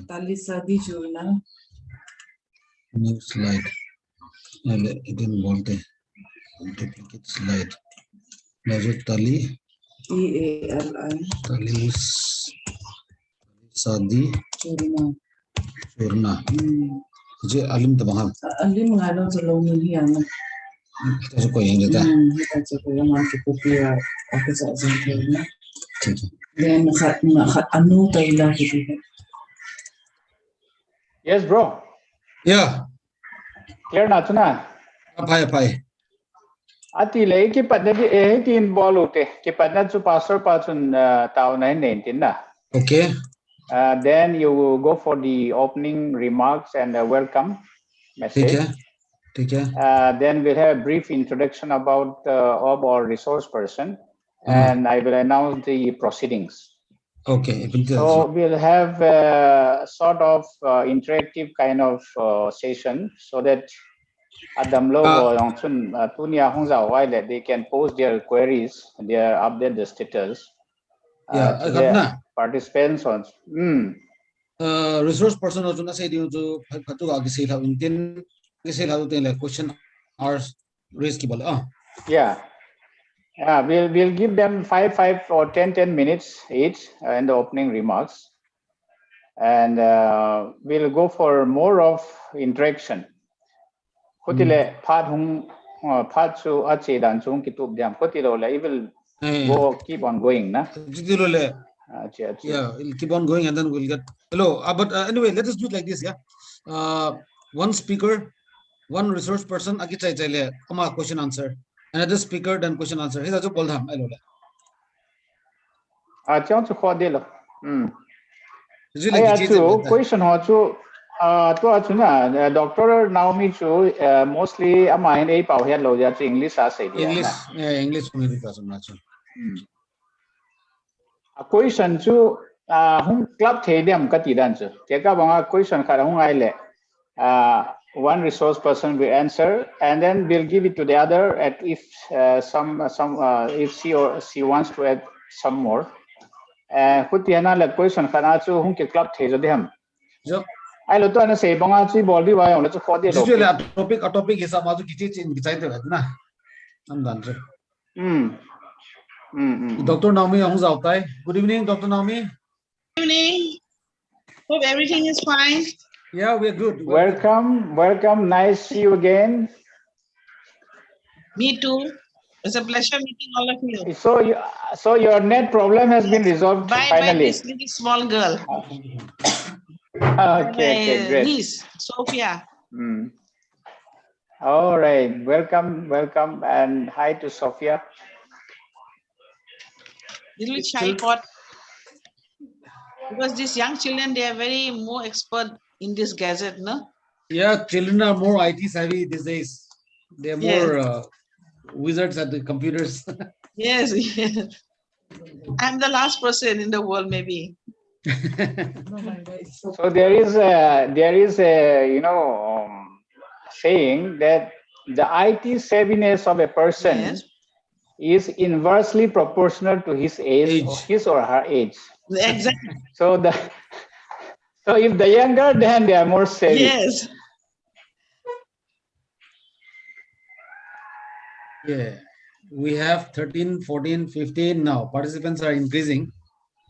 Talisadi Jurna. New slide. It didn't want a duplicate slide. Tali. TALI. Talis. Sadi. Jurna. Jadi alim tabaham. Alim ngalong sa longin hiyang. Kita suka yang jata. Kita suka yang masih kopiya ako sa Jurna. Then nakat anu kaila gitu. Yes, bro. Yeah. Clear na tuna. Apa. Ati lagi kipat jadi tin bolu te kipat na tu pastor patun tahun 19 na. Okay. Then you go for the opening remarks and welcome message. Take care. Then we'll have a brief introduction about of our resource person, and I will announce the proceedings. Okay. So we'll have a sort of interactive kind of session so that Adam Logo Tunia Hongza while they can post their queries, their update the status. To the participants on. Resource person also na say to patu agi say how intin say how to like question are riskable. Yeah. We'll give them 5 or 10 minutes each in the opening remarks, and we'll go for more of interaction. Kotile part su achi dan chung kitub diam kotilo la will go keep on going na. Yeah, it'll keep on going and then we'll get hello. But anyway, let us do it like this. Yeah, one speaker, one resource person. Agi chai chai come question answer. Another speaker then question answer. He's also called him. Chong chu khodilo. Question ho chu to na Dr. Naomi chu mostly amain ei pau hian lo ja chu English a sei dia. English maybe person na chu. A question chu hung club the dem ka ti dan chu. Ke ka banga question khara hung ai le. One resource person will answer, and then we'll give it to the other. At if if she wants to add some more. Kutiana le question khana chu hung ke club the jo dem. I lo to na say banga chi bol bi wa yong le chu khode lo. Usually a topic is about kichi chin kichai te na. Am dan chu. Dr. Naomi Hong Zautai. Good evening, Dr. Naomi. Good evening. Hope everything is fine. Yeah, we're good. Welcome. Nice to see you again. Me too. It's a pleasure meeting all of you. So your net problem has been resolved finally. By this little small girl. Okay, great. Niece, Sophia. All right. Welcome, and hi to Sophia. Little shy pot. Because these young children, they are very more expert in this gadget, no? Yeah, children are more IT savvy these days. They are more wizards at the computers. Yes. I'm the last person in the world, maybe. So there is a saying that the IT savviness of a person is inversely proportional to his age. Or his or her age. Exactly. So if the younger, then they are more savvy. Yes. Yeah. We have 13, 14, 15 now. Participants are increasing.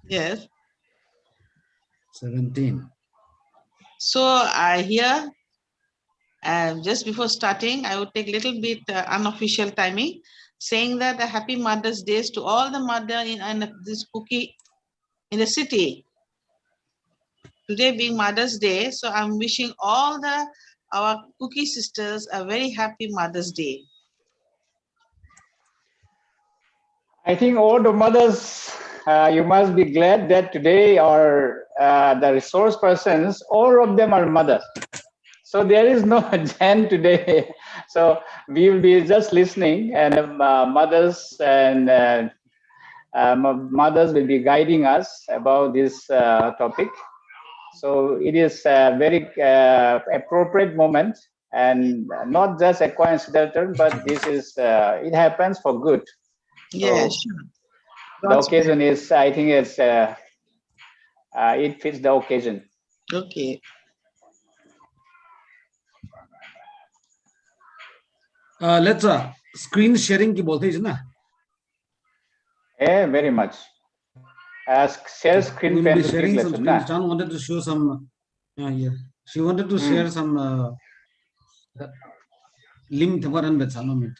Yes. 17. So here, just before starting, I would take a little bit unofficial timing, saying that a happy Mother's Day to all the mother in this cookie in the city. Today being Mother's Day, so I'm wishing all our cookie sisters a very happy Mother's Day. I think all the mothers, you must be glad that today the resource persons, all of them are mothers. So there is no Jan today. So we will be just listening, and mothers will be guiding us about this topic. So it is a very appropriate moment, and not just a coincidental, but this is it happens for good. Yes. So the occasion is, I think, it's it fits the occasion. Okay. Let's screen sharing ki bolte hai na. Very much. Share screen We'll pen be to sharing some click screens. Chan wanted to show some. Yeah. She wanted to share some link to what and with some.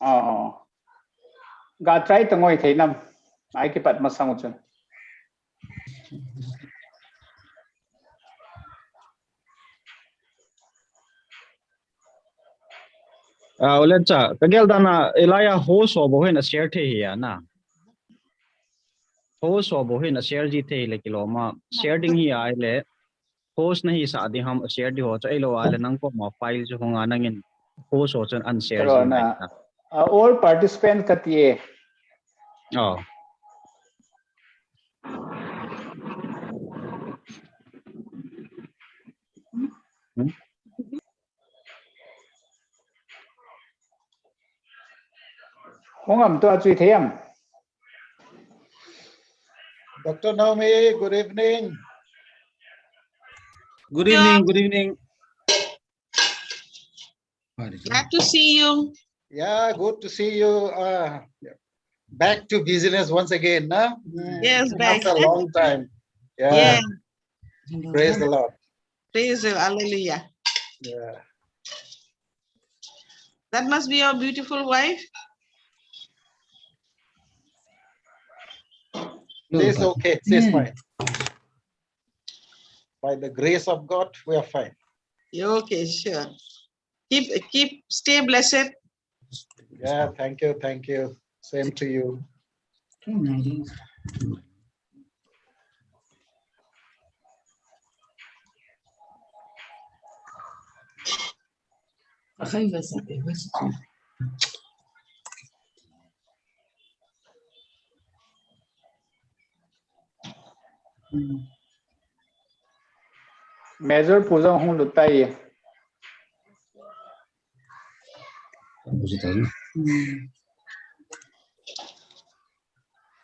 Oh. Ga try tangoi thei nam. Ai ki pat masang chun. Let's kagel dana elaya host or bohin a share the here na. Host or bohin a share ji the le kiloma sharing hi ai le host nahi sa di ham share di ho cha elo ale nang ko ma file jo honga nangin host or chan unshare Chalo ji na. All participants katiye. Oh. Hongam to achui theyam. Dr. Naomi, good evening. Good evening. Good evening. Glad to see you. Yeah, good to see you. Back to business once again, no? Yes, back. After a long time. Yeah. Praise the Lord. Praise the Hallelujah. Yeah. That must be your beautiful wife. She's okay. She's fine. By the grace of God, we are fine. Okay, sure. Stay blessed. Yeah, thank you. Thank you. Same to you. Major puja hong lutai.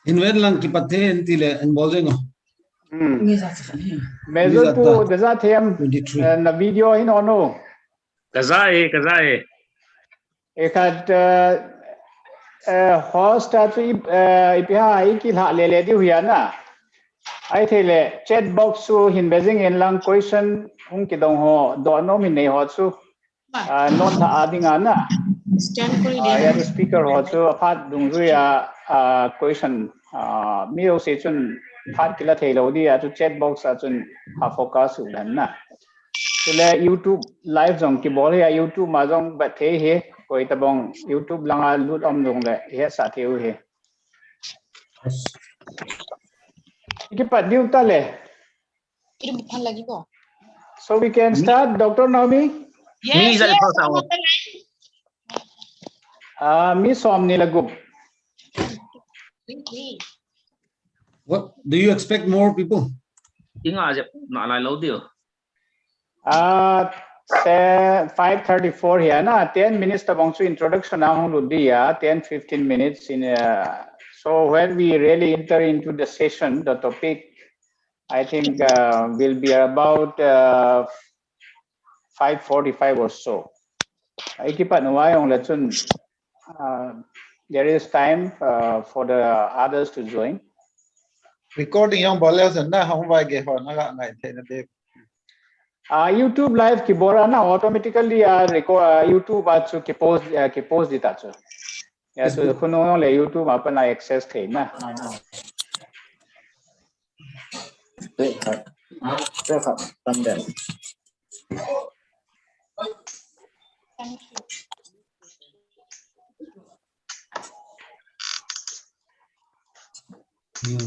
In Vedlang ki pathe entile involving. Major pu desa theyam 23. na video in ono. Kazai. Ekat host atu ipiha iki la le di huya na. Ai thele chat box su hin bezing in lang question hung ki dong ho do no min nei ho su non tha adinga na. Ya the speaker ho chu aphat dung zu ya question mio se chun phat kila thelo di ya chu chat box a chun ha focus u dan na. Tule YouTube live zong ki bol ya YouTube ma zong ba the he koi tabong YouTube langa lut om dong le he sa theu he. Iki pat diu ta le. So we can start, Dr. Naomi. Yes, yes. Miss Omni Lagup. What do you expect more people? 5:34 here na 10 minutes tabong su introduction na hong ludi ya 10-15 minutes in so when we really enter into the session, the topic I think will be about 5:45 or so. There is time for the others to join. Recording yung bolas na hong vai ge ho na ngai the na de. YouTube live kibora na automatically record YouTube achu ke post dita chu. Ya so kuno le YouTube apna access the na. New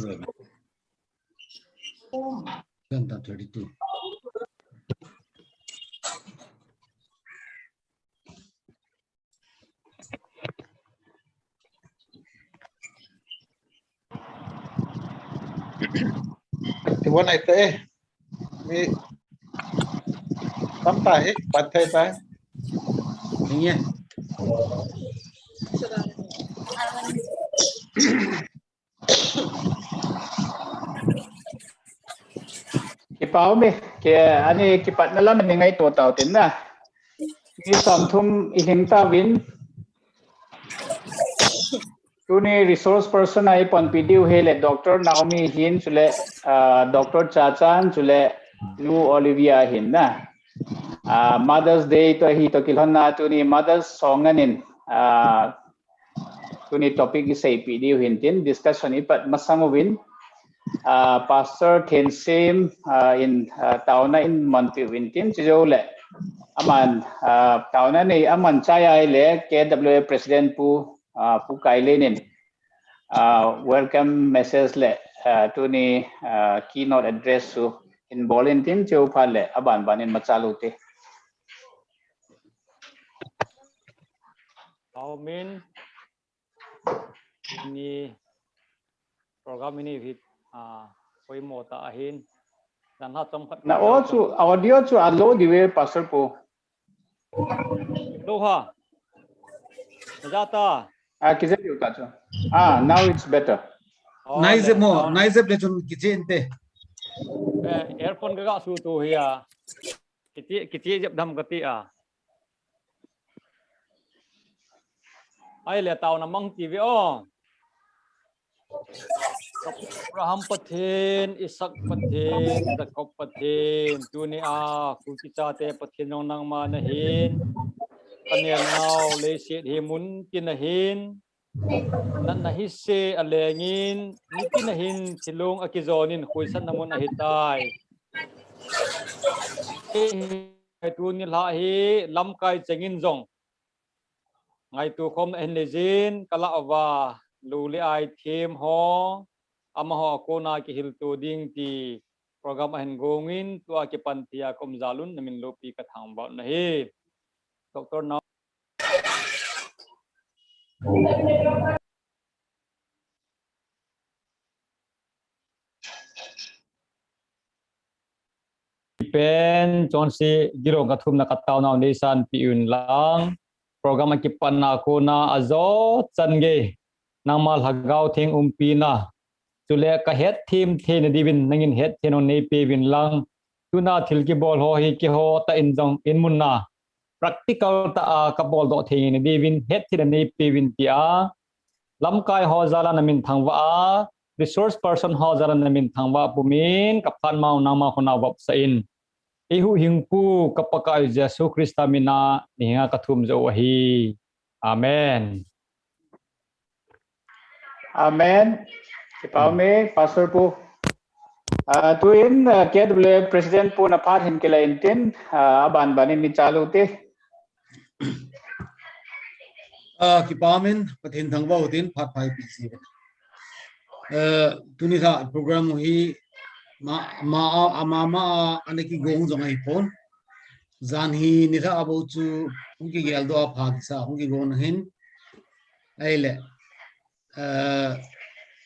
32. The one I say, me sometime but tai. Yeah. pau me ke ani ki pat na lam ni ngai to tau tin na ni som thum I hing ta win tu ni resource person ai pon pdu hele Dr. Naomi Hin chule Dr. Cha Chan chule Lu Olivia Hin na Mother's Day to hi to kilhon na tu ni Mother's Song anin tu ni topic isai pdu hin tin discussion ipat masangowin Pastor Thensim in Tauna in Montevintin Chizole Aman Tauna ni Aman Chaya le KWA President Pu Kailenin welcome message le to ni keynote address su in Bolintin Chopale Aban Banin Machalute. Amin ni program ini hit koi mota ahin dan hat tempat na also audio to allow the way Pastor Pu doha jata kizet yuta now it's better Nice plecon kitchen earphone ga su tu hiya kiti jab dham gati ai le tau na mang tv o Abraham Pathin, Isaac Pathin, Jacob Pathin, Tuni Kukita Pathin nang manahin, Kaniel now lesit himun tinahin, nan nahise alengin, nitinahin silong akizonin, kuisan namun ahitai. Tuni lahi lamkai cengin zong. Ngay tu kom enlezin kalawa luli ai team ho amaho kona ki hiltu ding ti program ahen gongin tua ki pantia kom zalun namin lopi ka thang ba nahi Dr. Now pen chonsi giro gathum na kataw na nisan piun lang program ki panna kona azo change namal hagaw thing umpina Tule ka het team the divin nangin het theno nei pevin lang tuna thilki bol ho hi ki ho ta in jong in munna practical ta ka bol do the ni divin het thina nei pevin tia lamkai ho zala namin thangwa resource person ho zala namin thangwa pumin kaphan mau nama khona wap sa in ehu hingpu kapakai Jesu Krista mina ninga kathum zo hi amen amen Kipaume Pastor Pu tu in KWA President Pu na part hin kila intin aban banin ni chalute Kipamin Pathin thangwa utin part 5 PC tuni tha program hi ma aneki gong zong ai pon zan hi ni tha abo chu unki gel do phag sa unki gon hin aile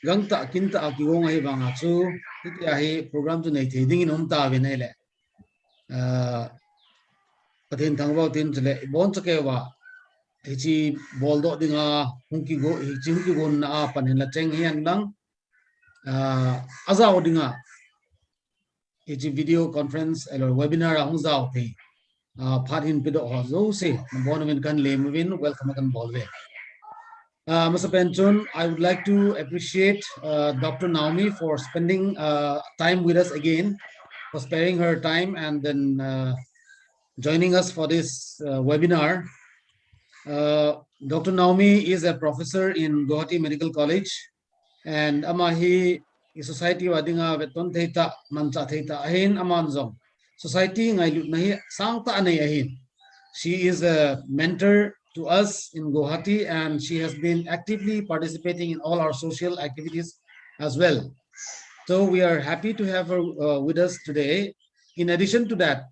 gang ta kin ta ki gong ai banga chu ti hi program chu nei theding in ta ve nei le Pathin thangwa utin chele bon chake wa Hichi boldo dinga hungki go hichi hungki go na panin la cheng hian lang azao dinga hichi video conference or webinar hung zao the phat hin pido ho zo se bonwin kan lemwin welcome kan bolwe Mr. Penchun, I would like to appreciate Dr. Naomi for spending time with us again, for sparing her time and then joining us for this webinar. Dr. Naomi is a professor in Guwahati Medical College, and amahi society wadinga beton theita mancha theita ahin amanzong society ngai lut nahi sangta anei ahin. She is a mentor to us in Guwahati, and she has been actively participating in all our social activities as well. So we are happy to have her with us today. In addition to that,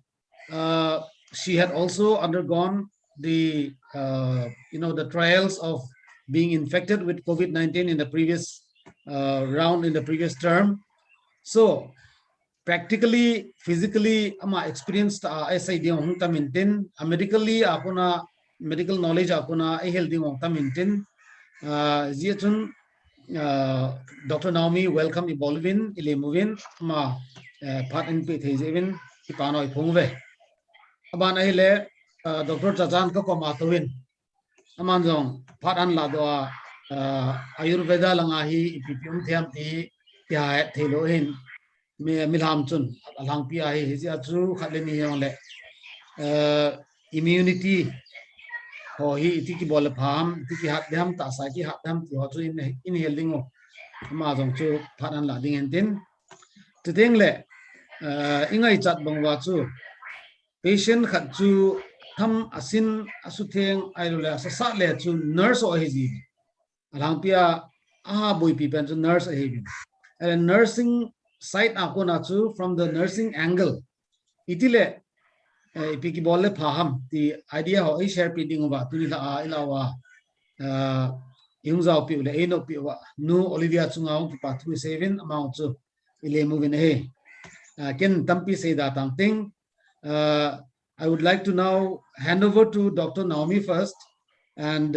she had also undergone the the trials of being infected with COVID-19 in the previous round, in the previous term. So practically, physically, ama experienced SI di hong ta maintain, medically apuna medical knowledge apuna healthy hong ta maintain. Dr. Naomi, welcome Ibolvin, Ilemuvin, ma part in pe thei even ki pa noi phung ve aban ai le Dr. Chachan ko ma towin aman jong part an la do ayurveda langa hi ipipum thiam ti tia thelo hin me milham chun alang pi ai hi ja chu khatle ni yong le immunity ho hi ti ki bol pham ti ki hat dam ta sa ki hat dam ti ho chu in healing o ma jong chu part an la ding en tin ti ding le ingai chat bang wa chu patient khat chu tham asin asutheng ailula sa sa le chu nurse o hi ji alang pia boy pi pen chu nurse a hi and nursing side akona chu from the nursing angle itile ipiki bolle phaham the idea ho I share pi ding ba tu la ilawa yung zau pi le eno pi wa nu Olivia chungaung ki pa thu seven amount chu ile moving he ken tampi say that thing I would like to now hand over to Dr. Naomi first and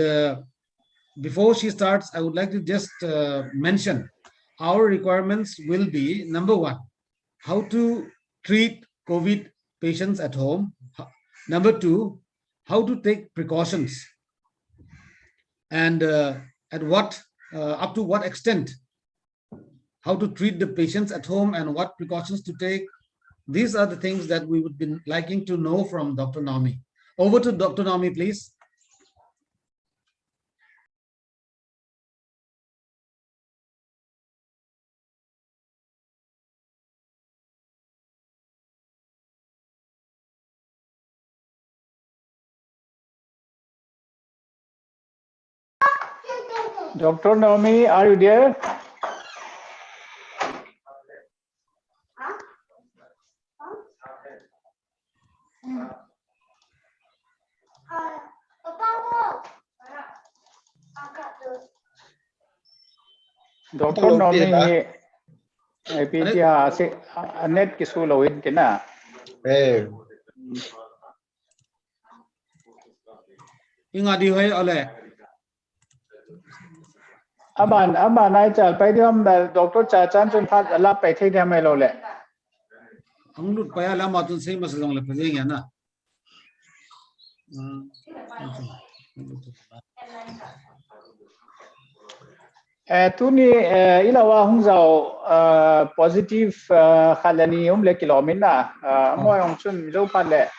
before she starts I would like to just mention our requirements will be number 1 how to treat COVID patients at home. Number 2, how to take precautions and up to what extent, how to treat the patients at home and what precautions to take. These are the things that we would be liking to know from Dr. Naomi. Over to Dr. Naomi, please. Dr. Naomi, are you there? Dr. Naomi, PTA net kisu lawin kina. Ingadi hoy ole. Aban ai chal pai diam Dr. Chachan chun phat ala pai thei diam lo le. Ang lut pa ala ma tun sei mas long le pa ya na. Tu ni ilawa hung zau positive khalani le kilomina mo yong chun zo pa le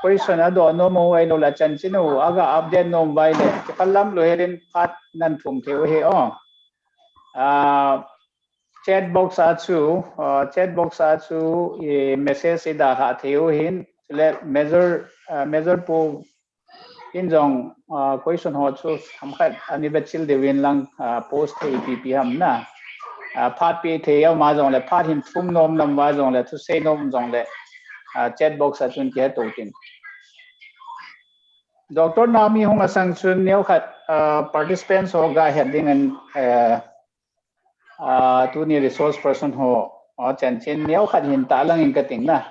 question ado no mo ai lo la chan chinu aga update no vai le kalam lo herin phat nan thum theu he o chat box achu message ida ha theu hin le measure po in jong question ho chu samkhat ani bechil devin lang post app ham na phat pe theu ma jong le phat hin thum nom nam wa jong le to say nom jong le chat box achun ke to tin Dr. Naomi hong asang chun neu khat participants ho ga heading and tu ni resource person ho chan chen neu khat hin ta lang in ka ting na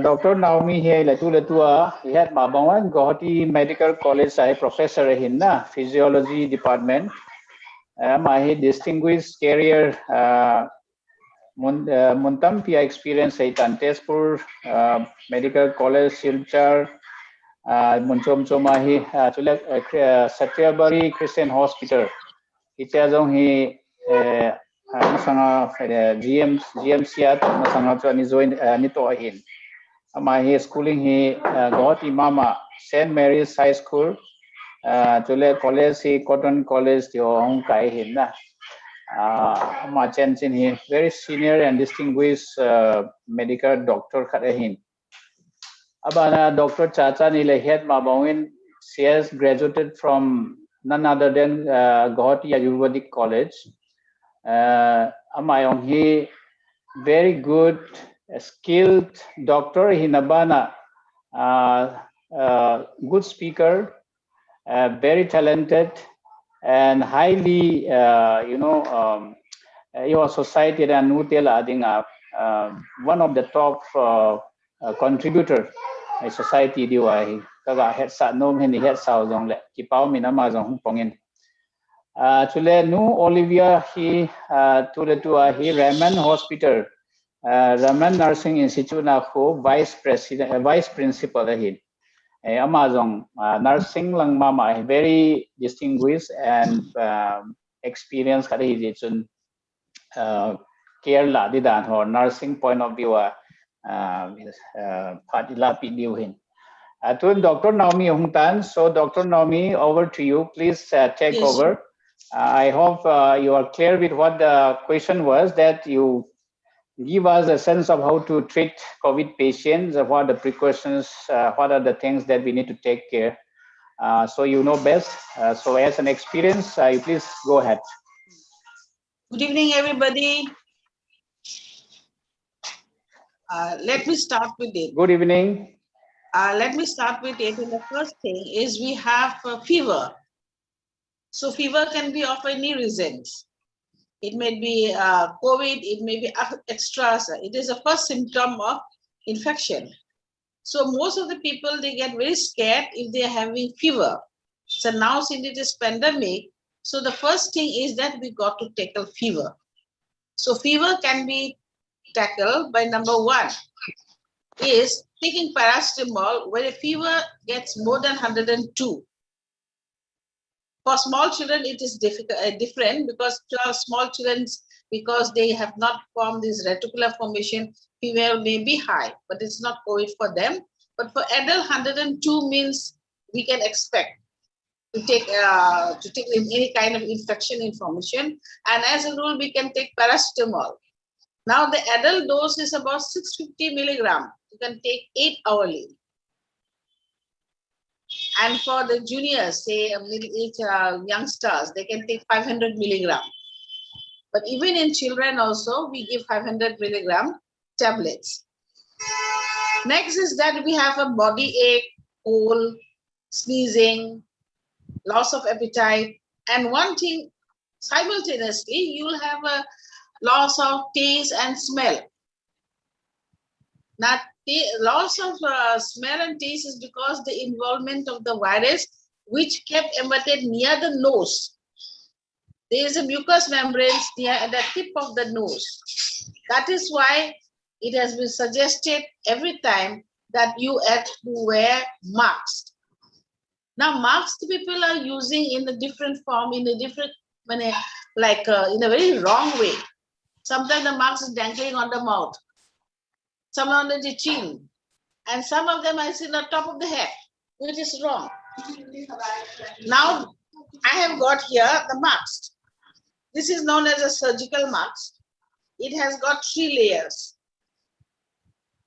Dr. Naomi here Latua had Mabawan Guwahati Medical College I professor hinna physiology department my distinguished career Muntam Pia experience at Tespur Medical College Silchar Munchom Chomahi Satyabari Christian Hospital Itazong he Masanga GMC at Masanga Nizoin Nitoahin my schooling he got Imama St. Mary's High School Tule College he Cotton College the Hong Kai Hinna my chance in he very senior and distinguished medical doctor Karahin Abana Dr. Chacha Nile head Mabawin she has graduated from none other than Guwahati Ayurvedic College my own he very good skilled doctor Hinabana good speaker very talented and highly your society and Nutella ading one of the top contributor in society diwai kaga head sa nom hen head sa jong le ki pau mina ma jong pongin chule nu Olivia he to he Raymond Hospital Raman Nursing Institute na ko Vice Principal ahin. Amazon nursing lang mama very distinguished and experienced kada hijitun care la di dan or nursing point of view patila pidiu hin. To Dr. Naomi Hungtan. So Dr. Naomi, over to you. Please take Yes. over. I hope you are clear with what the question was, that you give us a sense of how to treat COVID patients, what are the precautions, what are the things that we need to take care. So you know best. So as an experience, you please go ahead. Good evening, everybody. Let me start with it. Good evening. Let me start with it. And the first thing is we have fever. So fever can be of any reasons. It may be COVID, it may be extras. It is the first symptom of infection. So most of the people, they get very scared if they are having fever. So now since it is pandemic, so the first thing is that we got to tackle fever. So fever can be tackled by number one is taking paracetamol when a fever gets more than 102. For small children, it is different because small children, because they have not formed this reticular formation, fever may be high, but it's not COVID for them. But for adult, 102 means we can expect to take any kind of infection information. And as a rule, we can take paracetamol. Now the adult dose is about 650 milligram. You can take 8 hourly. And for the juniors, say middle-aged youngsters, they can take 500 milligram. But even in children also, we give 500 milligram tablets. Next is that we have a body ache, cold, sneezing, loss of appetite. And one thing, simultaneously, you'll have a loss of taste and smell. Now, loss of smell and taste is because the involvement of the virus, which kept emitted near the nose. There is a mucous membrane near at the tip of the nose. That is why it has been suggested every time that you have to wear masks. Now, masks people are using in a different form, in a different, in a very wrong way. Sometimes the mask is dangling on the mouth, some on the chin, and some of them I see on the top of the head, which is wrong. Now, I have got here the mask. This is known as a surgical mask. It has got 3 layers.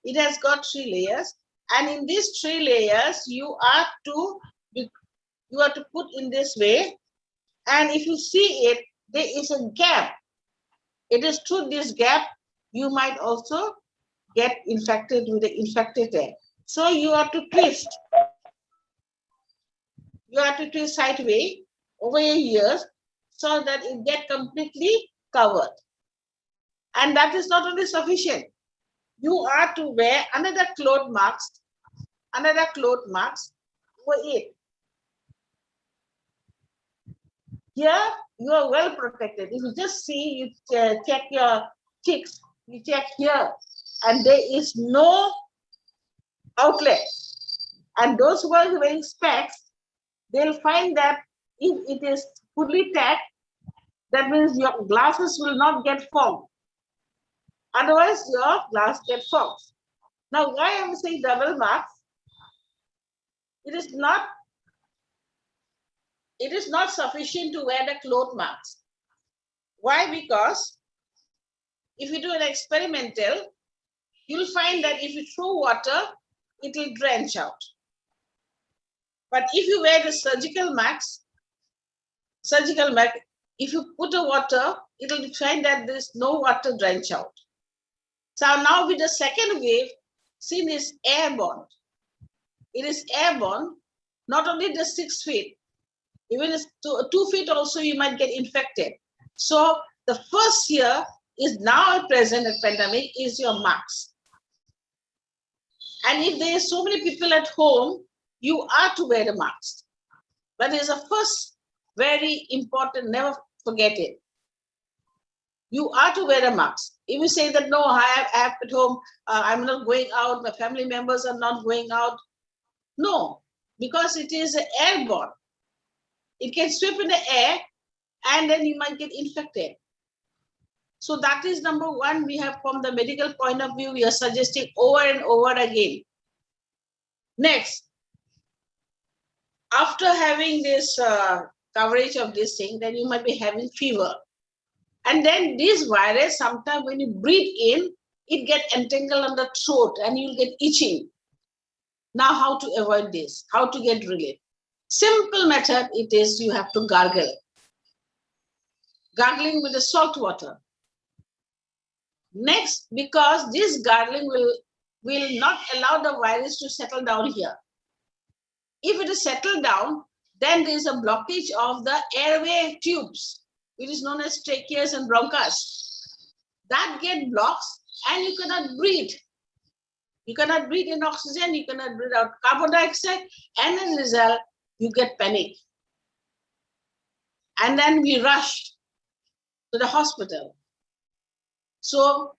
It has got 3 layers, and in these 3 layers, you are to put in this way, and if you see it, there is a gap. It is through this gap you might also get infected with the infected air. So you have to twist. You have to twist sideways over your ears so that it gets completely covered. And that is not only sufficient. You are to wear another cloth mask over it. Here, you are well protected. If you just see, you check your cheeks, you check here, and there is no outlet. And those who are wearing specs, they'll find that if it is fully tacked, that means your glasses will not get fogged. Otherwise, your glass gets fogged. Now, why I am saying double mask? It is not sufficient to wear the cloth mask. Why? Because if you do an experimental, you'll find that if you throw water, it will drench out. But if you wear the surgical mask, if you put the water, it will find that there is no water drench out. So now with the second wave, since it's airborne, it is airborne, not only the 6 feet, even 2 feet also you might get infected. So the first year is now at present at pandemic is your mask. And if there are so many people at home, you are to wear a mask. That is a first very important, never forget it. you are to wear a mask. If you say that, no, I have at home, I'm not going out, my family members are not going out. No, because it is airborne. It can sweep in the air and then you might get infected. So that is number one. We have, from the medical point of view, we are suggesting over and over again. Next, after having this coverage of this thing, then you might be having fever. And then this virus, sometimes when you breathe in, it gets entangled on the throat and you'll get itching. Now, how to avoid this? How to get relief? Simple method it is, you have to gargle. Gargling with the salt water. Next, because this gargling will not allow the virus to settle down here. If it is settled down, then there is a blockage of the airway tubes, which is known as tracheas and bronchus. That get blocked and you cannot breathe. You cannot breathe in oxygen, you cannot breathe out carbon dioxide, and as a result, you get panic. And then we rush to the hospital. So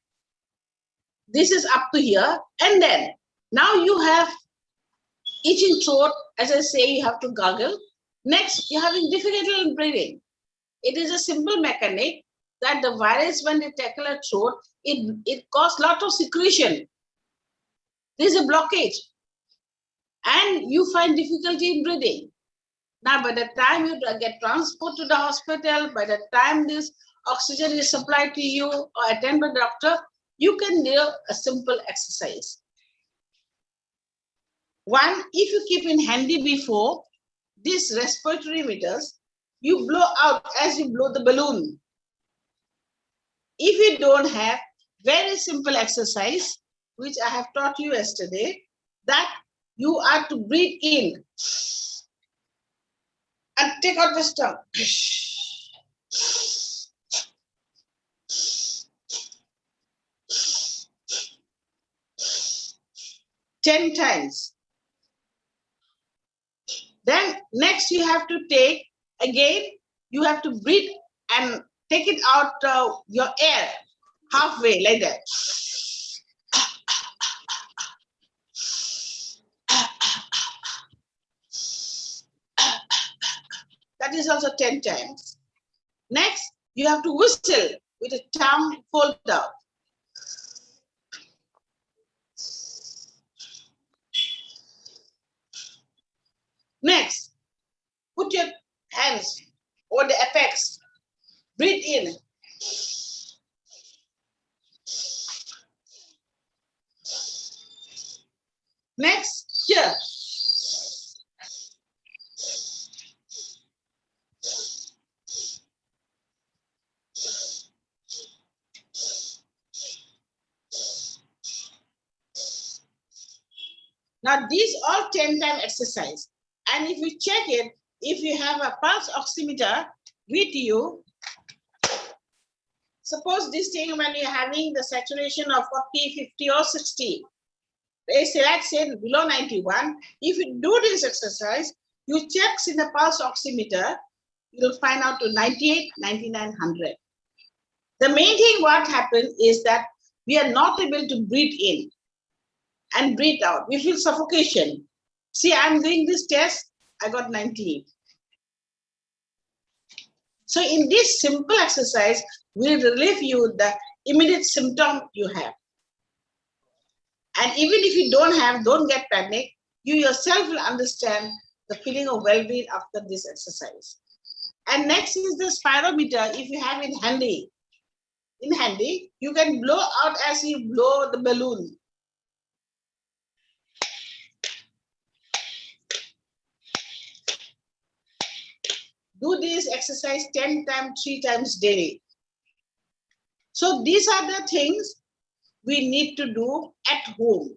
this is up to here. And then now you have itching throat. As I say, you have to gargle. Next, you're having difficulty in breathing. It is a simple mechanic that the virus, when they tackle a throat, it causes a lot of secretion. There's a blockage. And you find difficulty in breathing. Now, by the time you get transported to the hospital, by the time this oxygen is supplied to you or attend by the doctor, you can do a simple exercise. One, if you keep in handy before, these respiratory meters, you blow out as you blow the balloon. If you don't have, very simple exercise, which I have taught you yesterday, that you are to breathe in and take out the tongue. 10 times. Then next you have to take, again, you have to breathe and take it out your air halfway like that. That is also 10 times. Next, you have to whistle with the tongue folded out. Next, put your hands over the apex. Breathe in. Next, here. Now, these all 10-time exercise. And if you check it, if you have a pulse oximeter with you, suppose this thing when you're having the saturation of 40, 50, or 60, they say, let's say below 91, if you do this exercise, you check in the pulse oximeter, you'll find out to 98, 99, 100. The main thing what happens is that we are not able to breathe in and breathe out. We feel suffocation. See, I'm doing this test, I got 98. So in this simple exercise, will relieve you the immediate symptom you have. And even if you don't have, don't get panic. You yourself will understand the feeling of well-being after this exercise. And next is the spirometer. If you have it handy, you can blow out as you blow the balloon. Do this exercise 10 times, 3 times daily. So these are the things we need to do at home.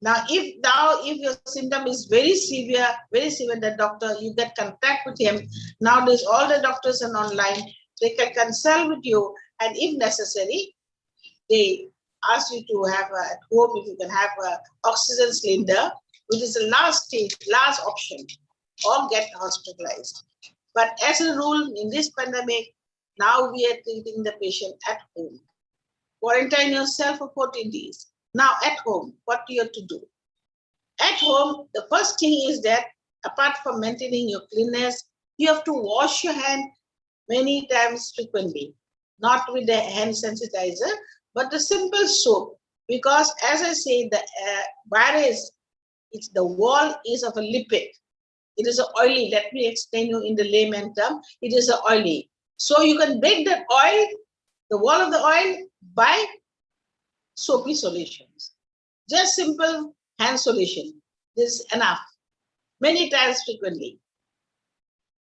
Now, if your symptom is very severe, the doctor, you get contact with him. Nowadays, all the doctors are online. They can consult with you, and if necessary, they ask you to have at home, if you can have an oxygen cylinder, which is the last stage, last option, or get hospitalized. But as a rule, in this pandemic, Now we are treating the patient at home. Quarantine yourself for 14 days. Now at home, what you have to do? At home, the first thing is that apart from maintaining your cleanness, you have to wash your hand many times frequently. Not with the hand sensitizer, but the simple soap. Because as I say, the virus, the wall is of a lipid. It is oily. Let me explain you in the layman term. It is oily. So you can break that oil, the wall of the oil, by soapy solutions. Just simple hand solution. This is enough. Many times frequently.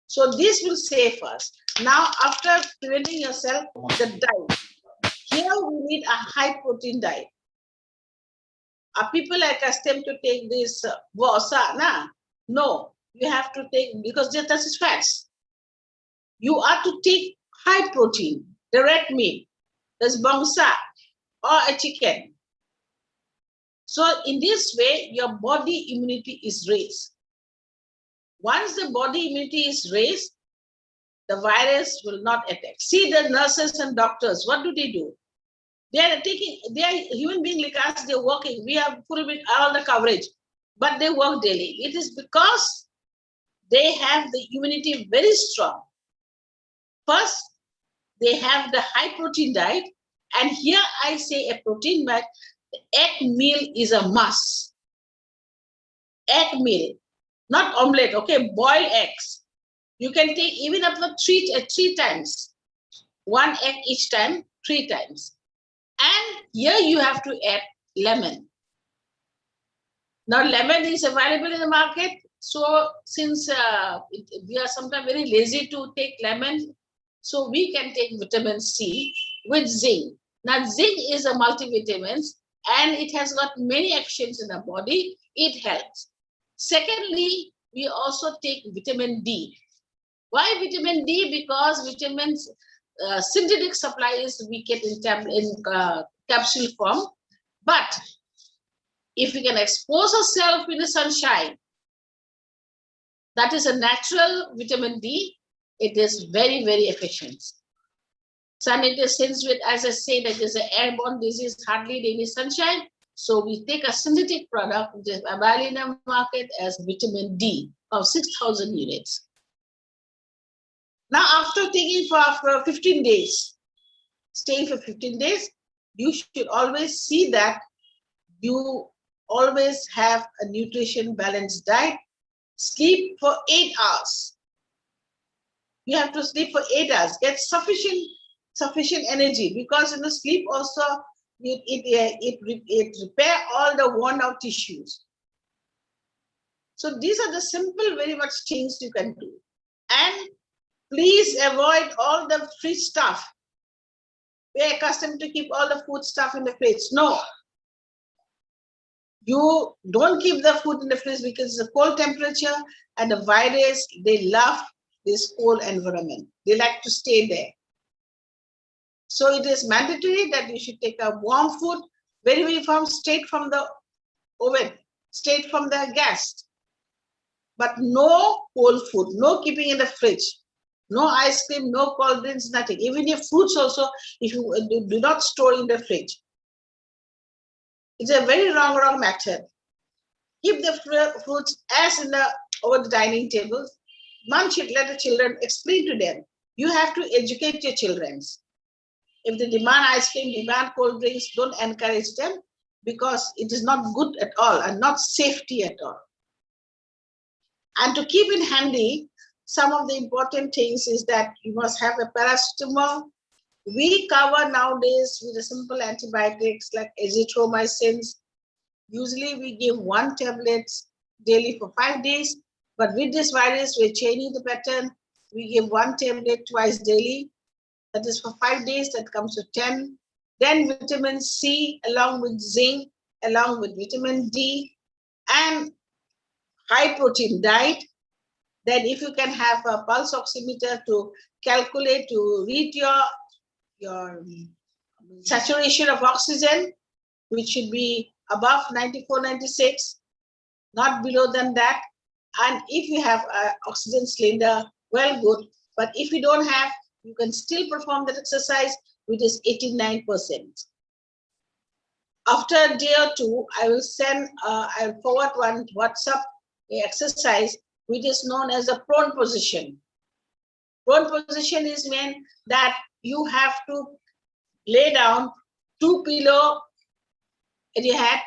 So this will save us. Now, after preventing yourself, the diet. Here we need a high protein diet. Are people accustomed to take this vosa? No, you have to take, because that is fats. You are to take high protein, the red meat, that's bangsa, or a chicken. So in this way, your body immunity is raised. Once the body immunity is raised, the virus will not attack. See the nurses and doctors, what do? They are human beings like us, they're working. We have full with all the coverage, but they work daily. It is because they have the immunity very strong. First, they have the high protein diet. And here I say a protein diet, the egg meal is a must. Egg meal, not omelette, okay, boiled eggs. You can take even up to three times. 1 egg each time, 3 times. And here you have to add lemon. Now lemon is available in the market. So since we are sometimes very lazy to take lemon, so we can take vitamin C with zinc. Now zinc is a multivitamin and it has got many actions in the body. It helps. Secondly, we also take vitamin D. Why vitamin D? Because vitamins, synthetic supplies we get in capsule form. But if we can expose ourselves in the sunshine, that is a natural vitamin D. It is very, very efficient. Sun it is, since with, as I say, that is an airborne disease, hardly any sunshine. So we take a synthetic product which is available in the market as vitamin D of 6,000 units. Now, after taking for 15 days, staying for 15 days, you should always see that you always have a nutrition balanced diet. Sleep for 8 hours. You have to sleep for 8 hours. Get sufficient energy, because in the sleep also it repair all the worn out tissues. So these are the simple, very much things you can do. And please avoid all the fridge stuff. We are accustomed to keep all the food stuff in the fridge. No. You don't keep the food in the fridge because it's a cold temperature and the virus, they love this cold environment. They like to stay there. So it is mandatory that you should take a warm food, very, very warm, straight from the oven, straight from the gas. But no cold food, no keeping in the fridge, no ice cream, no cold drinks, nothing. Even your fruits also, if you do not store in the fridge. It's a very wrong method. Keep the fruits as over the dining table. Mom should let the children, explain to them. You have to educate your children. If they demand ice cream, demand cold drinks, don't encourage them, because it is not good at all and not safety at all. And to keep it handy, some of the important things is that you must have a paracetamol. We cover nowadays with the simple antibiotics like azithromycin. Usually we give 1 tablet daily for 5 days, but with this virus, we're changing the pattern. We give 1 tablet twice daily. That is for 5 days, that comes to 10. Then vitamin C along with zinc, along with vitamin D, and high protein diet. Then if you can have a pulse oximeter to calculate, to read your saturation of oxygen, which should be above 94, 96, not below than that. And if you have an oxygen cylinder, well, good. But if you don't have, you can still perform that exercise, which is 89%. After a day or two, I'll forward one WhatsApp exercise, which is known as the prone position. Prone position is meant that you have to lay down 2 pillows at your head,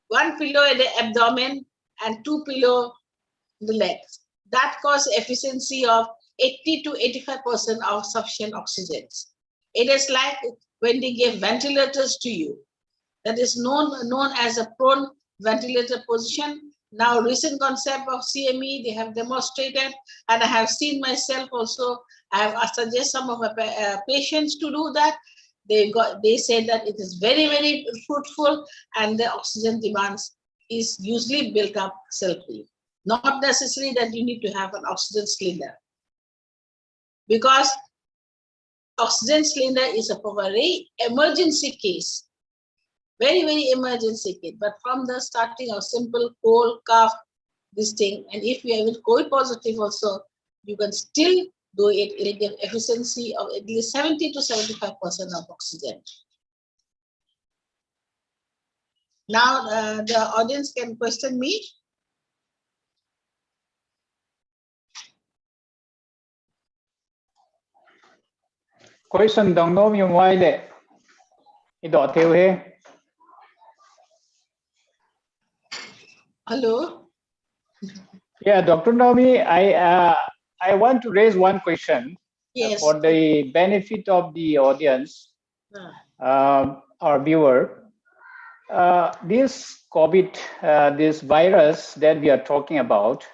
1 pillow at the abdomen, and 2 pillows in the legs. That causes efficiency of 80 to 85% of sufficient oxygen. It is like when they give ventilators to you. That is known as a prone ventilator position. Now, recent concept of CME, they have demonstrated, and I have seen myself also. I have suggested some of my patients to do that. They said that it is very, very fruitful, and the oxygen demands is usually built up selfly. Not necessary that you need to have an oxygen cylinder, because oxygen cylinder is a very emergency case. Very, very emergency case. But from the starting of simple cold, cough, this thing, and if you are even COVID positive also, you can still do it. It will give efficiency of at least 70 to 75% of oxygen. Now the audience can question me. Question don't know you why le. Ido theo he. Hello. Yeah, Dr. Naomi, I want to raise one question. Yes. For the benefit of the audience, our viewer. This COVID, this virus that we are talking about,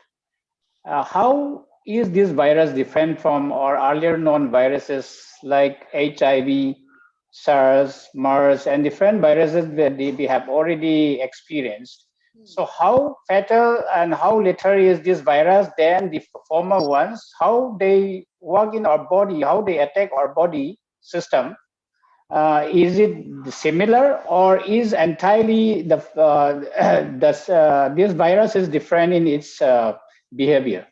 how is this virus different from our earlier known viruses like HIV, SARS, MERS, and different viruses that we have already experienced? So how fatal and how lethal is this virus than the former ones? How they work in our body, how they attack our body system? Is it similar, or is entirely this virus is different in its behavior?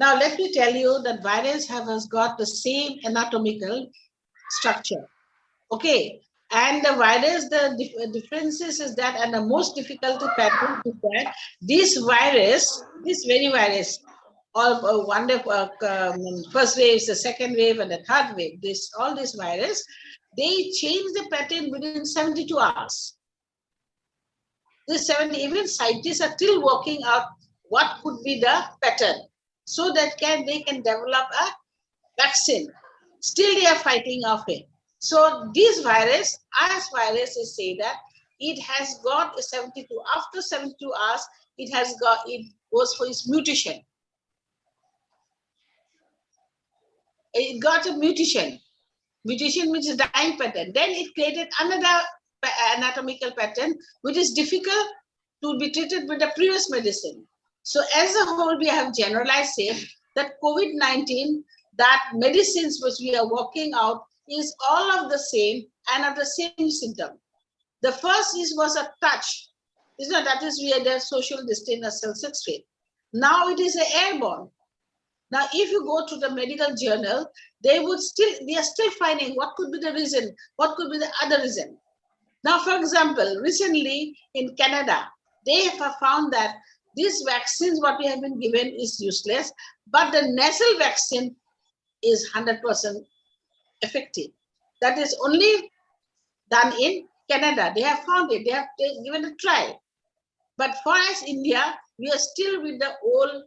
Now let me tell you that virus has got the same anatomical structure. Okay. And the virus, the differences is that, and the most difficulty pattern is that this very virus, all first wave, the second wave, and the third wave, all this virus, they change the pattern within 72 hours. Even scientists are still working out what could be the pattern, so that they can develop a vaccine. Still they are fighting off it. So this virus, RS virus, is say that it has got a 72. After 72 hours, it goes for its mutation. It got a mutation. Mutation means a dying pattern. Then it created another anatomical pattern, which is difficult to be treated with the previous medicine. So as a whole, we have generalized say that COVID-19, that medicines which we are working out is all of the same and of the same symptom. The first was a touch. That is where the social distance or cell rate. Now it is airborne. Now, if you go to the medical journal, they are still finding what could be the reason, what could be the other reason. Now, for example, recently in Canada, they have found that these vaccines, what we have been given, is useless, but the nasal vaccine is 100% effective. That is only done in Canada. They have found it. They have given a try. But for us, India, we are still with the old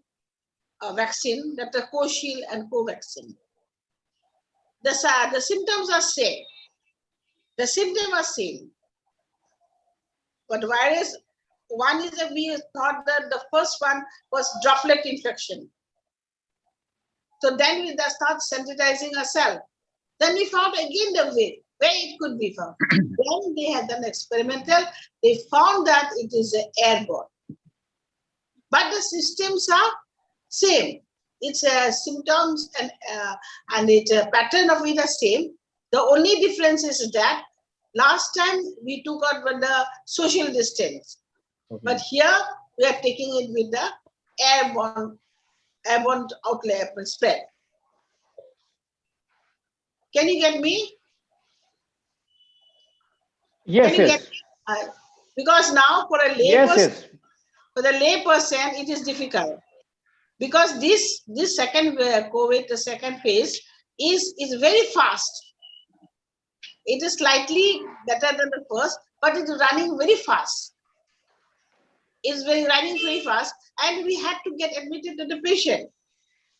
vaccine, that the co-shield and co-vaccine. The symptoms are same. The symptoms are same. But virus, one is that we thought that the first one was droplet infection. So then we start sensitizing ourselves. Then we found again the way where it could be found. Then they had done experimental. They found that it is airborne. But the systems are same. It's symptoms and its pattern of it are same. The only difference is that last time we took out with the social distance. Okay. But here we are taking it with the airborne outlet spread. Can you get me? Yes, Can you yes. get me? Because now for a for the lay person, it is difficult. Because this second COVID, the second phase, is very fast. It is slightly better than the first, but it is running very fast. It's running very fast, and we had to get admitted to the patient.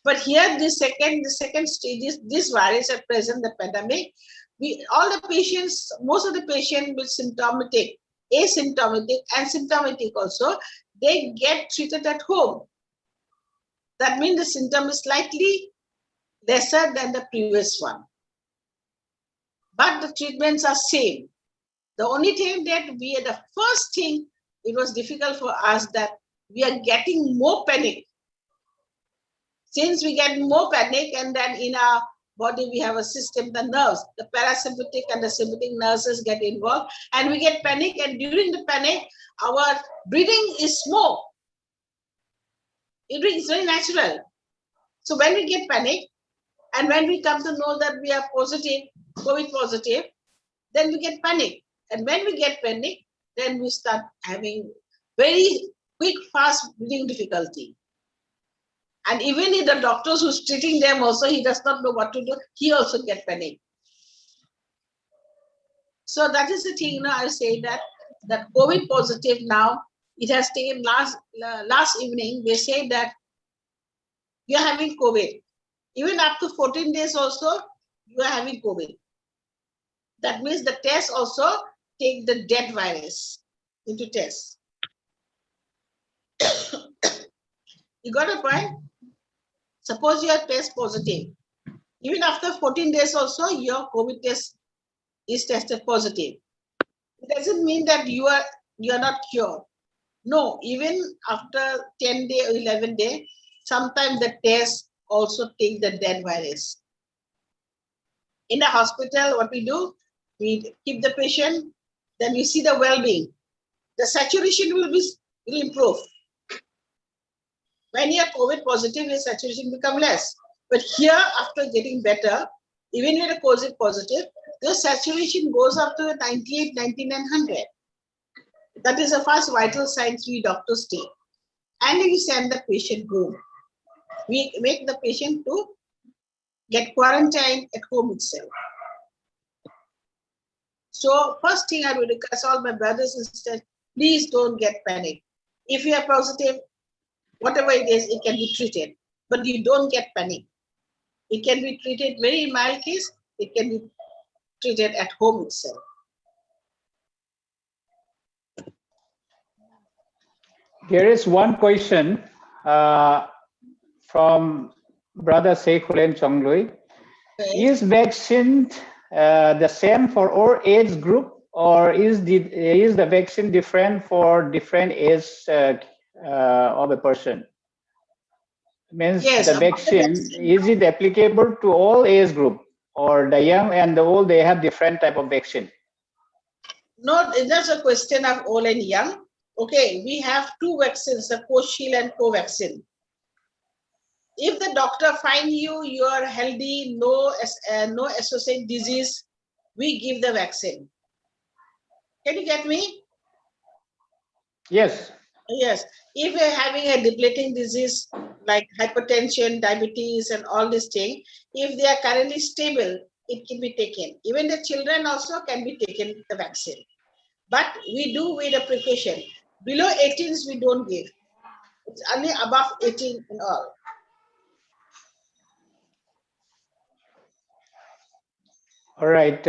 But here, the second stage, this virus at present, the pandemic, all the patients, most of the patients with symptomatic, asymptomatic, and symptomatic also, they get treated at home. That means the symptom is slightly lesser than the previous one. But the treatments are same. The only thing that the first thing, it was difficult for us that we are getting more panic. Since we get more panic, and then in our body we have a system, the nerves, the parasympathetic and the sympathetic nerves get involved, and we get panic, and during the panic, our breathing is more. It is very natural. So when we get panic, and when we come to know that we are positive, COVID positive, then we get panic. And when we get panic, then we start having very quick, fast breathing difficulty. And even if the doctors who's treating them also, he does not know what to do, he also get panic. So that is the thing, I say that COVID positive now, it has taken last evening, they say that you are having COVID. Even up to 14 days also, you are having COVID. That means the test also take the dead virus into test. You got a point? Suppose you are test positive. Even after 14 days also, your COVID test is tested positive. It doesn't mean that you are not cured. No, even after 10 day or 11 day, sometimes the test also take the dead virus. In the hospital, what we do, we keep the patient, then we see the well-being. The saturation will improve. When you are COVID positive, your saturation become less. But here, after getting better, even with a COVID positive, the saturation goes up to 98, 99, 100. That is the first vital signs we doctors take. And we send the patient home. We make the patient to get quarantined at home itself. So first thing I will request all my brothers and sisters, please don't get panic. If you are positive, whatever it is, it can be treated, but you don't get panic. It can be treated very mild case, it can be treated at home itself. There is one question from Brother Seikulen Chonglui. Okay. Is vaccine the same for all age group, or is the vaccine different for different age of a person? Means yes, the vaccine, is it applicable to all age group, or the young and the old, they have different type of vaccine? No, it's just a question of old and young. Okay, we have two vaccines, the co-shield and co-vaccine. If the doctor finds you are healthy, no associated disease, we give the vaccine. Can you get me? Yes. Yes. If you're having a debilitating disease like hypertension, diabetes, and all these things, if they are currently stable, it can be taken. Even the children also can be taken the vaccine. But we do with a precaution. Below 18s, we don't give. It's only above 18 and all. All right.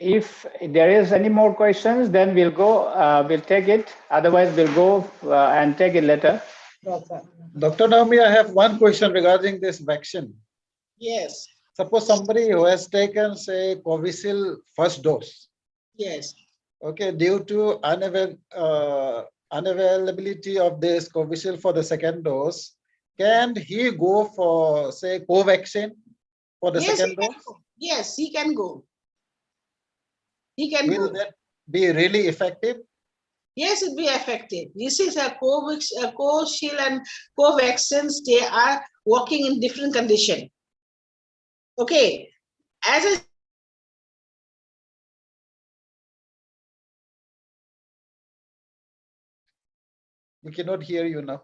If there is any more questions, then we'll go. We'll take it. Otherwise, we'll go and take it later. Dr. Naomi, I have one question regarding this vaccine. Yes. Suppose somebody who has taken, say, Covishield first dose. Yes. Okay, due to unavailability of this Covishield for the second dose, can he go for, say, co-vaccine for the second dose? Yes, he can go. He can Will go. that be really effective? Yes, it will be effective. This is a co-shield and co-vaccines. They are working in different conditions. Okay. as I We cannot hear you now.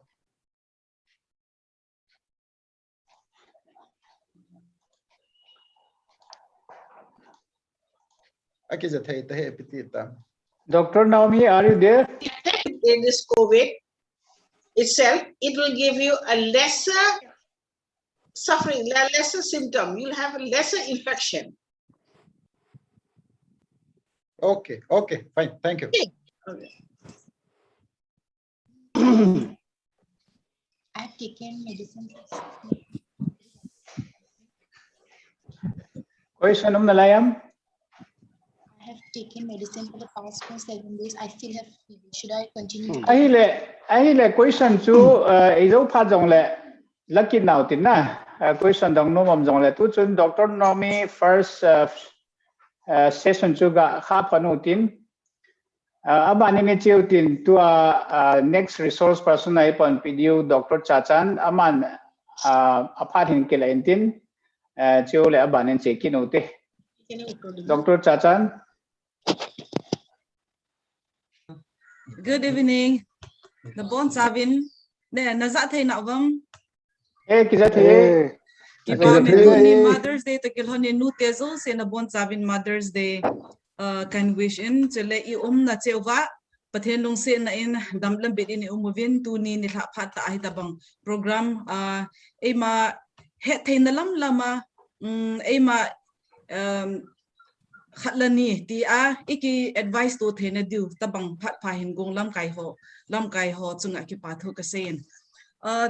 Dr. Naomi, are you there? in this COVID itself, it will give you a lesser suffering, a lesser symptom. You'll have a lesser infection. Okay, okay, fine. Thank you. Okay. I've taken medicine. Question Malayam. I have taken medicine for the past 7 days. I still have fever. Should I continue? Ahile question chu izo pha jong le lucky now tin na question dong no mom jong le tu chun Dr. Naomi first session chu ga kha phanu tin abani ne chiu tin to next resource person ai pon video Dr. Chachan aman apart hin ke la tin chiu le abani che kinote Dr. Chachan. Good evening. The bon savin. Nè, na za thay nào vâng? Kisa thay. Kipa me Mother's Day to kilhoni nu tezo se na bon savin Mother's Day can wish in chele I na cheuwa pathen long se na in damlam bit in umovin tu ni ni tha phat ta ai tabang program ema he thay na lam lama ema khatlani ti iki advice to thena du tabang phat pha hin gong lam kai ho chunga ki pa tho ka sen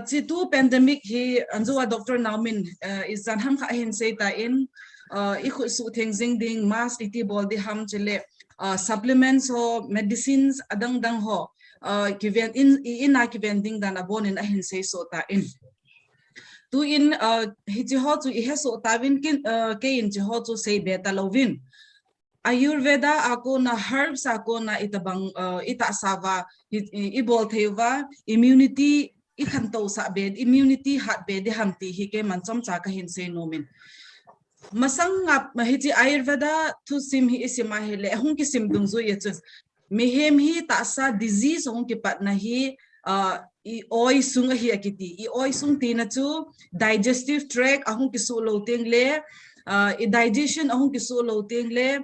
chi tu pandemic hi anjuwa Dr. Naumin is jan ham kha hin se ta in I khu su theng jing ding mask iti bol di ham chele supplements ho medicines adang dang ho ki ven in ki vending dan abon in a hin se so ta in tu in hi chi ho chu I he so ta win kin ke in chi ho chu se beta lovin Ayurveda ako na herbs ako na itabang ita sava ibol theva immunity ikhanto sa bed immunity hat bed hamti hike manchom cha ka hin se nomin masang ngap mahiji Ayurveda tu sim hi isima hele hung ki sim dung zo yechus mehem hi ta sa disease hung ki pat na hi I oi sung hi akiti I oi sung ti na chu digestive tract ahung ki su lo teng le digestion ahung ki so lo teng le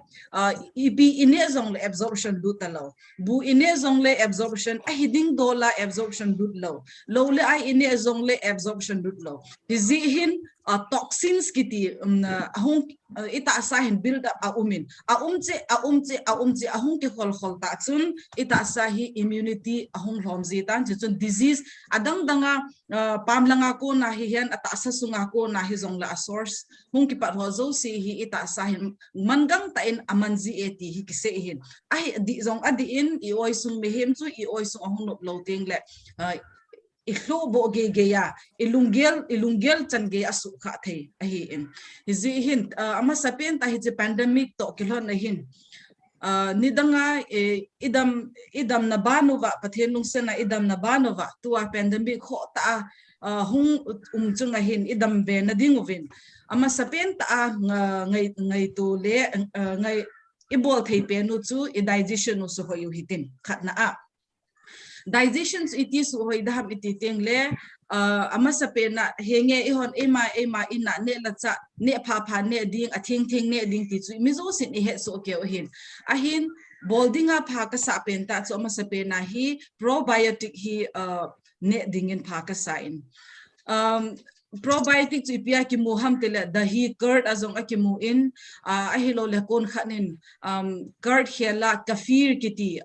ibi ine zong le absorption du talo bu ine zong le absorption hiding dola absorption du lo le ai ine zong le absorption du lo dizihin toxins kiti ahung ita asahin build up aumin aumche ahung ki khol ta chun ita asahi immunity ahung homzi tan chun disease adang danga pamlanga ko na hi hian ata sa sunga ko na hi zong la source hung ki pat hozo si hi ita asahin mangang ta in amanzi eti hi kise hin ai di zong adi in I oi sung mehem chu I oi sung ahung nop lo ting le ihlo bo ge ya ilunggel chan ge asu kha the ahi in hi hin ama sapen ta hi pandemic to kilhon na hin nidanga idam na banova pathenung sena idam na banova tua pandemic ho ta hung chunga hin idam ve na dinguvin ama sapen ta ngai tu le ngai ibol thei pe nu chu digestion nu so hoyu hitin khatna digestion iti su hoi daham iti teng le ama sapena henge ihon ema ina ne la cha ne pha ne ding athing ne ding ti chu mizo sin I he so ke ohin ahin boldinga pha ka sa pen ta chu ama sapena hi probiotic hi ne dingin pha ka sa in probiotic chu ipia ki mu ham tele dahi curd azong akimu in ahilo le kon khanin curd khela kafir kiti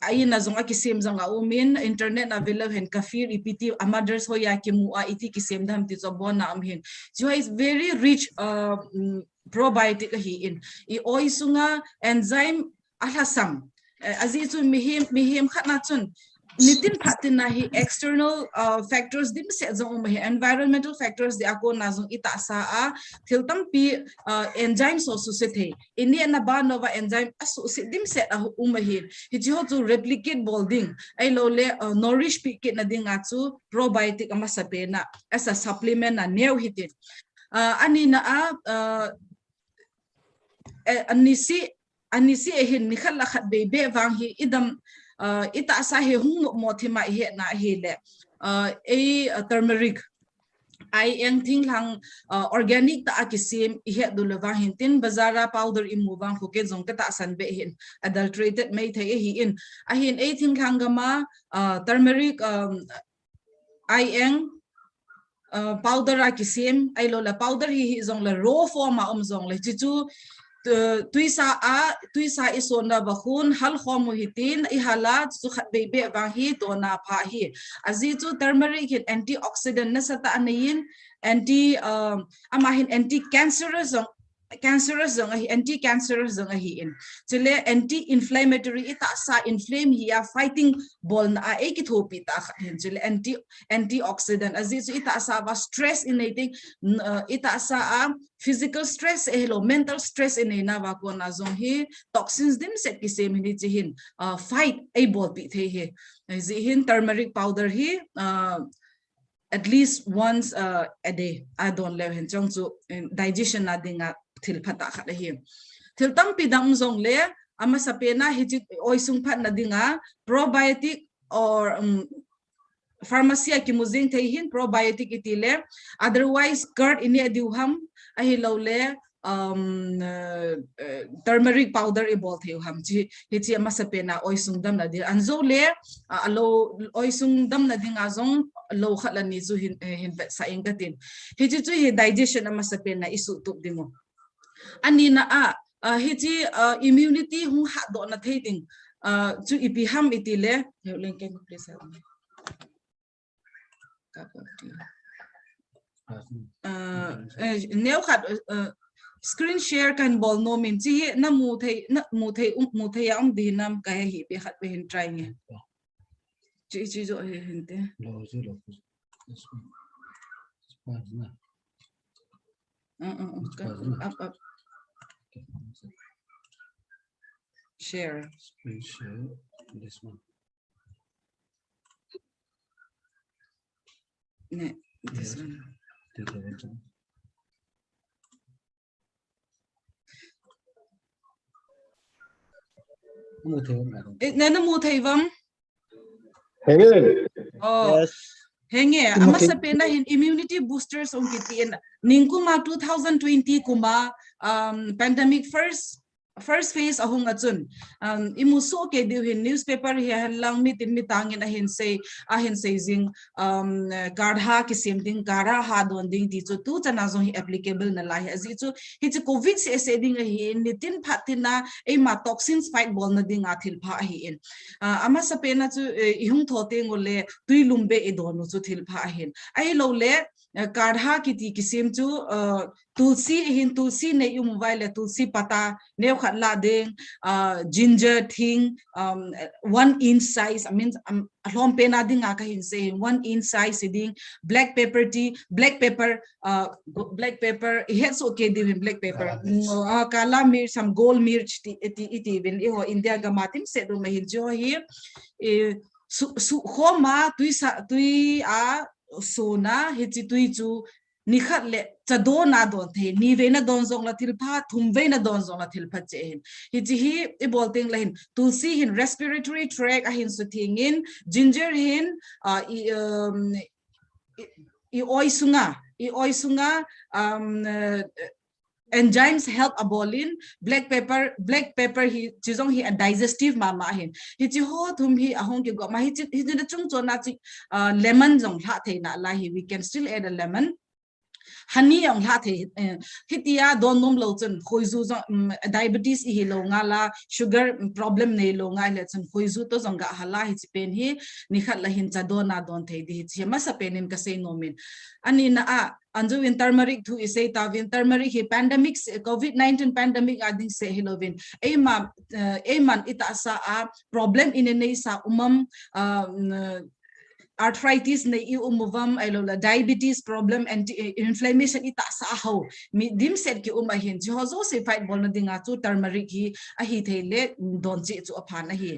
ayina zong akisim zong umin internet na velo hen kafir ipiti amaders ho ya ki mu iti kisem dam ti zobona amhin so is very rich probiotic hi in I oi sunga enzyme ahasam azi chu mihim khatna chun nitin phatin na hi external factors dim se zong hi environmental factors de ako na zong ita sa thiltam pi enzyme so su se the ini na ba nova enzyme asu se dim se hi hi ho to replicate bolding ai lo le nourish pi kit na ding chu probiotic ama sape na as a supplement na new hitin ani na anisi ehin ni khala khat be wang hi idam ita sa he hung mo thima he na he le turmeric I am think lang organic ta akisim he dulwa hintin bazara powder imubang huke zong ka ta san be hin adulterated may the hi in ahin I think lang gama turmeric I am powder akisim ay lola powder hi zong la raw form ma zong le chichu tuisa isona bahun hal khomu hitin ihala chu khat be bang hi to na pha hi azi chu turmeric hit antioxidant na sata anayin amahin anti cancerous zong anti cancerous zong hi in chile anti inflammatory ita sa inflame hi fighting bol na ki thopi ta khen chile antioxidant azi chu ita sa ba stress inating ita sa physical stress hello mental stress ina ba ko na zong hi toxins dim set ki same ni chihin fight a bol pi the he zi hin turmeric powder hi at least once a day I don't let hin chong chu digestion na dinga thil phata kha hi thil tam pi dang zong le ama sapena hi oisung phat na dinga probiotic or pharmacy ki muzing the hin probiotic itile otherwise curd ini adiuham ahi lole turmeric powder e bol the ham chi hi ama sapena oisung dam na dir anzo le alo oisung dam na dinga zong lo khala ni chu hin sa ingatin hi chu hi digestion ama sapena isu tup dimo ani na hi chi immunity hu ha do na theiting chu ipi ham itile len ken please neu khat screen share kan bol no min chi na mu thei am di nam ka hi be khat be hin try nge chi zo hin te up share screen share this one this one nana mu thei vam oh henge ama sapena hin immunity boosters on kitien ningkuma 2020 kuma pandemic first phase ahung achun imuso ke diu hin newspaper hi lang mi tin mi tangin ahin say jing garha ki semding gara ha don ding ti chu tu chana zo hi applicable na lai azi chu hi chu covid se ding hi nitin phatina e ma toxins fight bol na ding athil pha hi in ama sapena chu ihung thote ngole tuilumbe e don chu thil pha hin ai lo le garha ki ti kisem chu tulsi ne yu mobile tulsi pata ne khat la ding ginger thing 1 inch size I mean alom pena ding ka hin say 1 inch size ding black pepper it's okay din black pepper kala mir some gold mirch iti bin ho India ga matim se do mahin jo hi su khoma tui a sona hi chi tui chu ni khat le chado na don the ni ve na don zong la thil pha thum ve na don zong la thil pha che hin hi chi hi e bol ting la hin tulsi hin respiratory tract a hin su thing in ginger hin i oisunga enzymes help abolin black pepper hi chizong hi a digestive mama hin hi chi ho thum hi ahong ki go ma hi na chung chona chi lemon jong ha theina la hi we can still add a lemon honey ang ha the hitia don nom lo chen khoizu diabetes hi lo nga la sugar problem nei lo nga le chen khoizu to jong ga hala hi pen hi ni khat la hin cha do na don thei di chi ma sa penin ka sei nomin ani na anju in turmeric thu isei ta win turmeric hi pandemic COVID-19 pandemic ading se hilovin eman ita sa problem in nei sa arthritis na umuvam ailola diabetes problem and inflammation ita sa ho mi dim set ki umahin ji ho zo se fight bol na dinga chu turmeric hi a hi thele don chi chu aphan na hi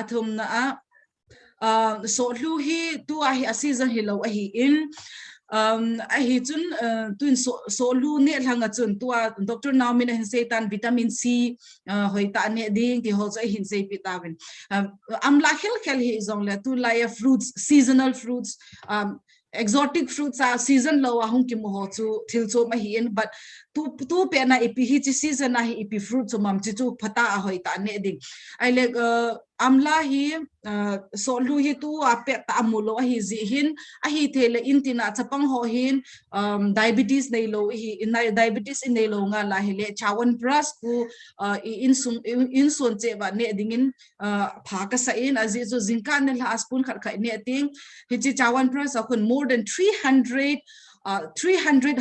athum na so lu hi tu a hi a season hi lo a hi in I hit tun so lu ne hanga chun tua doctor now min hin say tan vitamin C hoi ta ne ding ti ho hin say vitamin am la khel hi zong le tu la fruits seasonal fruits exotic fruits are season low hung ki mo chu thil cho ma hi en but tu pe na ipi hi chi season na hi ipi fruit so mam chi chu phata a hoi ta ne ding I like amla hi so lu hi tu a pe ta amulo hi zi hin a hi thele intina chapang ho hin diabetes nei lo hi diabetes in nei lo nga la hi le chawan pras ku insun che ba ne dingin pha ka sa in azi zo zinka ne la spoon khat khai ne ting hi chi chawan pras a kun more than 300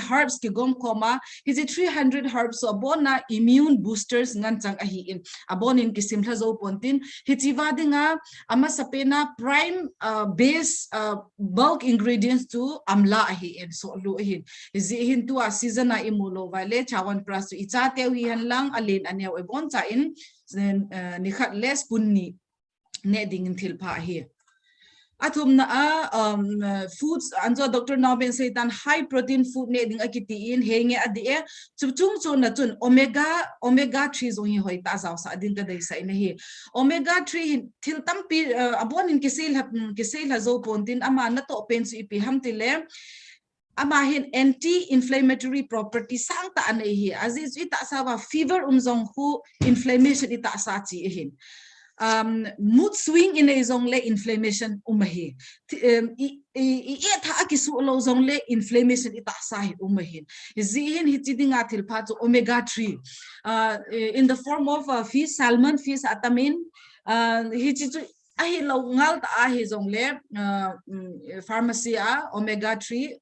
herbs ki gom koma hiji 300 herbs so bona immune boosters ngan chang a hi in abon in kisim thla zo pontin hiji wadinga ama sapena prime base bulk ingredients to amla a hi in so lu hin hiji hin tu a season a imulo vale chawan pras icha te wi han lang alin anew e bon cha in ni khat les punni ne ding in thil pha hi athum na foods anjo Dr. Nobin say tan high protein food ne ding akiti in henge adi e chupchung chun na chun omega 3 zo hi hoi ta zaw sa din ka dai sai na hi omega 3 thil tam pi abon in kisel ha zo pontin ama na to pen su ipi ham tile ama hin anti inflammatory property sang ta anei hi aziz ita sa wa fever umzong hu inflammation ita sa chi hin mood swing in a zong le inflammation umahi I tha akisu lo zong le inflammation ita sahi umahin zihin hitidinga thilpha to omega 3 in the form of fish salmon fish atamin hichichu ahi lo ngal ta ahi zong le pharmacy omega 3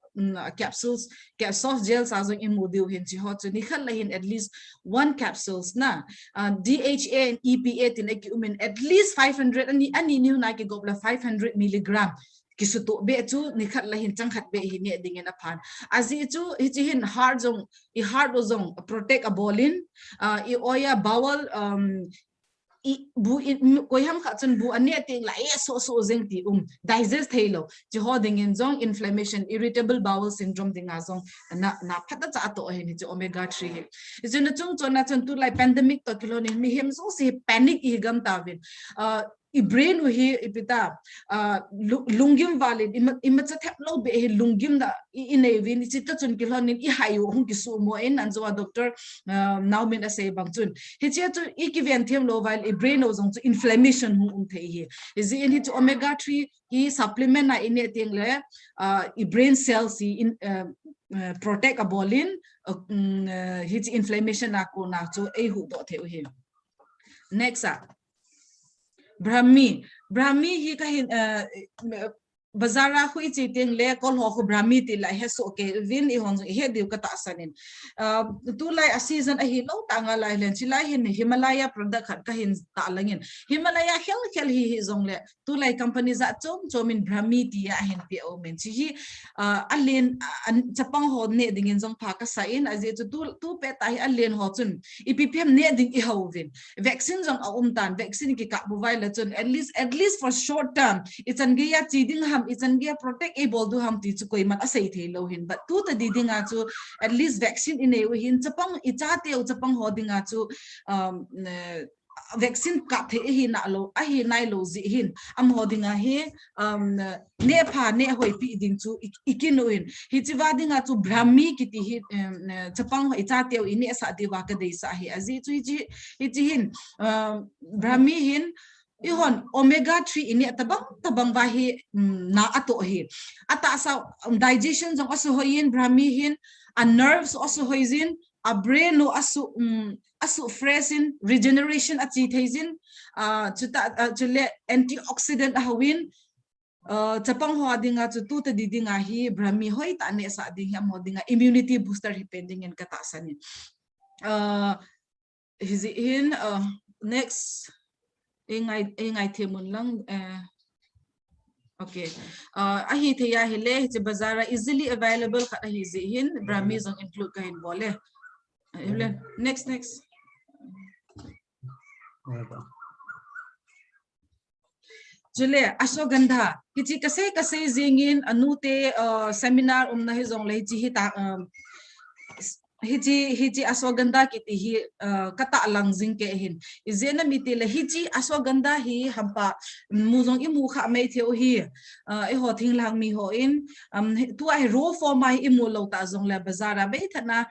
capsules soft gels as in module hin chi hot ni khal hin at least 1 capsules na DHA and EPA tinaki at least 500 ani new na ki gobla 500 milligram kisutu be chu ni khat la hin chang khat be hi ne ding en aphan azi chu hi hin hard zong protect a bolin I oya bowel bu koi ham kha chun bu ane ting la so zeng ti digest thelo chi ho ding in zong inflammation irritable bowel syndrome ding a zong na phata cha to he ni chi omega 3 he jun chung chona chun tu like pandemic to kilon mi hem so se panic hi gam ta vin I brain hi ipita lungim valid imacha thap lo be hi lungim da inevin chita chun kilon I hayu hung ki su mo en anjwa doctor now min a say bang chun hi che chu ikiven them lo while I brain o zong chu inflammation hung thei hi is in hi omega 3 hi supplement na in ting le I brain cells in protect a bolin hi inflammation na ko na chu e hu do theu hi next Brahmi hi ka hin bazara khu I chiting le kol ho khu Brahmi ti la he so ke vin I hon he diu ka ta sanin tu lai a season a hi lo ta nga lai len chi lai hin Himalaya product khat ka hin ta langin Himalaya hel hi zong le tu lai company za chomin Brahmi ti ya hin pi o men chi hi alin chapang ho ne ding in zong pha ka sa in aje tu pe ta hi alin ho chun IPPM ne ding I ho vin vaccine zong a tan vaccine ki ka bu vai la chun at least for short term it's an ge ya chi ding ham it's an ge protect able do ham ti chu koi mat asai the lo hin but tu ta di dinga chu at least vaccine in e hin chapang icha teu chapang ho dinga chu vaccine ka the hi na lo a hi nai lo zi hin am ho dinga he ne pha ne hoi pi ding chu ikinoin hi chi wa dinga chu Brahmi ki ti hi chapang icha teu ini sa di wa ka dei sa hi azi chu hi chi hin Brahmi hin ihon omega 3 ini tabang wa hi na ato hi ata sa digestion jong aso hoin Brahmi hin a nerves also hoizin a brain no asu fresh in regeneration achi theizin chule antioxidant hawin chapang ho dinga chu tu ta di dinga hi Brahmi hoi ta ne sa ding ham ho dinga immunity booster depending in kata sanin hin next ingai themun lang okay ahi theya hele che bazara easily available kha hi hin Brahmi zong include ka hin bole next Jule ashwagandha hichi kase zingin anute seminar na hi zong lai chi hi ta hiji ashwagandha kiti hi kata lang jing ke hin izena miti le hiji ashwagandha hi hampa muzong imu kha mai theo hi e ho thing lang mi ho in tu ai raw form mai imu lo ta zong la bazara be thana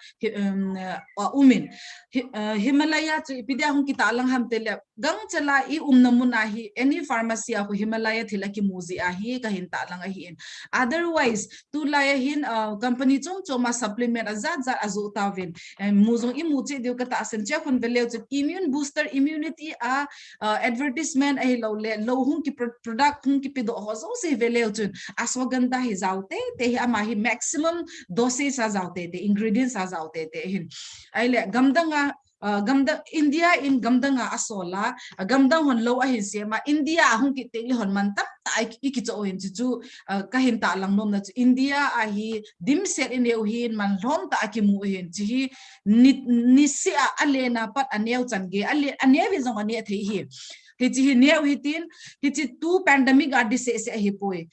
umin Himalaya chu ipidia hung kita lang ham tele gang chala I namuna hi any pharmacy a Himalaya thila ki muzi a hi ka hin ta lang a hi in otherwise tu la hin company chong choma supplement azat za azu tawin muzong imu che deu ka ta sen che khon veleu chu immune booster immunity a advertisement a lo le lo hung ki product hung ki pido ho so se veleu chu ashwagandha hi zaute te ama hi maximum dosage a zaute te ingredients a zaute te hin aile gamdanga gamda India in gamdanga asola gamdang hon lo a hin sema India hung ki te hon man tap ta ki cho hin chu ka hin ta lang nom na chu India a hi dim set in eu hin man lom ta ki mu hin chi ni se alena pat aneu change ale anewi zong ane thei hi chi neu hitin chi tu pandemic a di se hi poi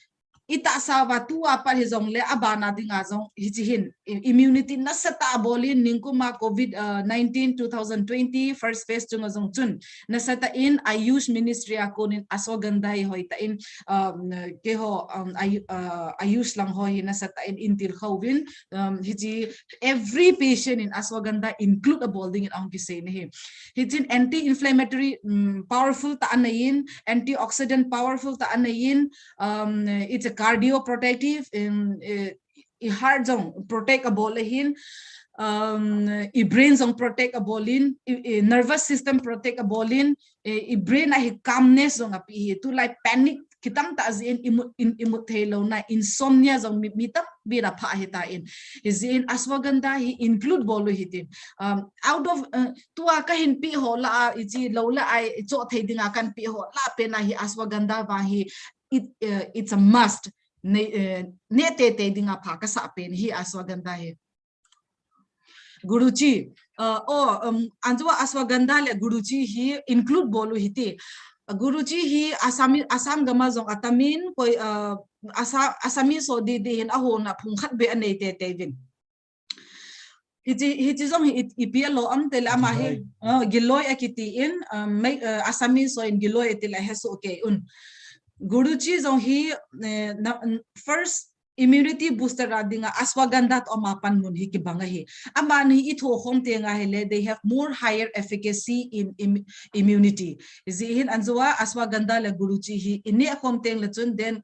ita sawa tu apa hi zong le abana dinga zong hin immunity na sata bolin ningkuma COVID-19 2020 first phase chung zong chun na sata in ayush ministry akonin ashwagandha hoita in ke ho ayush lang ho na sata in intil khowin hiji every patient in ashwagandha include a bolding in angki se ne hijin anti inflammatory powerful ta anayin antioxidant powerful ta anayin it's a cardio protective heart zone protect a bolahin brain zone protect a bolin nervous system protect a bolin brain a calmness zone api to like panic kitam ta azin imut thelo na insomnia zong mitam bira pha hita in izin ashwagandha hi include bolu hitin out of tua ka hin pi ho la ichi lo la ai cho theidinga kan pi ho la pe na hi ashwagandha ba hi it's a must ne te dinga pha ka sa pen hi ashwagandha hi guruji anjwa ashwagandha le guruji hi include bolu hiti guruji hi asam gama zong atamin koi asami so di hin ahona phungkhat be anei te vin hiji zong iplo am tel ama hi giloi akiti in asami so in giloi etil heso ke un guruji zong hi first immunity booster radinga ashwagandha to mapan mun hi kibanga hi aman hi itho khom tenga hele they have more higher efficacy in immunity zihin anzuwa ashwagandha la guruji hi ini khom teng la chun then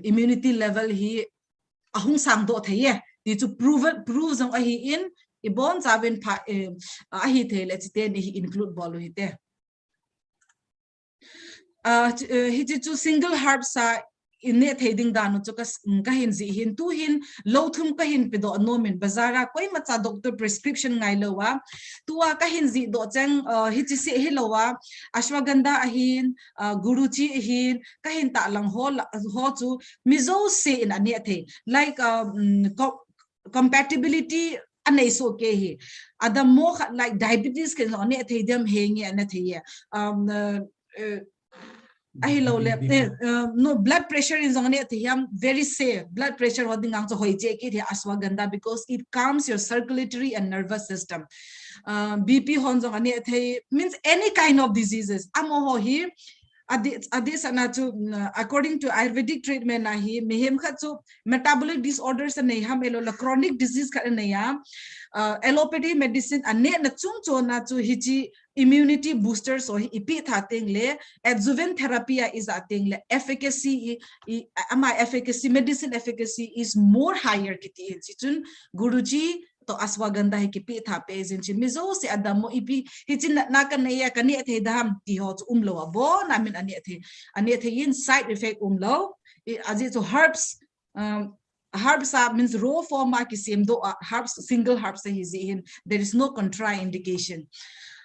immunity level hi ahung sang do thaye ti chu prove zong a hi in ibon chaben pha a hi thele chite ni include bolu hi te hi chu single herb sa inne theding danu chuka ka hin ji hin tu hin lo thum ka hin pido nomin bazara koi macha doctor prescription ngai lowa tua ka hin ji do chang hi chi se hi lowa ashwagandha ahin guruji hin ka hin ta lang ho chu mizo se in ane the like compatibility anei so ke hi adam mo like diabetes ke no ne the dem hengi ane the ahilo le no blood pressure is on it very safe blood pressure holding on to hoije ki ashwagandha because it calms your circulatory and nervous system bp honjong ani means any kind of diseases amo hi adis anatu according to ayurvedic treatment na hi mehem khachu metabolic disorders na ham elo chronic disease ka na ya allopathy medicine ane na chung chona chu hiji immunity booster so ipi thateng le adjuvant therapy is ating le efficacy ama efficacy medicine efficacy is more higher kiti chun guruji to ashwagandha hi kipi tha pe jin chi mizo se adamo ipi hichin na kan ya kani the dam ti ho umlo bo na min ani the in side effect umlo aji to herbs herbs means raw form ki same do herbs single herbs hi zin there is no contraindication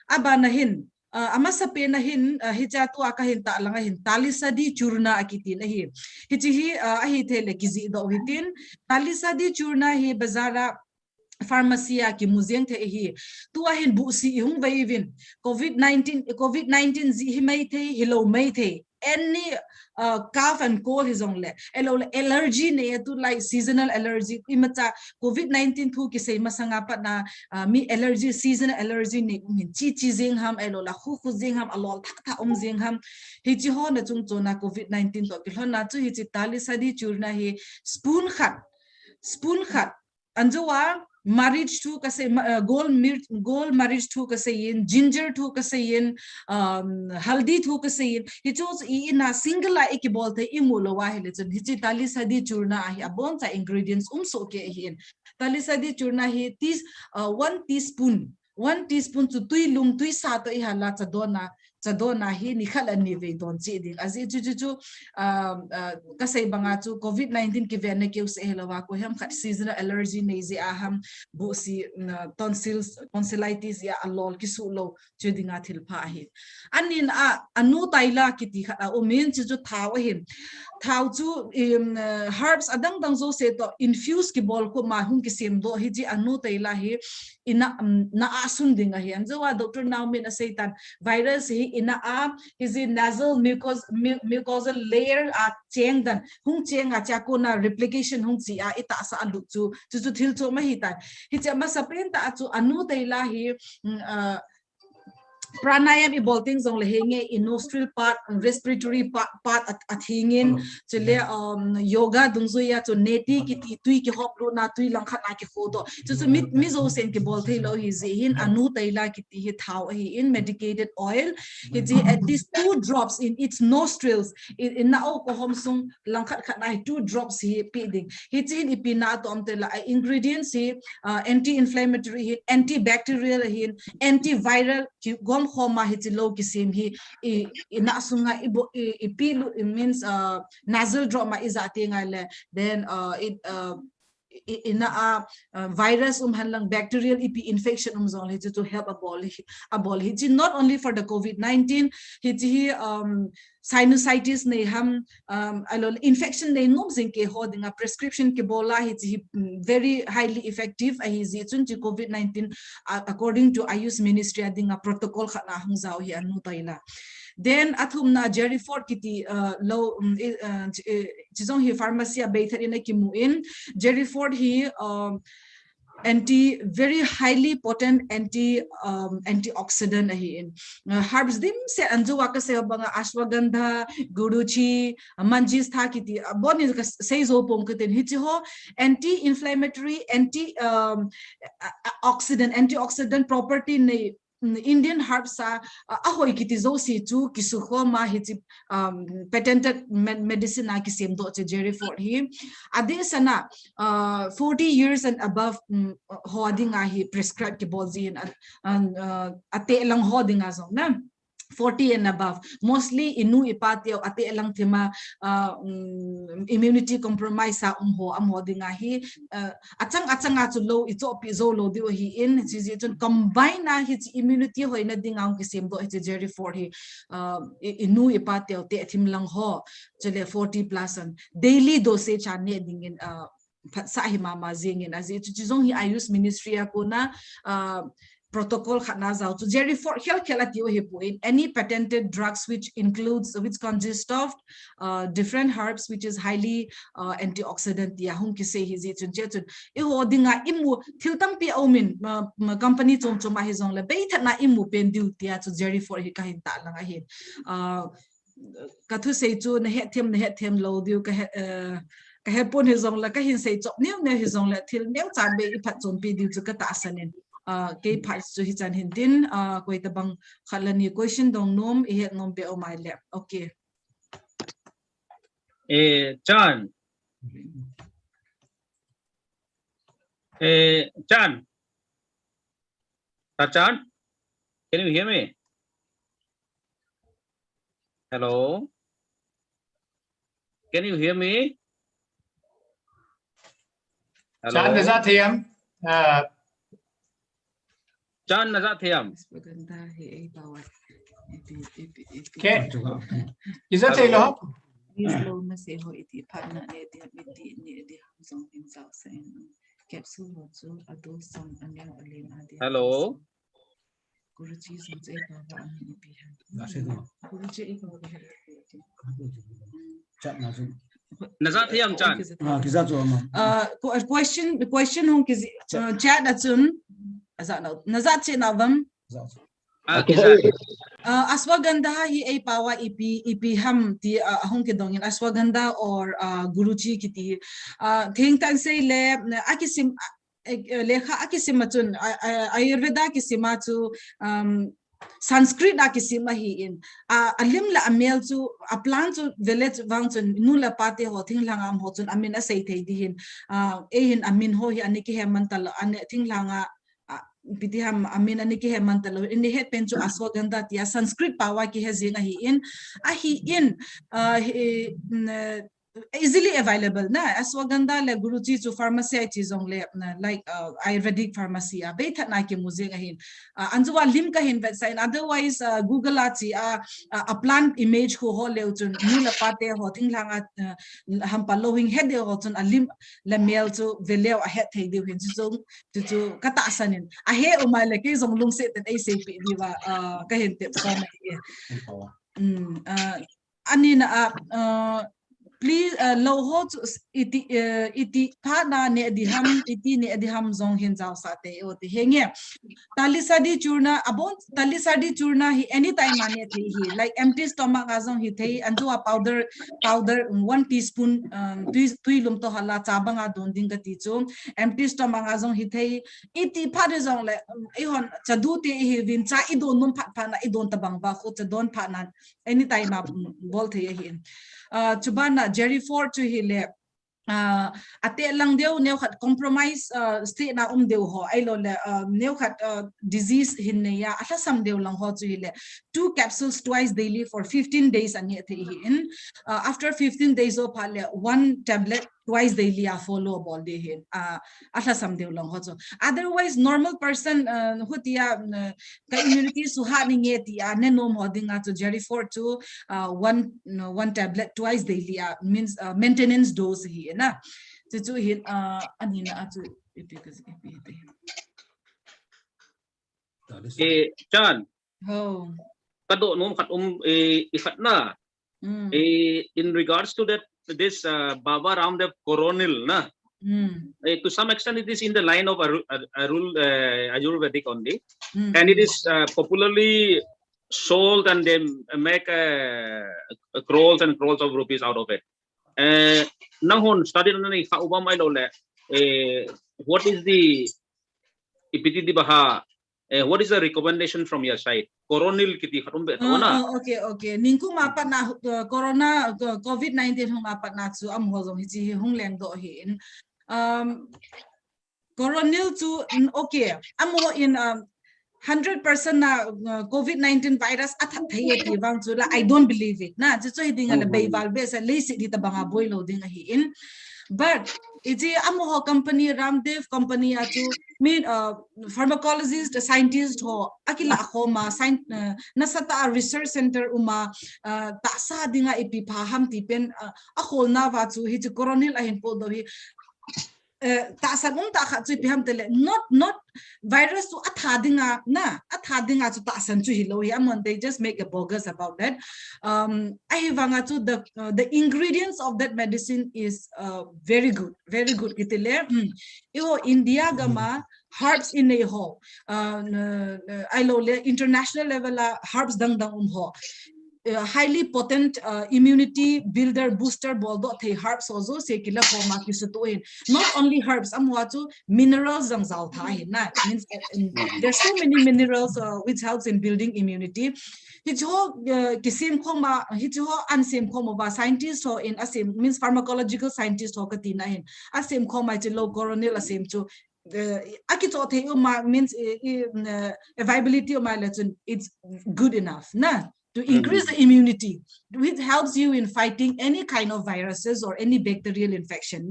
abana hin ama sape na hin hicha tu aka hin ta langa hin talisadi churna akiti na hi hichi hi ahi thele kizi do hitin talisadi churna hi bazara pharmacy ki muzieng the hi tua hin bu si hung veivin COVID-19 zi hi mai the hilo mai the any cough and cold his only allergy ne to like seasonal allergy imata COVID-19 thu ki sei masanga pa na mi allergy seasonal allergy ne min chi jing ham elola khu jing ham alol tha jing ham hi chi ho na chung chona COVID-19 to ki hona chu hi chi tali sadi churna hi spoon khat anjuwa marriage thu kase gold marriage thu kase yin ginger thu kase yin haldi thu kase yin hi chose ina single la ekibol the imulo wa hele chen hi chi tali sadi churna hi abon cha ingredients so ke hin tali sadi churna hi 1 teaspoon chu tui lung tui sa to i hala chadona hi ni khala ni ve don chi ding azi chu kasai banga chu COVID-19 ki vene ke us ehlowa ko hem khat seasonal allergy nei ze aham bu si tonsillitis ya alol ki su lo chudinga thil pha hi anin anu taila ki ti kha o min chu thaw him thau chu herbs adang dang zo se to infuse ki bol ko ma hung ki sem do hi ji anu taila hi ina na asun dinga hi anjawa Dr. Naumin asaitan virus hi ina is in nasal mucosal layer cheng dan hung cheng cha ko na replication hung chi ita sa alu chu thil cho ma hi ta hi cha ma sapren ta chu anu taila hi pranayam evolving zong lehenge in nostril part respiratory part athingin chele yoga dungzo ya cho neti ki tui ki hop lo na tui lang khat na ki photo chu mi zo sen ki bol thei lo hi zin anu taila ki ti hi thau hi in medicated oil hi ji at least 2 drops in its nostrils in na o ko hom sung lang khat na 2 drops hi pi ding hi chin ipina to am tela ingredients hi anti inflammatory hi antibacterial hi antiviral ki gom khoma hi chi lo ki sim hi ina sunga ipilu means nasal drop ma izate ngale then ina virus hanlang bacterial infection zong hi to help abol hi not only for the COVID-19 hi sinusitis nei ham alol infection nei nom jing ke hodinga prescription ke bola hi very highly effective hi ji chun chi COVID-19 according to Ayush Ministry adinga protocol khana hung zaw hi anu taila then athum na Jerry Ford kiti low chizong hi pharmacy a beither in ki muin Jerry Ford hi very highly potent antioxidant hi in herbs dim se anjuwa ka se banga ashwagandha guruchi manjis tha kiti boni ka sei zo pom keten hi chi ho anti inflammatory antioxidant property nei Indian herbs ahoi kiti zo si chu kisu khoma hi patented medicine ki sem do che Jerry Ford hi adesana 40 years and above hodinga hi prescribed ki bolzin ate lang hodinga zo na 40 and above mostly inu ipatio ate lang thema immunity compromise sa amhodinga hi achang chu low itopi zo lo dio hi in ji chun combine na hi immunity hoina dingaw ki sem do hi Jerry Ford hi inu ipatio te thim lang ho chele 40 plus and daily dosage ane dingin sa hi mama zingin azi chu zong hi Ayush Ministry akona protocol khana zaw to Jerry Ford khelati hi point any patented drugs which consist of different herbs which is highly antioxidant ya hung ki se hi ji chun che chun e hodinga imu thiltam pi omin company chom hi zong le be thana imu pen diu tia chu Jerry Ford hi ka hin ta langa hi ka thu sei chu na he them lo diu ka hepon hi zong la ka hin sei chop ne hi zong la thil neu chan be i phat chom pi diu chu ka ta sanen ke parts to hichan hintin koi tabang khalani question dong nom e het nom be o my lab okay Chan Tachan, can you hear me? Hello, can you hear me? Hello? Chan Nazathiam. Chan Nazathiam. Okay. Is that hello? capsule also adult some anya alin adi. Hello. Guruji sunse baba amin pihan. Guruji iko pihan. Chat nazum. Nazat hiyam chan. Kiza jo ama. Question hong kizi chat atun azat na nazat che navam. Ashwagandha hi ay pawa ipi ham ti hong ke dongin ashwagandha or guruji kiti thing tan say le akisim lekha akisim atun ayurveda kisima chu Sanskrit akisima hi in alim la amel chu a plant chu village wang chun nula pate ho thing langam ho chun amin a sei thei dihin hin amin ho hi aniki hemantal ane thing langa pitiham amin aniki hemantalo in the head pencho ashwagandha tia Sanskrit pawa ki hezinga hi in easily available na ashwagandha le guruji chu pharmacy chi zong le like ayurvedic pharmacy a be that na ke muze ga hin anjuwa lim ka hin website otherwise google chi a plant image ho ho le chun nula pate ho thing langa ham palohing head ho chun a lim le mel chu veleo a head thei de hin chu kata sanin a he o mai le ke zong lung se ten ai se pi diwa ka hin te pharmacy anina please low hot iti phana ne diham iti ne diham zong hin jaw sa te o ti henge talisadi churna abon talisadi churna hi anytime ane the hi like empty stomach azong hi thei anjua powder 1 teaspoon tui lum to hala chabanga don ding ka ti chu empty stomach azong hi thei iti phade zong le I hon chadu te hi win cha I don num phat phana I don tabang ba kho cha don phana anytime bol the hi chubana Jerry Ford to hile ate lang deu neu khat compromise state na deu ho ailo le neu khat disease hinne ya atha sam deu lang ho chu hile 2 capsules twice daily for 15 days ani the in after 15 days of hale 1 tablet twice daily a follow ball de hin atha sam deu lang ho chu otherwise normal person hutia ka immunity suha ni nge ti ne nom hodinga to Jerry Ford to 1 tablet twice daily means maintenance dose hi na chu hin anina chu epikas Chan ho kado nom khat ikhat na in regards to that this Baba Ramdev Coronil na to some extent it is in the line of Ayurvedic only and it is popularly sold and they make crores and crores of rupees out of it. Nahon study na fa ubam ay lole what is the ipiti di baha what is the recommendation from your side coronil kiti khatum be na okay ningku mapa na corona COVID-19 hung mapa na chu am ho jong hi hung leng do hin coronil chu okay am ho in 100% na COVID-19 virus athat thai ti wang chu la I don't believe it na chu choi ding ala beiwal be sa le si di ta banga boy lo ding hi in but iti amoho company Ramdev company atu mean pharmacologist scientist ho akila ho ma nasata research center uma ta sa dinga ipi phaham ti pen akhol na wa chu hi chu coronil ahin po do hi ta sa ta kha chu pi ham tele not virus to athadinga chu ta san chu hi lo hi amon they just make a bogus about that I have to the ingredients of that medicine is very good kitile io India gama herbs in a ho I lo international level herbs dang ho highly potent immunity builder booster boldo the herbs also se kila forma kisutoin not only herbs amwatu minerals zang zau thai na means there's so many minerals which helps in building immunity hicho kisim khoma hicho ansim khoma ba scientist ho in asim means pharmacological scientist ho katina in asim khoma che low coronil asim chu akito the means availability of my lesson it's good enough na to increase the immunity, which helps you in fighting any kind of viruses or any bacterial infection,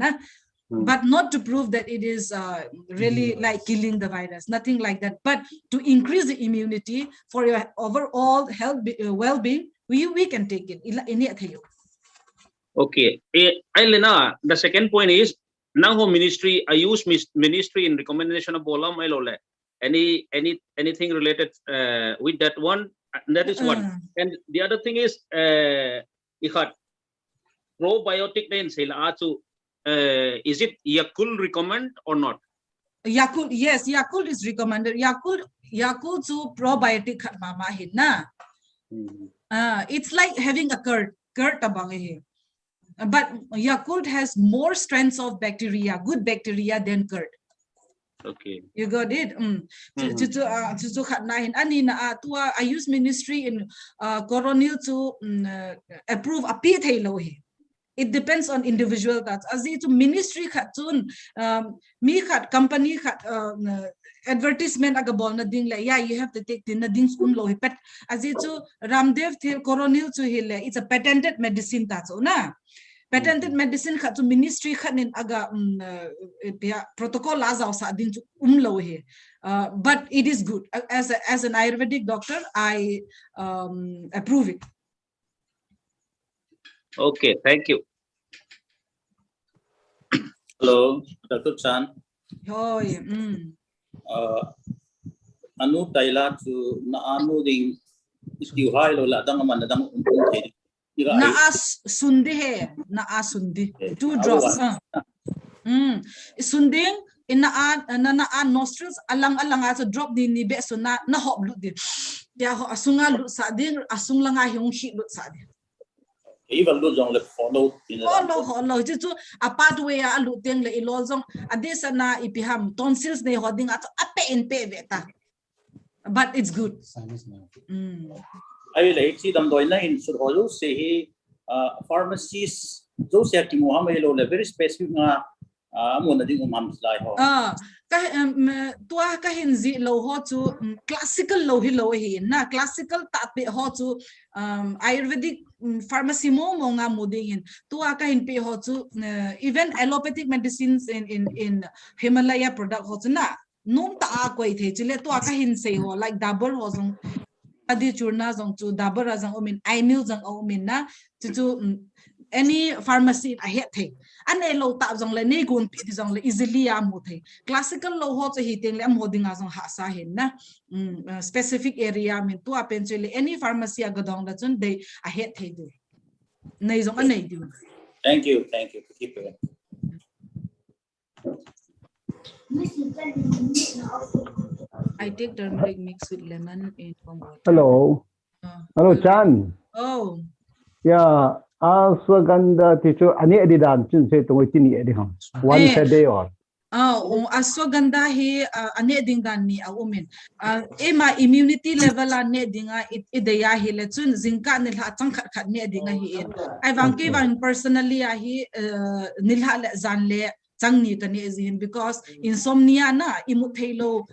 but not to prove that it is really like killing the virus, nothing like that, but to increase the immunity for your overall health well-being, we can take it. Okay, the second point is now ministry I use ministry in recommendation of bolam ilole. Anything related with that one? That is one. And the other thing is ikat probiotic na sila ato. Is it Yakult recommend or not? Yakult, yes, Yakult is recommended. Yakult to probiotic mama na. It's like having a curd tabang but Yakult has more strengths of bacteria, good bacteria than curd. Okay. You got it. I use ministry in coronil to approve a PA. It depends on individual that as to ministry khatun me khat company khat advertisement agabol na ding la yeah you have to take din na ding lo pet as to Ramdev til coronil to hile it's a patented medicine that's na patented medicine khat to ministry khat nin aga protocol lazaw sa ding lo he but it is good as an Ayurvedic doctor I approve it. Okay, thank you. Hello, Dr. Chan. Oh, yeah. Anu Taila to na anu ding istiu hai lo la dang man dang the. Na as sundi he, na as sundi. 2 drops. Sunding in na nostrils alang as a drop din ni be so na hop lut din. Ya ho asunga lut sa din asung langa yung hit lut sa din. Even do jong le follow just a pathway a luteng le ilozong adesa na ipiham tonsils ne hoding at ape in pe beta but it's good. I like see them doing in should also say pharmacies those are ki Muhammad lo le very specific na mo na ding umam slide ho tua kahinzi lo ho to classical lo hi na classical tape ho to Ayurvedic pharmacy mo nga modingin tua kahin pe ho to even allopathic medicines in Himalaya product ho to na num ta ko the chile tua kahin se ho like dabur ho zong adi churna zong to dabur azang omin ainil zang omin na to any pharmacy I hate thing and a low tap zong le ne gun pi zong le easily am hote classical low hot heating le am hoding azong ha sa hin na specific area min to eventually any pharmacy agadong that sun they I hate thing do nei zong an nei do. Thank you keep it. I take turmeric mixed with lemon in warm water. Hello Chan. Oh yeah. Ashwagandha teacher ani edidan chin se to tini ediham once a day or ashwagandha hi ani ding dan ni awumin ema immunity level ane dinga ideya hi le chun zinka nil ha chang khat ne dinga hi I wangke wan personally hi nil ha le zan le changni kani ezin because insomnia na imu thelo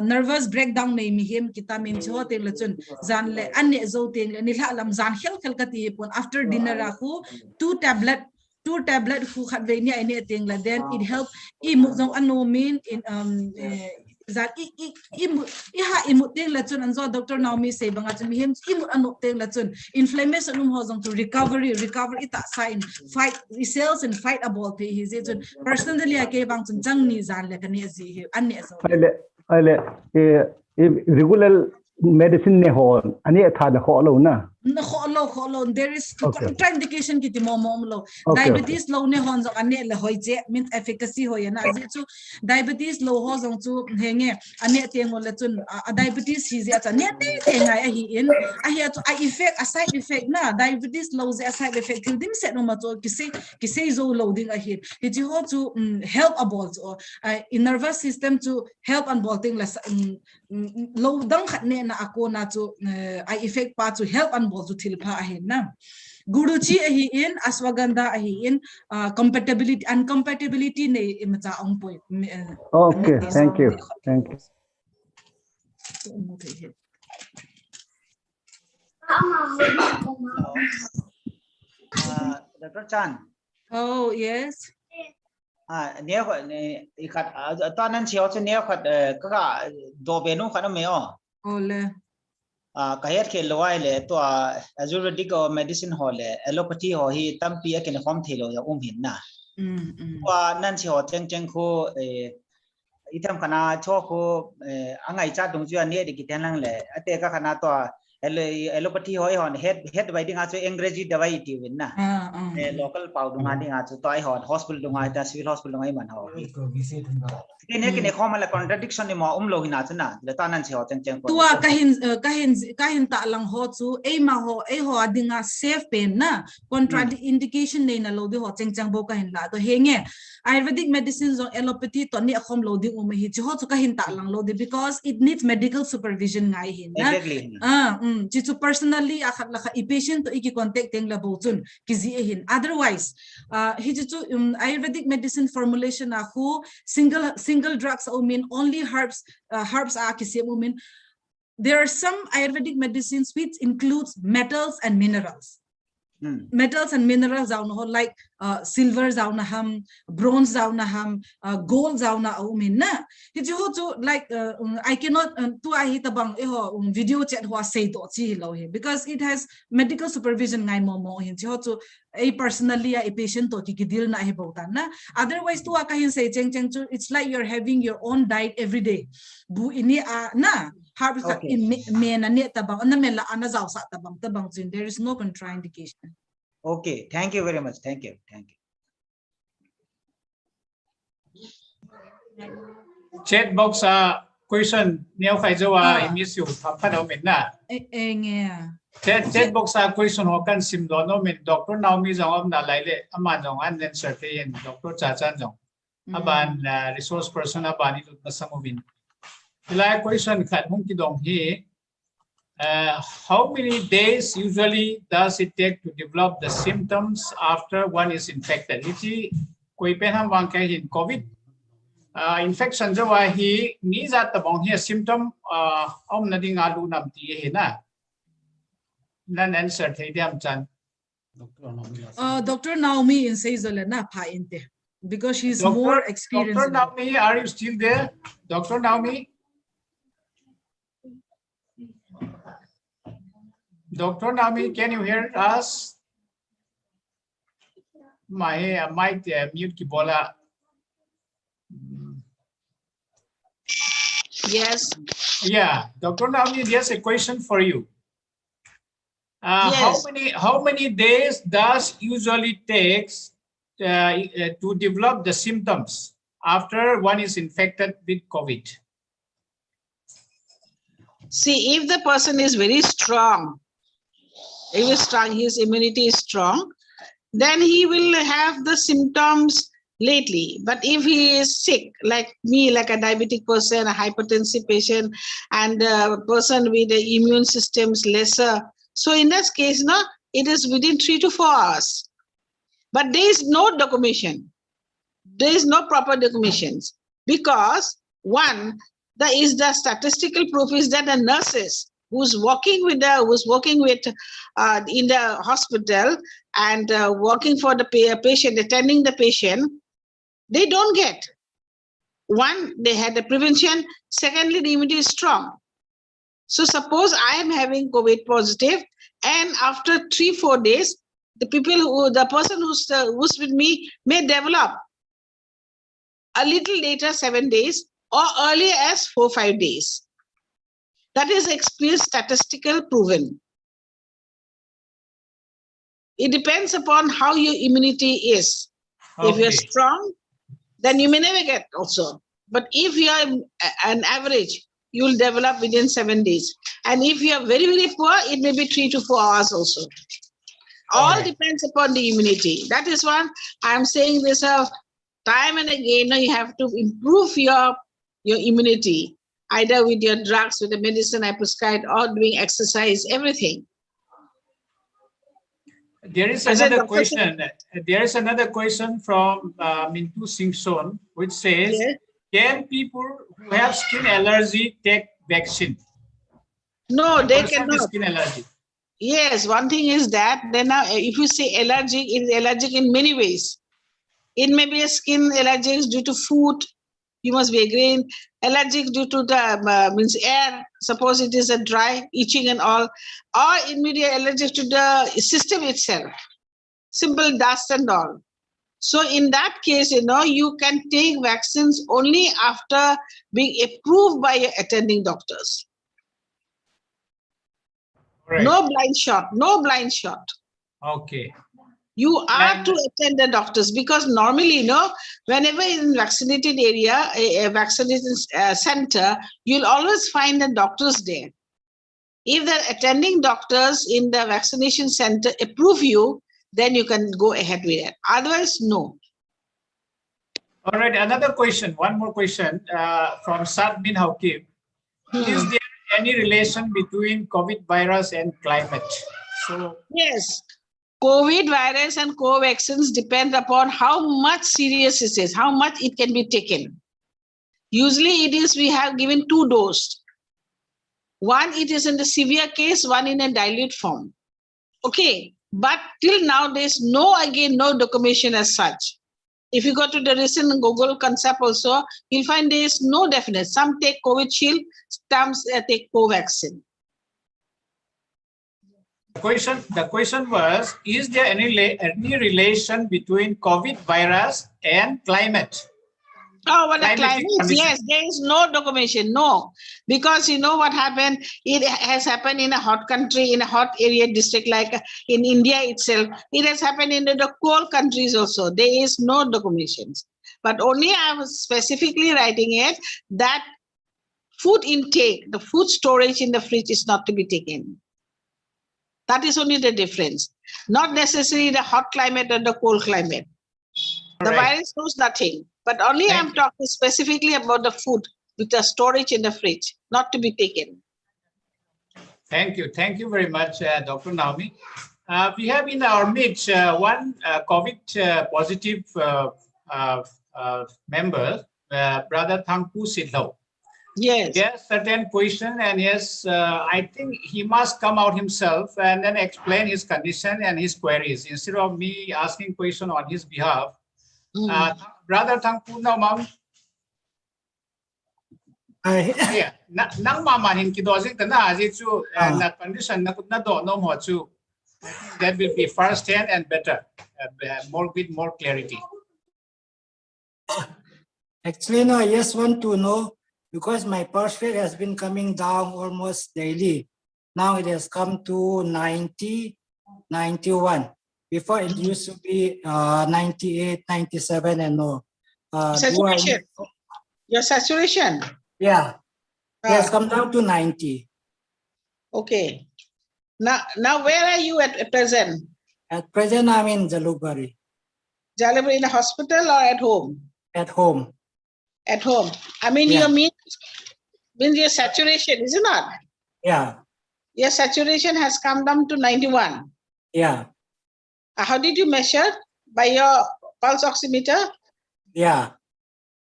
nervous breakdown nei mi hem kitamin cho te le chun zan le ane zo te le nil ha lam zan khel kati pon after dinner aku 2 tablet who had ve ni ane teng la then it help imu zong anomin in that imu teng la chun anzo Dr. Naomi say banga chun mi hem imu anu teng la chun inflammation ho zong to recovery ita sign fight cells and fight about the his it personally I gave bang chun chang ni zan le kani zi anne so ale regular medicine ne ho ani tha da ho lo na no there is contraindication kiti mom lo diabetes low ne hon zong ane le hoije means efficacy hoya na ji chu diabetes low ho zong chu henge ane tengol le chun diabetes hi ja ne te ngai a hi in a hi to a side effect na diabetes low ze a side effect til dim set no ma to ki say zo loading a hi ji ho to help about or in nervous system to help on bolting less low dang khat ne na ako na to I effect pa to help on to tilpa ahin na guruchi ahi in ashwagandha ahi in incompatibility ne imcha on point okay thank you Dr. Chan. Oh yes Near ikat tanan chiao chen near khat ka do benu khana meo ole kahir ke lawai le to Ayurvedic medicine ho le allopathy ho hi tampi a ken form thelo ya hin na Wa nan si ho cheng ko itam kana cho ko angai cha dong ju ane de kitan lang le ate ka kana to allopathy hoi hon head by ding acho engraji dawai ti win na local pau dung adi acho to ai hon hospital dung ai ta civil hospital dung ai man ho kine khoma la contradiction ni mo lo hina chuna le tanan si ho cheng ko tua kahin ta lang ho chu e ma ho adinga safe pen na contraindication nei na lo di ho cheng bo kahin la to henge ayurvedic medicines or allopathy to ni akhom lo di hi chi ho chu kahin ta lang lo di because it needs medical supervision ngai hin na chi chu personally akhat la kha patient to iki contact teng la bo chun ki ji hin otherwise hi chi chu ayurvedic medicine formulation a khu single drugs o mean only herbs are mean there are some ayurvedic medicines which includes metals and minerals. Metals and minerals like silver bronze gold like I cannot video chat say because it has medical supervision a personally a patient otherwise it's like you're having your own diet every day there is no contraindication. Okay, thank you very much. Thank you. Chat box question neo khai jawa miss you phano min na chat box question ho kan sim do no min doctor Naomi jawab na laile ama jong an then certain Dr. Chachan jong aban resource person abani lut na samovin ila question khat hum ki dong hi how many days usually does it take to develop the symptoms after one is infected? Iti koi pen ham wang kai hin COVID infection jawa hi ni za tabong hi symptom om na ding alu nam ti hi na nan answer thei diam chan Dr. Naomi in Seizola na pa inte because she's more experienced. Dr. Naomi, are you still there? Dr. Naomi? Dr. Naomi, can you hear us? I might mute Kibola. Yes. Yeah, Dr. Naomi, there's a question for you. Yes. How many days does usually takes to develop the symptoms after one is infected with COVID? See, if the person is very strong, his immunity is strong, then he will have the symptoms lately. But if he is sick, like me, like a diabetic person, a hypertensive patient, and a person with the immune systems lesser, so in this case, it is within 3 to 4 hours. But there is no documentation. There is no proper documentations because one, the statistical proof is that the nurses who's working in the hospital and working for the patient, attending the patient, they don't get. One, they had the prevention. Secondly, the immunity is strong. So suppose I am having COVID positive, and after 3-4 days, the person who's with me may develop a little later, 7 days, or earlier as 4-5 days. That is experience statistical proven. It depends upon how your immunity is. Okay. If you're strong, then you may never get also. But if you are an average, you will develop within 7 days. And if you are very, very poor, it may be 3 to 4 hours also. All depends upon the immunity. That is why I'm saying this time and again. You have to improve your immunity, either with your drugs, with the medicine I prescribed, or doing exercise, everything. There is another question. There is another question from Mintu Singson, which says, can people who have skin allergy take vaccine? No, they cannot. Skin allergy. Yes, one thing is that then if you say allergic, it is allergic in many ways. It may be a skin allergic due to food. You must be agreeing. Allergic due to the air. Suppose it is a dry itching and all, or it may be allergic to the system itself. Simple dust and all. So in that case, you can take vaccines only after being approved by your attending doctors. Right. No blind shot, no blind shot. Okay. You are to attend the doctors, because normally, whenever in vaccinated area, a vaccination center, you'll always find the doctors there. If the attending doctors in the vaccination center approve you, then you can go ahead with it. Otherwise, no. All right, another question, one more question from Sad bin Haukib. Is there any relation between COVID virus and climate? So yes, COVID virus and co-vaccines depend upon how much serious it is, how much it can be taken. Usually it is, we have given 2 doses. One, it is in the severe case, one in a dilute form. Okay, but till now there's no documentation as such. If you go to the recent Google concept also, you'll find there's no definite. Some take COVID shield, some take co-vaccine. The question was, is there any relation between COVID virus and climate? Oh, well, the climate, yes, there is no documentation, no. Because you know what happened? It has happened in a hot country, in a hot area district, like in India itself. It has happened in the cold countries also. There is no documentations. But only I was specifically writing it that food intake, the food storage in the fridge is not to be taken. That is only the difference. Not necessarily the hot climate or the cold climate. The virus knows nothing, but only I'm talking specifically about the food with the storage in the fridge, not to be taken. Thank you. Thank you very much, Dr. Naomi. We have in our midst one COVID positive member, Brother Thangpu Sidlo. Yes. Yes, certain question, and yes, I think he must come out himself and then explain his condition and his queries instead of me asking question on his behalf. Brother Thangpu Naomi. Yeah, nang mamahin kidosing kana ajitu na condition na kutna do no mo chu. That will be first hand and better, more with more clarity. Actually, no, I just want to know, because my pulse rate has been coming down almost daily. Now it has come to 90, 91. Before it used to be 98, 97 and no. Saturation. Your saturation? Yeah. It has come down to 90. Okay. Now where are you at present? At present, I'm in Jalubari. Jalubari in a hospital or at home? At home. At home. I mean, yeah. Your means your saturation, is it not? Yeah. Your saturation has come down to 91. Yeah. How did you measure? By your pulse oximeter? Yeah.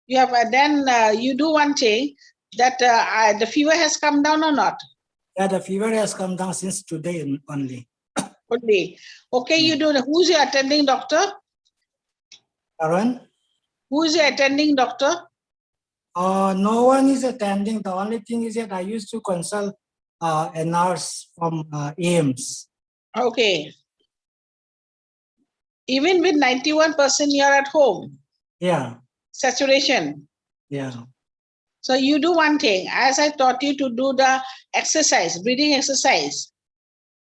You have then you do one thing, that the fever has come down or not? Yeah, the fever has come down since today only. Only. Okay, you do. Who's your attending doctor? Aaron? Who is your attending doctor? No one is attending. The only thing is that I used to consult a nurse from AIMS. Okay. Even with 91%, you're at home. Yeah. Saturation. Yeah. So you do one thing, as I taught you to do the exercise, breathing exercise.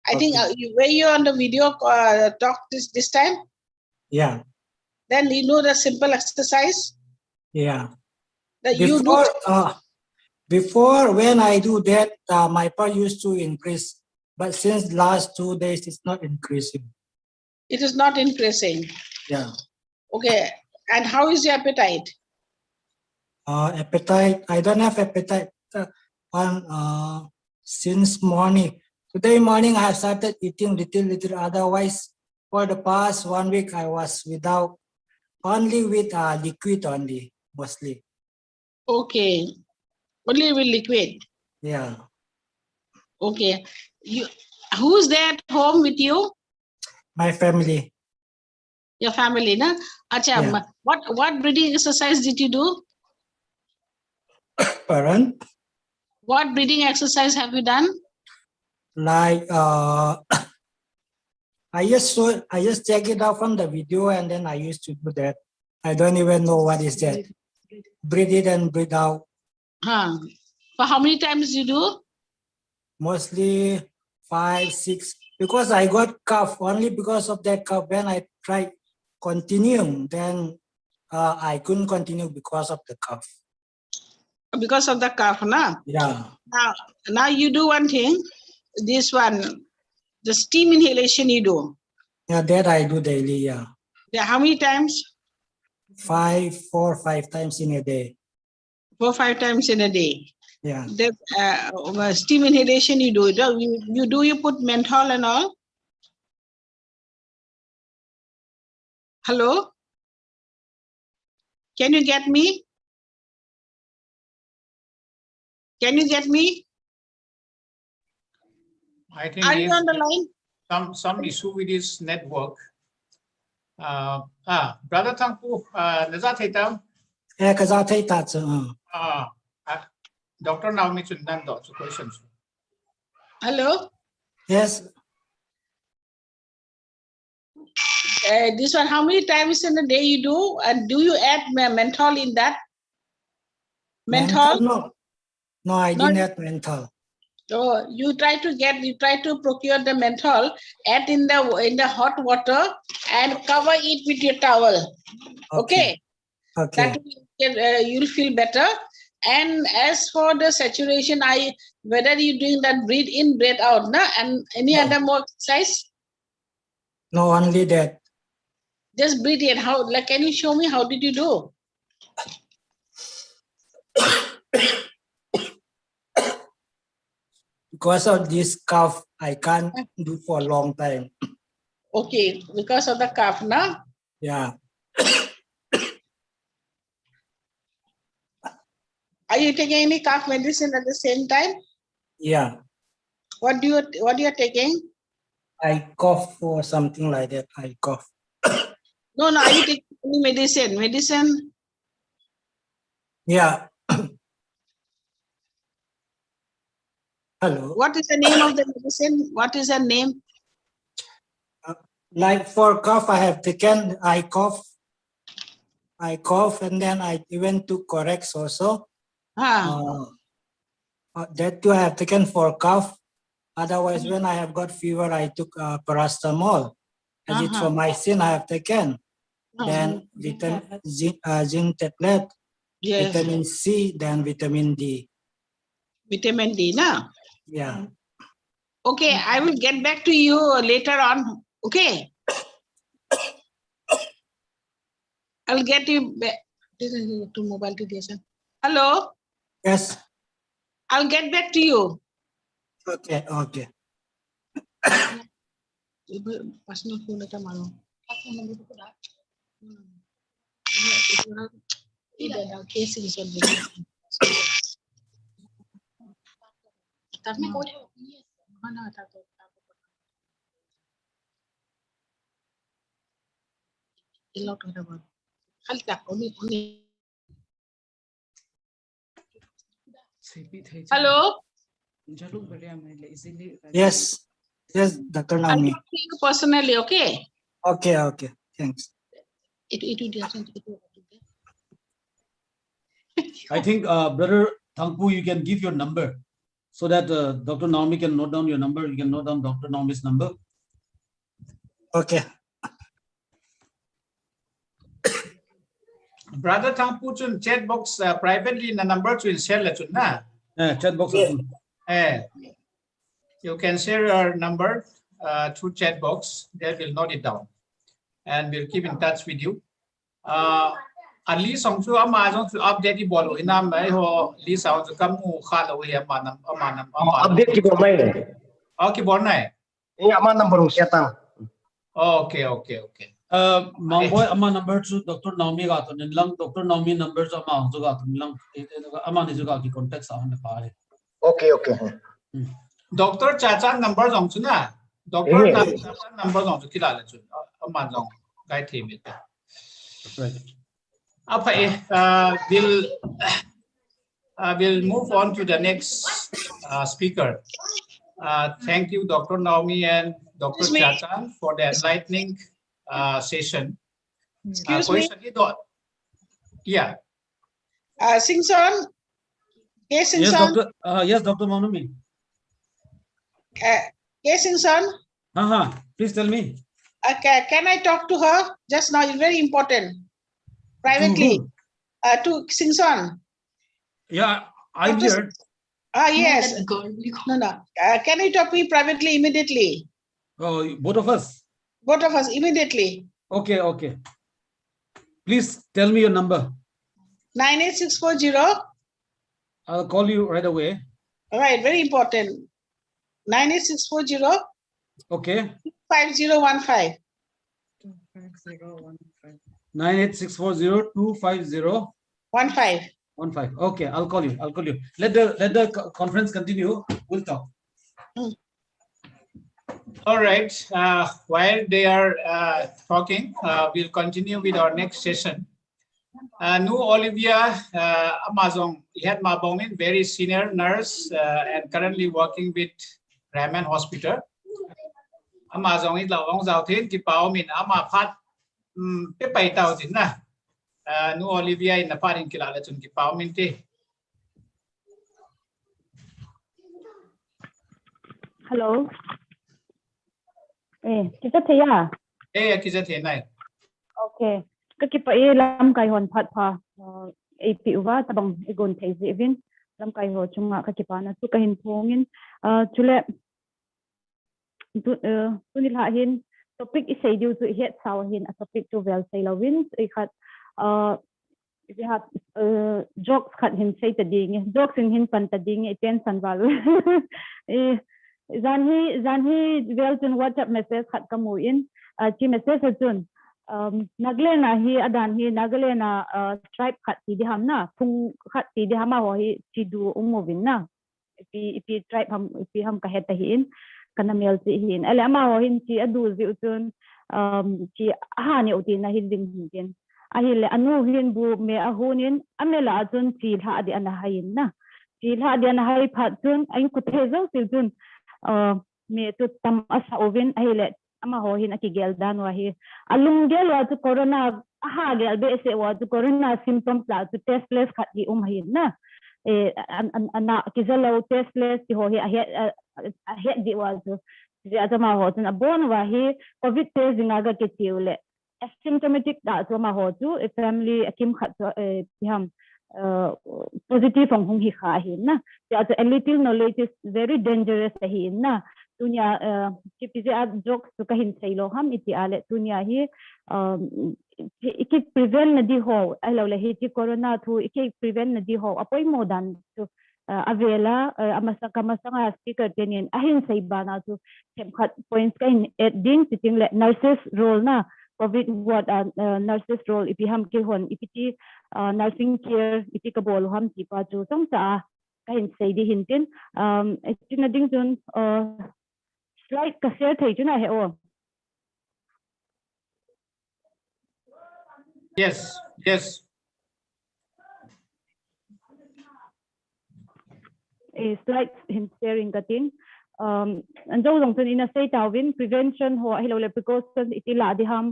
I think were you on the video talk this time? Yeah. Then you know the simple exercise? Yeah. That before when I do that, my pulse used to increase. But since last 2 days, it's not increasing. It is not increasing. Yeah. Okay. And how is your appetite? Appetite, I don't have appetite since morning. Today morning I have started eating little. Otherwise, for the past 1 week I was only with liquid only, mostly. Okay. Only with liquid. Yeah. Okay. Who's there at home with you? My family. Your family, na? Acha, yeah. What breathing exercise did you do? Pardon? What breathing exercise have you done? Like I just check it out from the video and then I used to do that. I don't even know what is that. Breathe in and breathe out. For how many times you do? Mostly 5, 6. Because I got cough, only because of that cough. When I tried continue, then I couldn't continue because of the cough. Because of the cough, nah? Yeah. Now you do one thing. This one, the steam inhalation you do. Yeah, that I do daily, yeah. Yeah, how many times? 4 or 5 times in a day. 4 or 5 times in a day. Yeah. The steam inhalation you do. You put menthol and all? Hello? Can you get me? Can you get me? I think are you on the line? Some issue with this network. Brother Tangpu, Dr. Naomi Chundan, questions. Hello? Yes. This one, how many times in a day you do? And do you add menthol in that? Menthol? No, I didn't add menthol. So you try to procure the menthol, add in the hot water and cover it with your towel. Okay. That you'll feel better. And as for the saturation, whether you're doing that breathe in, breathe out, na? And any other more exercise? No, only that. Just breathe in. How? Like, can you show me how did you do? Because of this cough, I can't do for a long time. Okay, because of the cough, na? Yeah. Are you taking any cough medicine at the same time? Yeah. What you taking? I cough or something like that. I cough. No, are you taking any medicine? Medicine? Yeah. Hello. What is the name of the medicine? What is the name? Like for cough, I have taken, I cough, and then I even took Corex also. That too I have taken for cough. Otherwise, when I have got fever, I took paracetamol. Azithromycin I have taken. Then zinc tablet, vitamin C, then vitamin D. Vitamin D, na? Yeah. Okay, I will get back to you later on. Okay. I'll get you back to mobile station. Hello? Yes. I'll get back to you. Okay. Personal phone at Malo. Hello? Yes, Dr. Naomi. I'll talk to you personally, okay? Okay, thanks. I think, Brother Thangpu, you can give your number so that Dr. Naomi can note down your number. You can note down Dr. Naomi's number. Okay. Brother Thangpu chun chat box privately na number to share la chun na. Chat box. You can share your number through chat box. They will note it down, and we'll keep in touch with you. At least on to Amazon to update the ball. In a may ho Lisa on to come who had away a man. Update ki bornai. Okay, bornai. Yeah, man number siya. Okay. Mangboy ama number to Dr. Naomi got on lang Dr. Naomi numbers of Mount lang Aman is got the context on the pie. Okay. Dr. Chacha numbers on Suna. Dr. Chacha numbers on to Kilala Amazon. Guy team it. Okay, we'll move on to the next speaker. Thank you, Dr. Naomi and Dr. Chachan, for the enlightening session. Excuse me. Yeah. Singson. Yes, Singson. Yes, Dr. Naomi. Yes, Singson. Please tell me. Okay, can I talk to her just now? It's very important. Privately. To Singson. Yeah, I'm here. Yes. No. Can you talk to me privately immediately? Oh, both of us? Both of us immediately. Okay. Please tell me your number. 98640. I'll call you right away. All right, very important. 98640. Okay. 5015. 98640-250-15. Okay, I'll call you. Let the conference continue. We'll talk. All right. While they are talking, we'll continue with our next session. Nu Olivia Amazon, Ihat Mabongin, very senior nurse and currently working with Rahman Hospital. Amazon is Long Zautin, Kipao Min Amapat Pepai Tautin. Nu Olivia in the parting Kilalatun Kipao Minti. Hello. Kita thaya. Kita thaya. Okay. Kakipa lam kai hon phat pha. APUwa tabang igon thai zivin lam kai ho chunga kakipa na tu kahin phongin chule tu ni la hin topic isai diu tu het saw hin a topic tu vel sai lawin I khat we have jokes khat hin say ta ding jokes in hin pan ta ding ten san wal zanhi vel tun WhatsApp message khat kamu in chi message chun nagle na hi adan hi nagle na tribe khat ti diham na phung khat ti dihama ho hi chi du umovin na ipi tribe ham ka heta hin kana mel chi hin ale ama ho hin chi adu zi utun chi ha ni uti na hin ding hin ahile anu hin bu me ahunin amela chun chi tha di ana hain na chi tha di ana hai phat chun ai ku the zo sil chun me tu tam asa ovin ahile ama ho hin akigel dan wa hi alung gel wa tu corona gel be se wa tu corona symptoms la tu testless khat hi hin na ana kizalo testless ti ho hi a het di wa tu ji atama ho tun abon wa hi covid test zinga ga ke tiule asymptomatic da tu ma ho tu family akim khat ham positive hong hi kha hin na ya a little knowledge is very dangerous hin na tunya kipize ad jokes to kahin sailo ham iti ale tunya hi ikit prevent na di ho alo la hi ti corona thu ikit prevent na di ho apoi modan to avela amasa kamasanga speaker tenin ahin sai bana to hem khat points kain ding sitting le nurses role na covid what nurses role ipi ham ke hon ipiti nursing care ipi ka bol ham ti pa chu song sa kahin sai di hintin itina ding jun slide ka share thai chuna he o yes slide him sharing ka tin and zo long tun ina say tawin prevention ho hello le precaution iti la di ham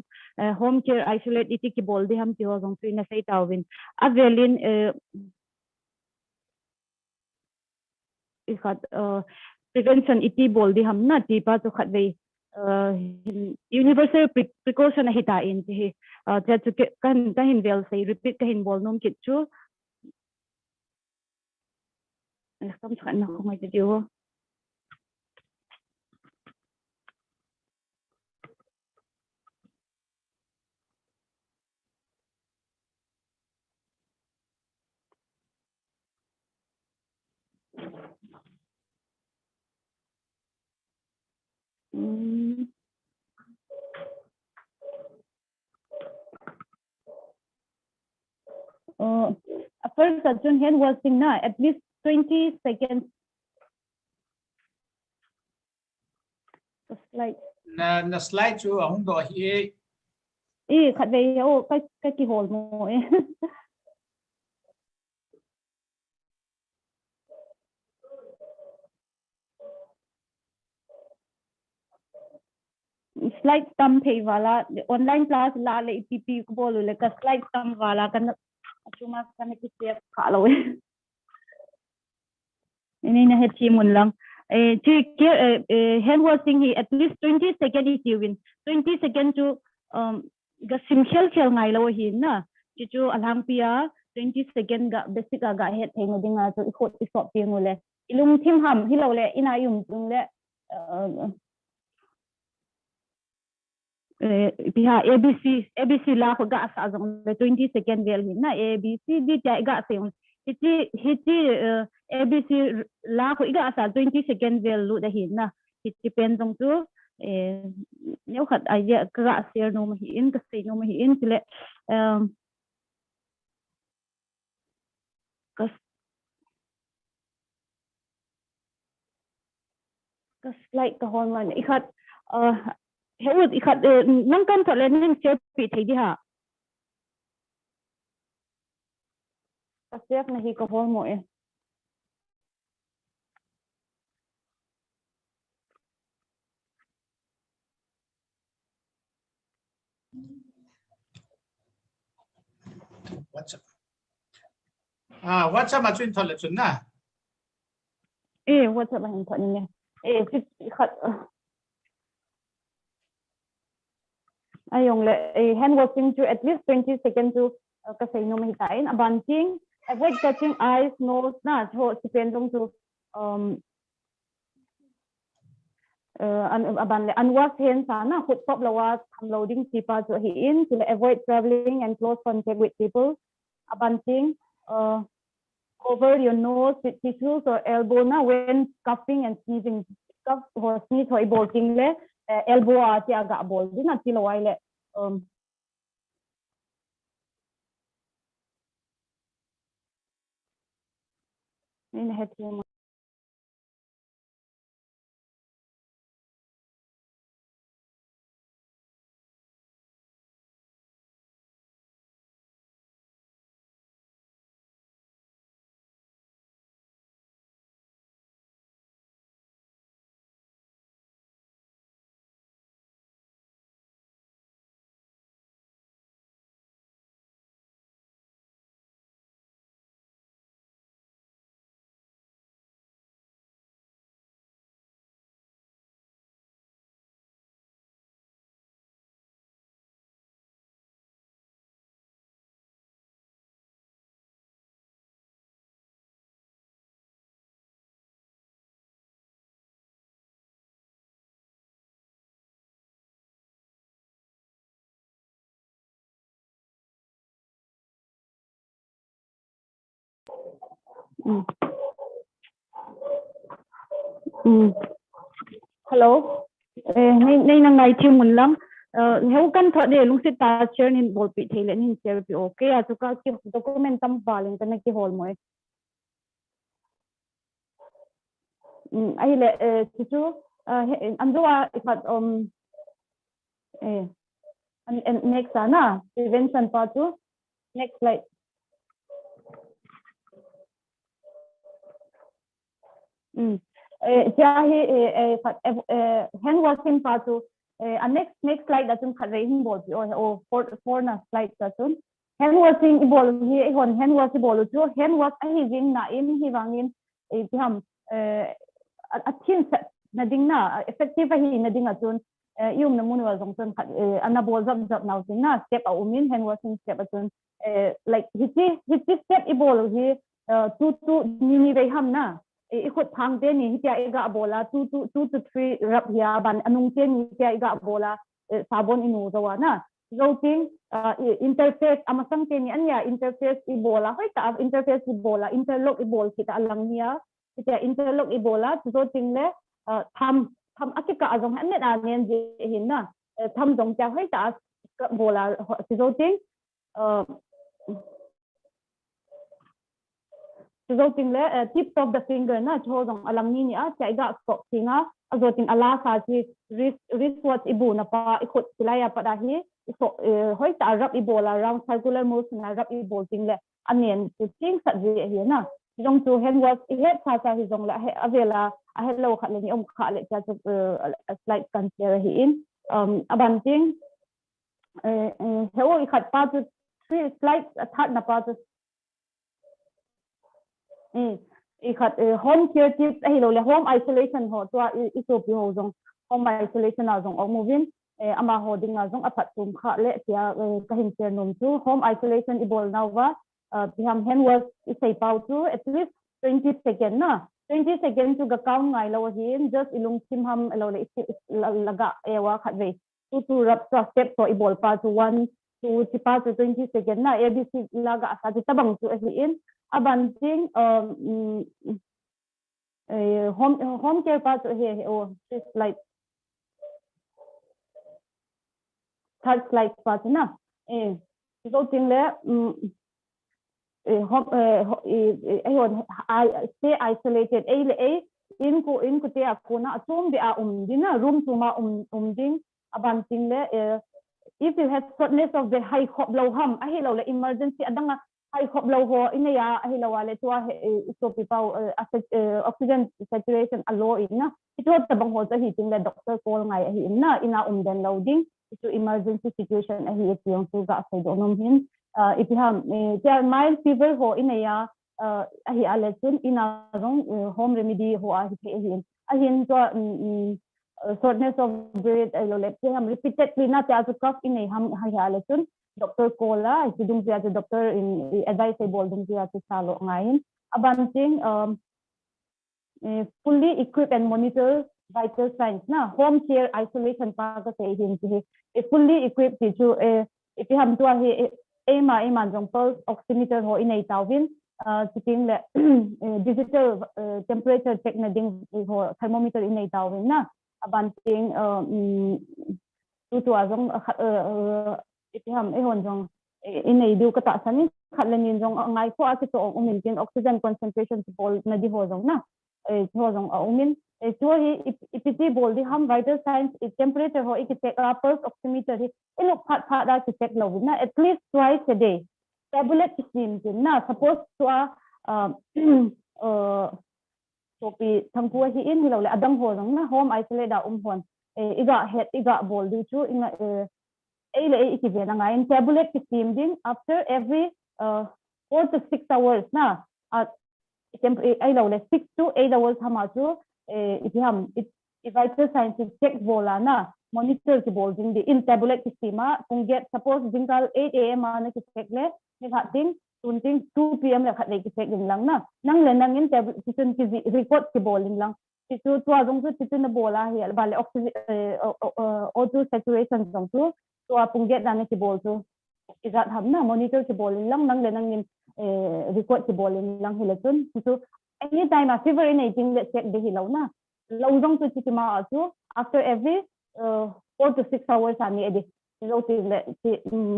home care isolate iti ki bol di ham ti ho long tun ina say tawin avelin ikhat prevention iti bol di ham na ti pa to khat ve universal precaution hita in ti cha chu kan hin vel say repeat ka hin bol nom kit chu kam chan na khomai ti ho first Arjun hand washing na at least 20 seconds slide na slide chu ahung do hi khat ve o ka ki hol mo slide tam thei wala online class la le pp ko bolu le ka slide tam wala kan cuma kan ki chep khalo ini na het chi mun lang hand washing hi at least 20 second hi win 20 second to ga simchel chel ngai lo hi na chu alang pia 20 second ga basic ga het theng dinga to khot isop pi ngule ilung thim ham hi lo le ina yum tung le biha abc la ko ga sa jong le 20 second vel hi na abc di ta ga se hiti abc la ko iga sa 20 second vel lu da hi na hiti pen jong tu nếu khát idea ga share no ma hi in ka se no ma hi in le ka slide ka hon man ikhat hewut ikhat nang kan thole ning share pi thei di ha ka share nahi ka hon mo WhatsApp. WhatsApp mà chuyên thuật là chuẩn à? WhatsApp mà thuật như này. Khát ayong le hand washing to at least 20 seconds to kasi no mahitain abanting avoid touching eyes, nose na so depending to aban le unwash hands sana hot top lawas loading sipa so he in to avoid traveling and close contact with people abanting cover your nose with tissues or elbow na when coughing and sneezing cough or sneeze hoi bolting le elbow ati aga bol din ati lawai le in head hello nay nang ngai chi mun lam heu kan tho de lung sit ta share nin bol pi thele nin share pi okay a chuka ki document tam balin kan ki hol moi ai le chu anjua ifat and next ana prevention part tu next slide hand washing part tu next slide datun khare hin bol o for na slide datun hand washing bol hi hand wash bol tu hand wash hi jing na in hi wangin ham athin na ding na effective hi na ding atun yung namun wa jong ton ana bol zap now tin na step a umin hand washing step atun like hiti step ibol hi tu ni ve ham na ikut thang te ni hitia ega bola 2 to 3 rap ya ban anung te ni hitia ega bola sabon inu zawa na routing interface amasang te ni anya interface ibola hoi ta interface ibola interlock ibol kita alang niya hitia interlock ibola routing le tham akika azong hanet anen je hin na tham jong cha hoi ta bola routing resulting le tips of the finger na chodong alang ni a chaiga stop tinga azoting ala sa chi wrist watch ibu na pa ikot silaya pa dahi so hoi ta rap ibola round circular motion na rap ibol ting le anen ting sa je hi na jong to hand wash head sa sa hi jong la avela a hello khat le ni om kha le cha slide kan share hi in abanting heo ikhat pa chu 3 slides that na pa chu ikhat home care tips hi lo le home isolation ho to isopi ho jong home isolation a jong moving ama holding a jong aphat tum kha le tia kahin cher nom chu home isolation ibol nawa biham hand wash isai pau chu at least 20 seconds na 20 seconds to ga count ngai lo hin just ilung sim ham lo le laga ewa khat ve to rub step so ibol pa chu 1 2 tipa chu 20 seconds na abc laga asa ti tabang chu hin abanting home care pa chu he this like third slide pa chu na so ting le stay isolated in ku te akuna atum bi a dina room tuma ding abanting le if you have shortness of the high hop low ham a hello le emergency adanga high hop low ho inaya a hello wale tua so people oxygen saturation alo ina ito tabang ho sa hiting le doctor call ngai hi na ina den loading ito emergency situation a hi yung suga sa donom hin ipiham mild fever ho inaya ahi alechin ina rong home remedy ho ahin to shortness of breath ham repeatedly na ta cough inay ham ahi alechin doctor kola sidung siya doctor in advice bolding siya salo ngayon abanting fully equipped and monitor vital signs na home care isolation pa kasi hin fully equipped to ipiham to ahi ema jong pulse oximeter ho inay tawin sitting le digital temperature check na ding ho thermometer inay tawin na abanting tu azong ipiham ehon jong inay du kata sanin khatlanin jong ngai ko asito umin oxygen concentration pol na di ho jong na ho jong umin so ipiti bol di ham vital signs temperature ho check pulse oximeter ilok phat da check lo na at least twice a day tablet sim na suppose to sopi thangpu hi in lo le adang ho jong na home isolate da hon iga bol du chu inga le ikivena ngai tablet sim ding after every 4 to 6 hours na ai lo le 6 to 8 hours hama chu ipiham vital signs check bola na monitor ki bol ding in tablet sistema kung get suppose jingkal 8 am na ki check le ni khating tunting 2 pm la khat le ki check ding lang na nang le nang in tablet kitchen ki record ki bowling lang tu azong tu kitchen na bola hi bale oxygen auto saturation jong tu apung get na ki bol tu izat ham na monitor ki bowling lang nang le nang in record ki bowling lang hilatun tu anytime a fever in aging let's check the hilaw na lawjong to chitima also after every 4 to 6 hours ani edi lo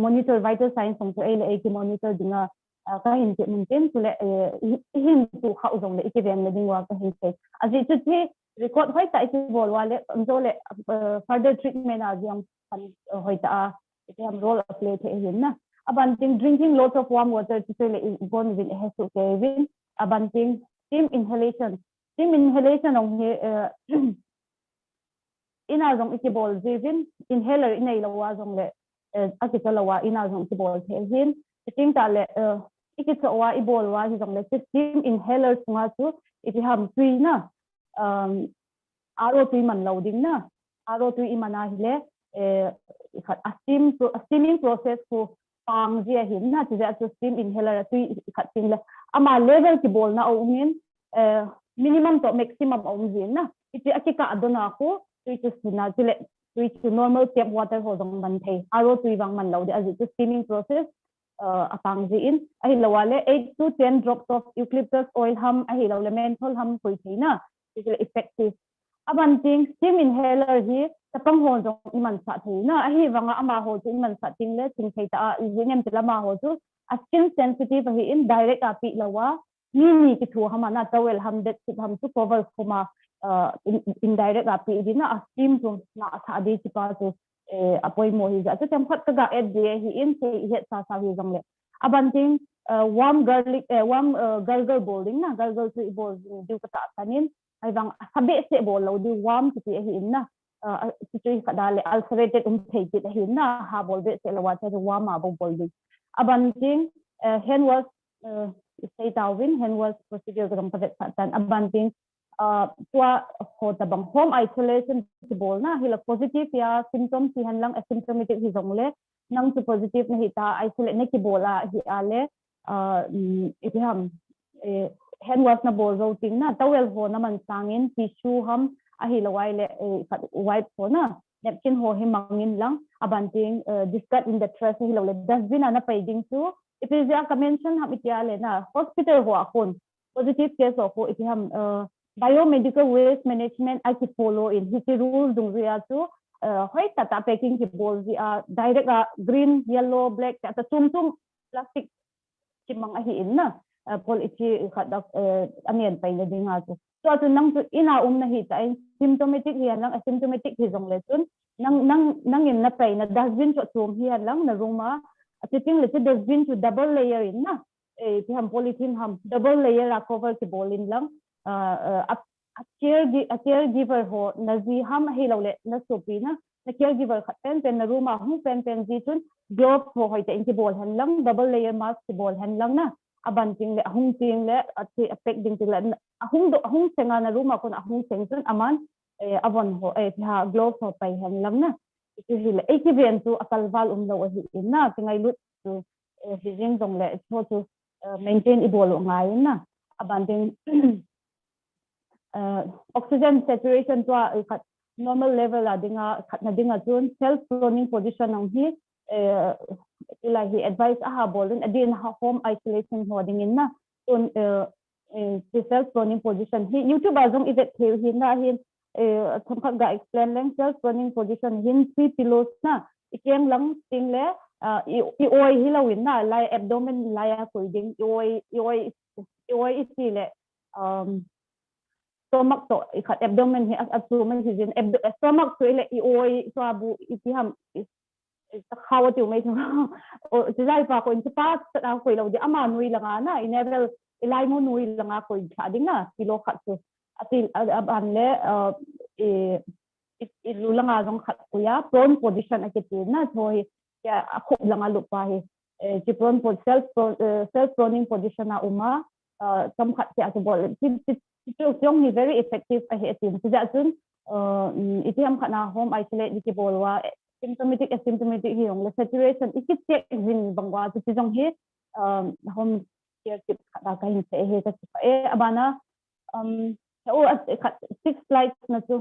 monitor vital signs from to ki monitor dinga kahin ke mungkin sule hin tu khauzong le ikivem le dingwa ka hin se aji tu record hoi ta iki bol wale amjole further treatment ajang hoi ta ikam role of play the hin na abanting drinking lots of warm water to sule gon with has to kevin abanting steam inhalation ong ina jong ikibol jivin inhaler inai lawa jong le akita lawa ina jong ikibol thejin ting ta le ikita wa ibol wa jong le steam inhaler sunga chu ikiham tui na aro tui man loading na aro tui imana hile steaming process ko pang jia hin na ti ja steam inhaler tui khating le ama level ki bol na umin minimum to maximum umjin na iti akika adona ko to sina tile to normal tap water ho dong man thei aro tui wang man lo de as it steaming process apang ji in ahi lawale 8 to 10 drops of eucalyptus oil ham ahi lo le menthol ham koi thei na is effective abanting steam inhaler hi tapang ho dong iman sa thei na ahi wanga ama ho chu iman sa ting le ting thei ta izinem tilama ho chu skin sensitive hi in direct api lawa ni ki thu hama na towel ham det ham tu cover khoma indirect api dina steam tu na tha di chi pa tu apoi mo hi ja tu tem khat ka ed de hi in se het sa hi jong le abanting warm gargle bowling na gargle tu bol du ka ta tanin ai wang sabe se bol lo di warm ki hi in na situasi kadale ulcerated thei ti hinna ha bolbe se lawa cha wa ma bo boldi abanting hand was say tawin hand was procedure gam padet tan abanting tua hota bang home isolation ti bol na hila positive ya symptom si han lang asymptomatic hi zongle nang tu positive na hita isolate na ki bola hi ale ipiham hand wash na bol routing na towel ho na man sangin tissue ham ahilawai le wipe ho na napkin ho himangin lang abanting discard in the trash hilaw le dustbin na paiding su ipizya ka mention ham itiale na hospital ho akon positive case ho ipiham biomedical waste management I keep follow in his rules dung ria su hoi tata packing ki bol direct green yellow black ta tum plastic kimang ahi in na pol ichi khadak anian pai na dinga tu so tu nang ina na hi ta symptomatic hi lang asymptomatic hi jong le chun nang in na pai na dustbin cho tum hi lang na ruma sitting le dustbin to double layer in na ti ham polythene ham double layer a cover ki bolin lang a caregiver ho nazi ham hi lo le na sopi na caregiver khaten pen na ruma hu pen ji chun gloves ho hoi ta in ki bol han lang double layer mask ki bol han lang na abanting le ahung ting le ati affect ding le ahung senga na ruma kon ahung seng chun aman avon ho ha gloves ho pai han lang na itu hile ekivent tu akalwal lo hi inna tingai lut tu hijing dong le so tu maintain ibol ngai na abanting oxygen saturation to normal level adinga khatna dinga chun self proning position ang hi ilahi advice aha bolin adin home isolation holding in na on self proning position hi youtube azong ivet hin na hin thomkhat ga explain lang self proning position hin 3 pillows na ikem lang ting le oi hilawin na lai abdomen lai holding oi isi le stomach to ikat abdomen hi abdomen hi jin stomach to ile oi so abu itiham khawa tu mai o jai pa ko in pas ta ko lo di ama nui langa na inevel ilai mo nui langa ko thading na kilo khat tu atil aban le ilu langa jong khat ku ya prone position akitu na thoi ya khop langa lu pa hi ji prone self proning position na uma tam khat se atbol yung ni very effective ahetin sija chun itiam khana home isolate ki bolwa symptomatic asymptomatic hi yong saturation ikit check zin bangwa chu jong hi home care kit khada ka hin se he ka abana o 6 slides na chu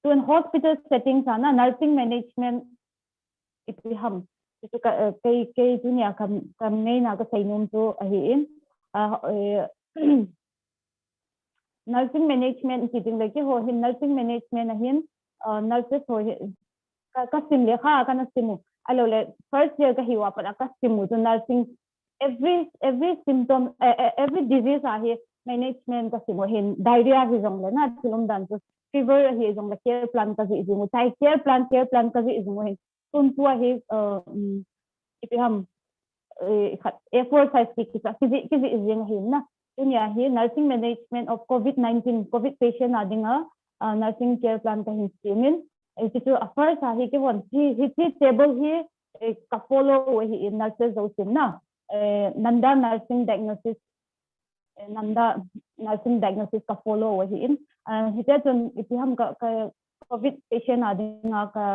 to in hospital settings ana nursing management ipiham chu kai dunia kam nei na ka sainum tu ahi in nursing management sitting like ho hin nursing management hin nurses ho ka sim le kha kana simu alo le first year ka hiwa pa ka simu to nursing every symptom every disease hi management ka simu hin diarrhea hi jong le na tilum dan to fever hi jong le care plan ka ji jimu tai care plan ka ji jimu hin tun tua hi ipiham a4 size ki ji jing hin na dunia hi nursing management of COVID-19 COVID patient adinga nursing care plan ka hin simin itu first hi ke won hi table hi ka follow hi in nurses osin na nanda nursing diagnosis ka follow hi in hi te chun ipiham ka COVID patient adinga ka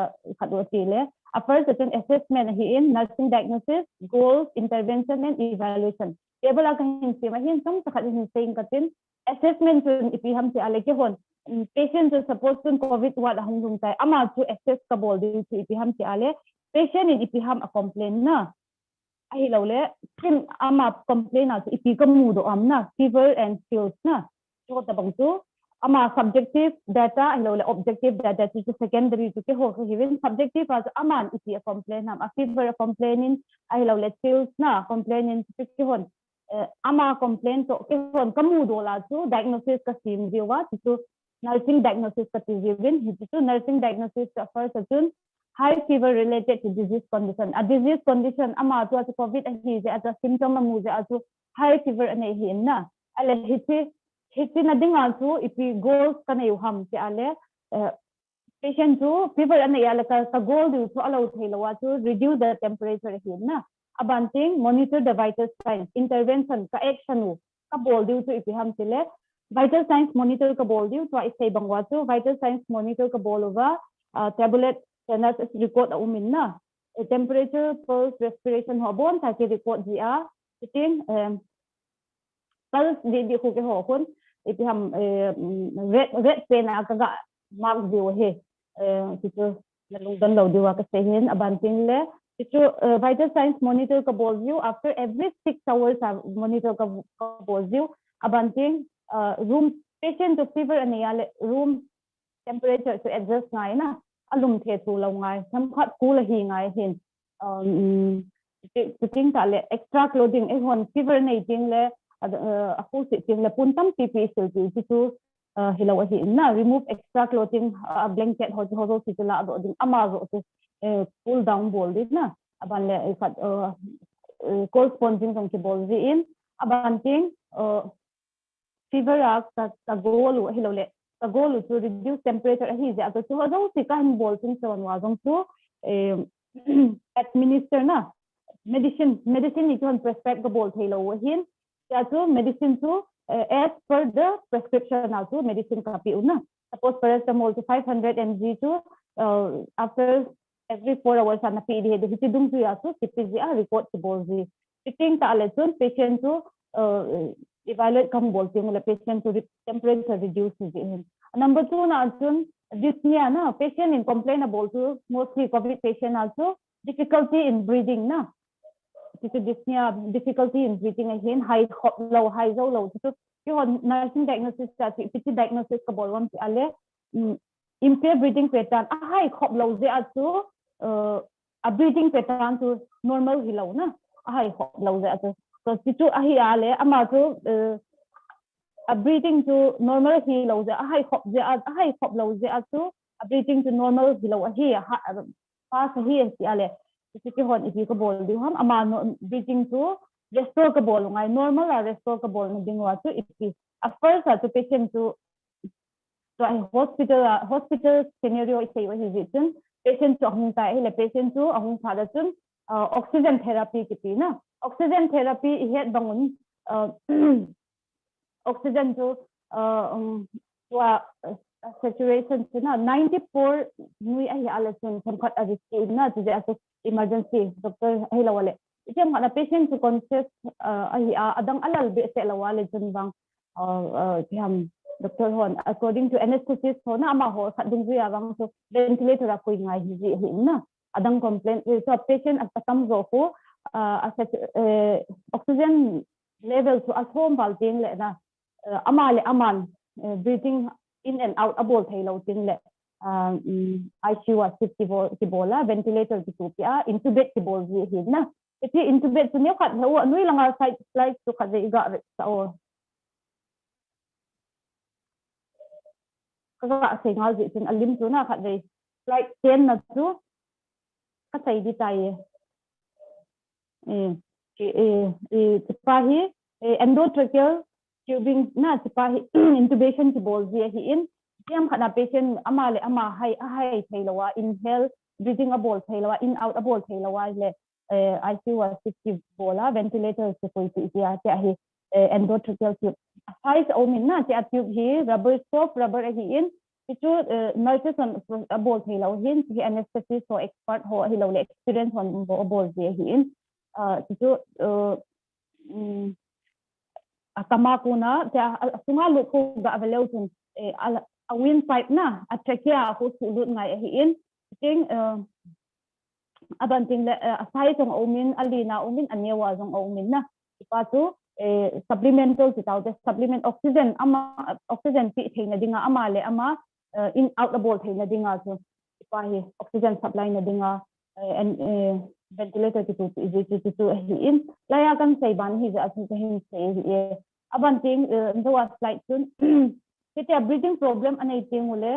khadwa tile first certain assessment hi in nursing diagnosis goals intervention and evaluation table ka hin sima hin sam ta khat hin saying katin assessment chun ipiham se ale ke hon patient is supposed to COVID what hung dung tai ama to assess ka bol din si ipiham se ale patient in ipiham a complain na ai lo le kin ama complain na ipi ka mu do amna fever and chills na so ta bang tu ama subjective data ai lo le objective data is secondary to ke ho even subjective as aman ipi a complain am a fever complaining ai lo le chills na complaining ke hon ama complain to ke hon kamu do la chu diagnosis ka sim diwa tu nursing diagnosis ka tizivin hitu nursing diagnosis ka first chun high fever related to disease condition a disease condition ama to COVID hi je ata symptom mu je atu high fever ane hi na ale hiti na dinga chu ipi goals ka nei ham ti ale patient to fever and the goal is to allow to reduce the temperature here na abanting monitor the vital signs intervention ka action ka bol due to ipiham sile vital signs monitor ka bol due to say bangwa to vital signs monitor ka bol over tablet nurse record umin na temperature pulse respiration hormone ta record dia sitting pulse di ko ke ho kon ipiham red pain aga mark view he itu lalungdan law diwa ka sehin abanting le itu vital signs monitor ka bol view after every 6 hours monitor ka bol view abanting room patient to fever and room temperature to adjust ngai na alum the tu law ngai sam khat ku la hi ngai hin ting ta le extra clothing e hon fever nei ting le a fu si ting le pun tam pp sil tu hilaw hi na remove extra clothing blanket ho si la do ding ama ro pull down bol dit na aban le fat corresponding tong ki bol ri in aban ting fever ka goal hilaw le ka goal to reduce temperature hi ja to ho si kan bol ting so wa jong to administer na medicine ni kon prescribe ka bol hilaw hin ya to medicine to as per the prescription also medicine copy una suppose paracetamol to 500 mg to after every 4 hours ana pd he de dung tu also cpg report to bolzi sitting ta le chun patient to evaluate kam bolti mula patient to temperature reduce number 2 na chun dyspnea na patient in complain about to mostly covid patient also difficulty in breathing na dyspnea difficulty in breathing again high low so you nursing diagnosis ta PT diagnosis ka bolwam ti ale impaired breathing pattern high khop low je atu a breathing pattern to normal hilaw na high khop low je atu so situ ahi ale ama to a breathing to normal hilaw je high khop low je atu a breathing to normal hilaw hi fast hi ti ale situ hon ipi ka bol di ham ama breathing to restore ka bol ngai normal restore ka bol ding wa to ipi at first to patient to hospital scenario is say is it patient to hung tai le patient to hung phada chun oxygen therapy ki na oxygen therapy het bangun oxygen to saturation na 94 nui ai alation samkhat ariski na to the emergency doctor hilawale item hana patient to conscious ai adang alal be se lawale chun bang thiam doctor hon according to anesthetist hona ama ho khadung ri awang so ventilator a koi ngai hi na adang complaint so patient at tam zo ko oxygen level to atom balting le na amale aman breathing in and out abol thailo tin le ICU 50 bola ventilator ki tupia intubate ki bol hi na iti intubate tu ne khat hawa nui langa side slide to khat ga sa o ka singal ji tin alim tu na khat dei slide 10 na tu ka sai di tai tipahi endotracheal tubing na tipahi intubation ki bol hi in tiam khana patient amale ama hai thailawa inhale breathing a bol thailawa in out a bol thailawa le ICU 50 bola ventilator se koi ti ya hi endotracheal tube size o min na ti tube hi rubber soft rubber hi in itu nurses on a bol thailaw hin hi anesthetist so expert ho hi lo le experience on bol hi in itu akama kuna ta sunga lu ko ga available a wind pipe na a trachea ko sulut ngai hi in ting abanting le asai tong omin alina omin anewa jong omin na ipatu supplemental titaw the supplement oxygen ama oxygen pi theina dinga ama le ama in out the ball theina dinga so ipahi oxygen supply na dinga and ventilator to hi in laya kan sai ban hi ja chu hin sei abanting the was flight soon kita breathing problem anai ting ule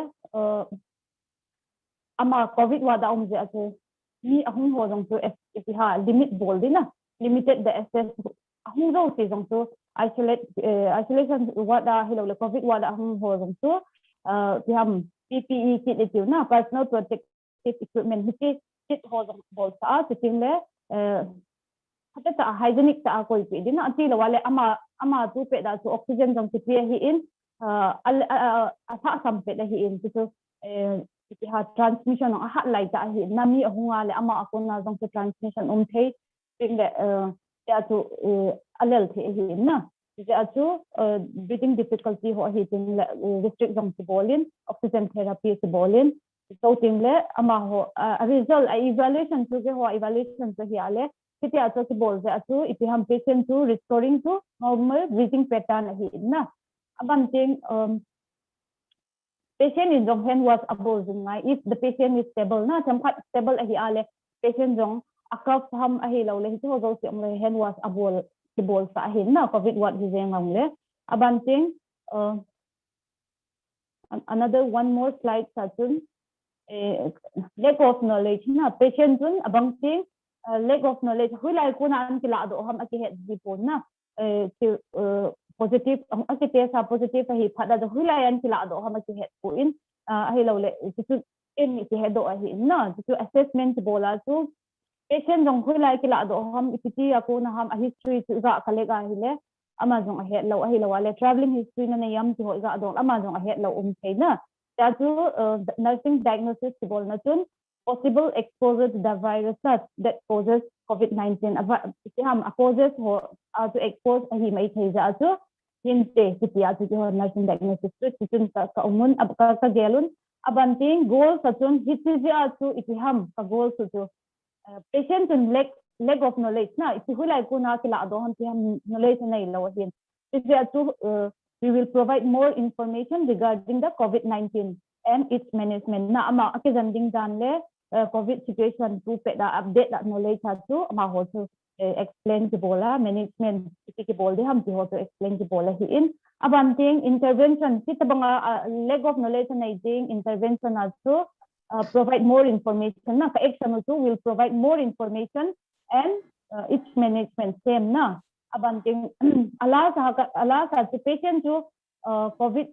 ama covid wa da ja chu ni ahung ho jong to ipiha limit bol dina limited the access ahung ro te jong to isolation wa da hello le covid wa da ahung ho jong to PPE kit itu na personal protective equipment hiti kit ho bol sa ting le hata ta hygienic ta ko pi din na ti la wale ama tu pe da su oxygen jong ti hi in asa sampe la hi in tu ti ha transmission ang ha lai ta hi nami hunga le ama akona jong transmission thei ting le ya tu alel the hi na ja chu breathing difficulty ho hi ting le restrict jong ti bolin oxygen therapy ti bolin so ting le ama ho result evaluation chu ge ho evaluation chu hi ale kiti acho ti bol ja chu if ham patient to restoring to normal breathing pattern hi na aban ting patient in jong hand was abusing na if the patient is stable na chamkhat stable hi ale patient jong akap ham ahi lo le chu zo si le hand was abol ti bol sa hin na covid what hi jeng ang le aban ting another one more slide sa chun lack of knowledge na patient jun abang ting lack of knowledge hui lai ko na an kila do ham aki het dipon na positive ang aki test positive hi phada do hui lai an kila do ham aki het ko in hi lo le chu in ki het do hi na chu assessment bola chu patient jong hui lai kila do ham ipiti ako na ham a history chu za kale ga hi le ama jong a het lo hi lo le traveling history na yam chu ho ga do ama jong a het lo theina ta chu nursing diagnosis bol na chun possible exposure to the virus that causes COVID-19. Ham causes ho to expose hi mai thei ja chu hinte kitia chu nursing diagnosis chu chun ka umun ab ka gelun abanting goal sa chun hitja chu itiham ka goal chu patient in lack of knowledge na iti hulai ko na kila do ham ti ham knowledge na ilo hin itja chu we will provide more information regarding the COVID-19 and its management na ama akizanding dan le COVID situation tu pe da update da knowledge ha chu ama ho chu explain ki bola management ki bol de ham ti ho to explain ki bola hi in abanting intervention ti tabanga lack of knowledge na ding intervention also provide more information na ka action also will provide more information and its management same na abanting ala sa patient chu COVID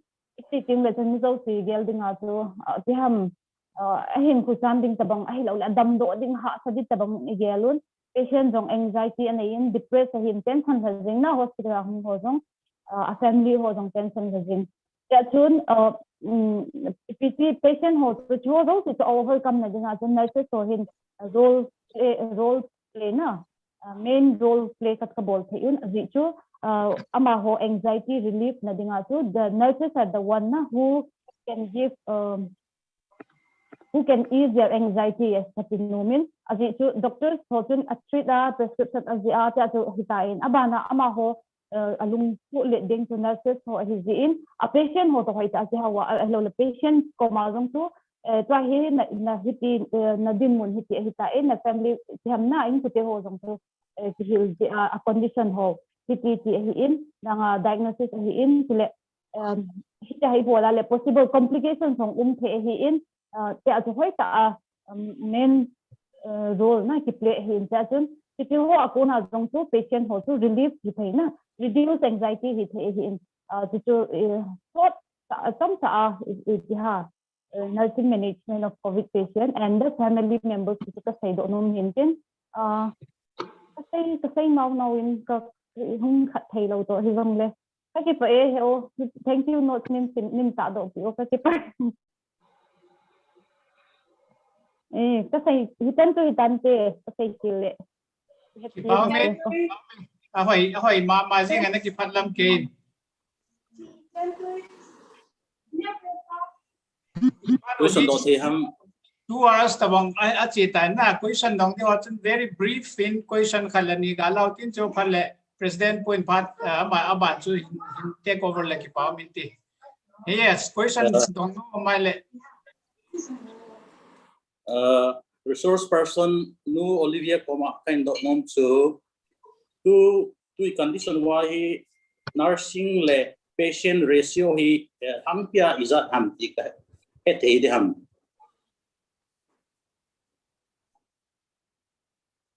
ting le chen zo si gel ding a chu ti ham ahin ku chan ding tabang ahi lo la dam do ding ha sa dit tabang igelun patient jong anxiety and in depressed hin tension ha jing na hospital hong ho jong a family ho jong tension ha jing ya chun pt patient ho chu zo to overcome na ding a chun nurses so hin role play na main role play kat ka bol theun azi chu ama ho anxiety relief na ding a chu the nurses are the one na who can give who can ease their anxiety as patinomin azi chu doctors ho chun treat a prescription azi a ta chu hitain abana ama ho alung pu le ding to nurses ho hiin a patient ho to hoita azi hawa hello le patient ko ma jong tu twa hi na hiti na din mun hiti hitain na family ham na in te ho jong tu a condition ho hiti hiin na diagnosis hiin le hita hi bola le possible complications hong the hiin te a hoi ta main role na ki play hin ta chun ti ho akona jong tu patient ho tu relief hi thaina reduce anxiety hi the hin ti chu thought some ta ha nursing management of COVID patient and the family members ti ka sai do nom hin tin ka sai now in ka hung khat thai lo to hi wang le ka ki pa thank you not nin ta do pi ka ki pa kasi hitan te kasi kile ahoy ma jing ana ki phatlam ke question do the ham 2 hours tabang achi ta na question dong ni wat very brief in question khalani galau tin cho phale president point phat aba chu take over la ki pa minti yes question dong no male resource person nu Olivia Koma kind of nom to condition why nursing le patient ratio hi hampia izat ham tik het de ham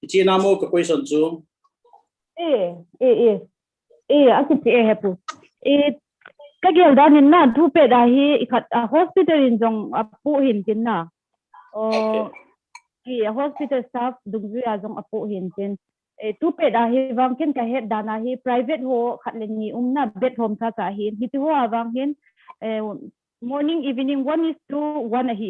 chi namo ka question chu aki hepu kagel danin na thu pe da hi ikhat hospital in jong apu hin tin na ki hospital staff dungju ya jong apu hin tin thu pe da hi wang ken ka het dana hi private ho khat len ni na bed home sa sa hi hi tu ho awang hin morning evening 1:1 hi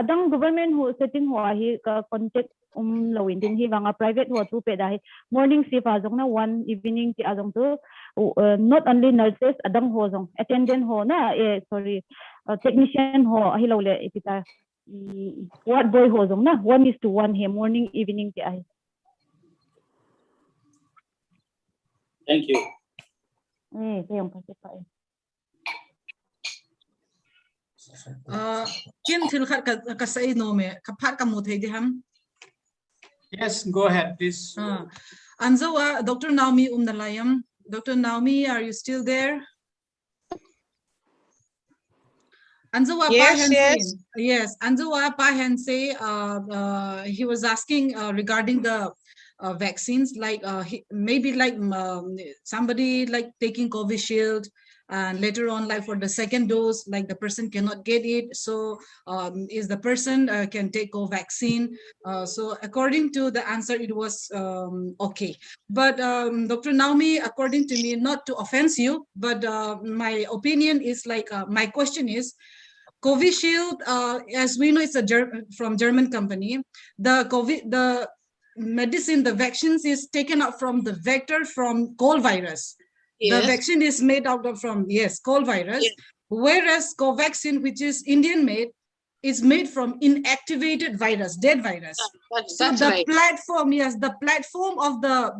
adang government ho setting ho hi contact lawin din hi wanga private ho tu pe da hi morning shift ajong na 1 evening ti ajong tu not only nurses adang ho jong attendant ho na technician ho hi lo le ipita ward boy ho jong na 1:1 he morning evening ti ai. Thank you. Kayong kasi pa kin thil khat ka sai no me ka phat ka mu thei di ham. Yes, go ahead, please. Anzawa, Dr. Naomi Nalayam. Dr. Naomi, are you still there? Anzawa Yes. Yes, Anzawa Pahense, he was asking regarding the vaccines, like maybe like somebody like taking Covishield, and later on, like for the second dose, like the person cannot get it. So is the person can take vaccine? So according to the answer, it was okay. But Dr. Naomi, according to me, not to offend you, but my opinion is like, my question is, Covishield, as we know, it's from German company. The medicine, the vaccines is taken out from the vector from cold virus. Yes. The vaccine is made out of cold virus, yes. Whereas Covaxin, which is Indian made, is made from inactivated virus, dead virus. So the right. Platform, the platform of the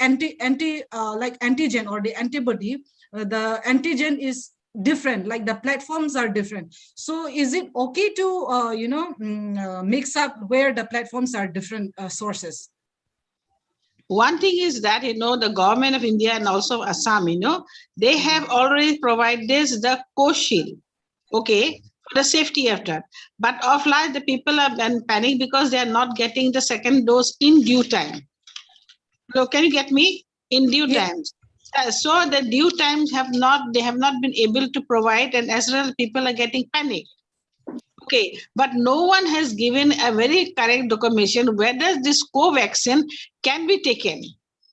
antigen or the antibody, the antigen is different, like the platforms are different. So is it okay to mix up where the platforms are different sources? One thing is that, the government of India and also Assam, they have already provided the co-shield, okay, for the safety after. But of last, the people have been panic because they are not getting the second dose in due time. So can you get me? In due time. So the due times they have not been able to provide, and as well people are getting panic. Okay, but no one has given a very correct documentation whether this co-vaccine can be taken.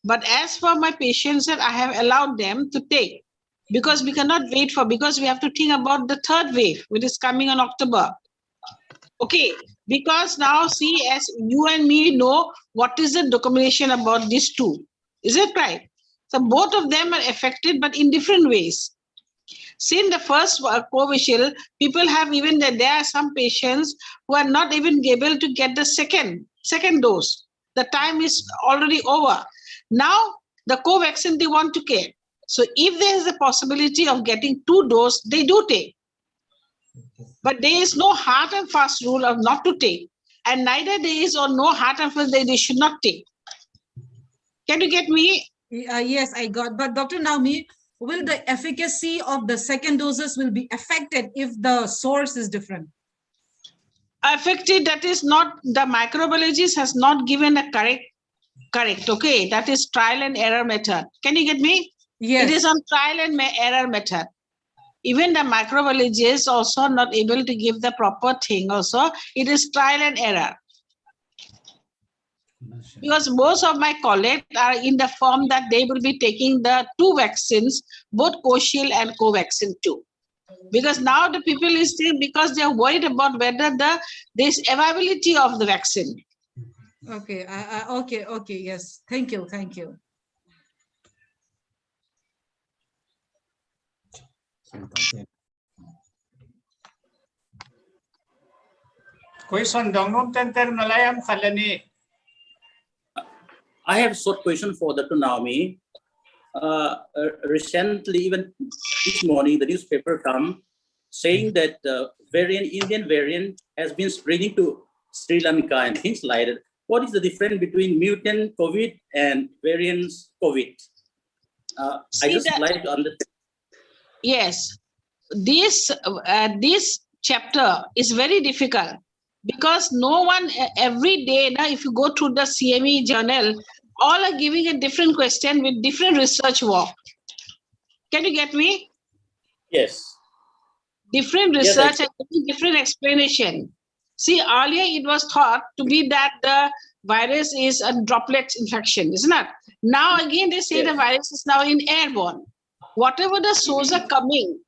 But as for my patients, I have allowed them to take, because we cannot wait because we have to think about the third wave, which is coming in October. Okay, because now see, as you and me know, what is the documentation about these two? Is it right? So both of them are affected, but in different ways. Since the first Covishield, people have there are some patients who are not even able to get the second dose. The time is already over. Now, the co-vaccine they want to get. So if there is a possibility of getting 2 doses, they do take. But there is no hard and fast rule of not to take. And neither there is no hard and fast that they should not take. Can you get me? Yes, I got. But Dr. Naomi, will the efficacy of the second doses will be affected if the source is different? Affected, that is not, the microbiologist has not given a correct, okay? That is trial and error method. Can you get me? Yes. It is on trial and error method. Even the microbiologist also not able to give the proper thing also. It is trial and error. Because most of my colleagues are in the form that they will be taking the 2 vaccines, both Covishield and Covaxin 2. Because now the people is still, because they are worried about whether this availability of the vaccine. Okay, okay, yes. Thank you. Question dongnom tenter Nalayam Khalani. I have a short question for Dr. Naomi. Recently, even this morning, the newspaper come saying that Indian variant has been spreading to Sri Lanka and things like that. What is the difference between mutant COVID and variants COVID? I just like to understand. Yes, this chapter is very difficult because no one every day now, if you go through the CME journal, all are giving a different question with different research work. Can you get me? Yes. Different Yes, research and different explanation. See, earlier it was thought to be that the virus is a droplet infection, isn't it? Now again they say the virus is now in airborne. Whatever the sources are coming,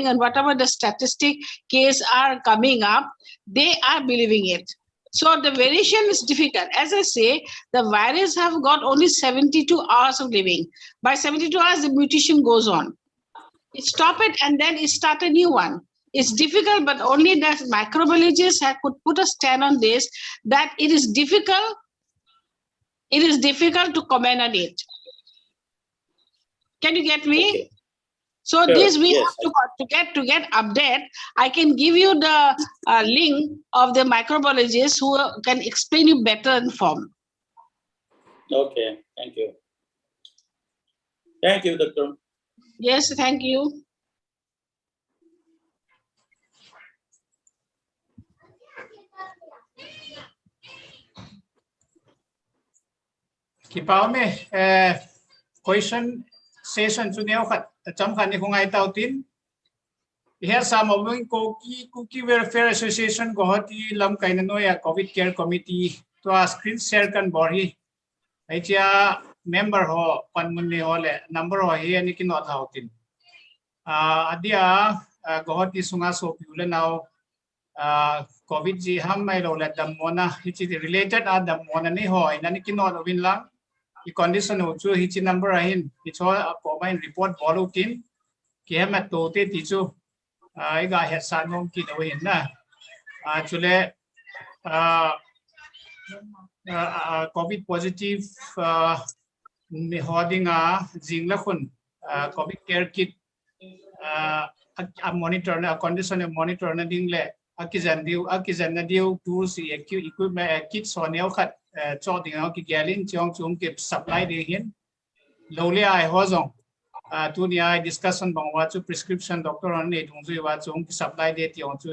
and whatever the statistic case are coming up, they are believing it. So the variation is difficult. As I say, the virus have got only 72 hours of living. By 72 hours, the mutation goes on. It stop it and then it start a new one. It's difficult, but only that microbiologists could put a stand on this, that it is difficult to comment on it. Can you get me? Okay. So Sure. this we Yes. have to get update. I can give you the link of the microbiologists who can explain you better in form. Okay, thank you. Thank you, Doctor. Yes, thank you. Kipaume, question session to neo khat cham khan ni khongai tautin. Here some of them cookie welfare association go hoti lam kaina noya COVID care committee to a screen share kan bori. Aicha member ho panmunni ho le number ho he ani kinot hautin. Adia go hoti sunga so pule now COVID ji ham mai lo le damona hichi related a damona ni ho inani kinot win lang. The condition of two hitch number ahin, it's all a combined report volutin. Came at Tote Tichu. I got had Sanom kid away in that. Actually, COVID positive holding a Zinglakun, COVID care kit, a monitor, a condition of monitor, and dingle, Akizandio tools, equipment, kits on the cut. Chọting áo kí gælin trong chúng kịp supply đi hiến lâu lẽ ai hóa rong tu ni ai discussion bằng hóa chú prescription doctor anh này thùng duy hóa chúng kí supply đi tiong chú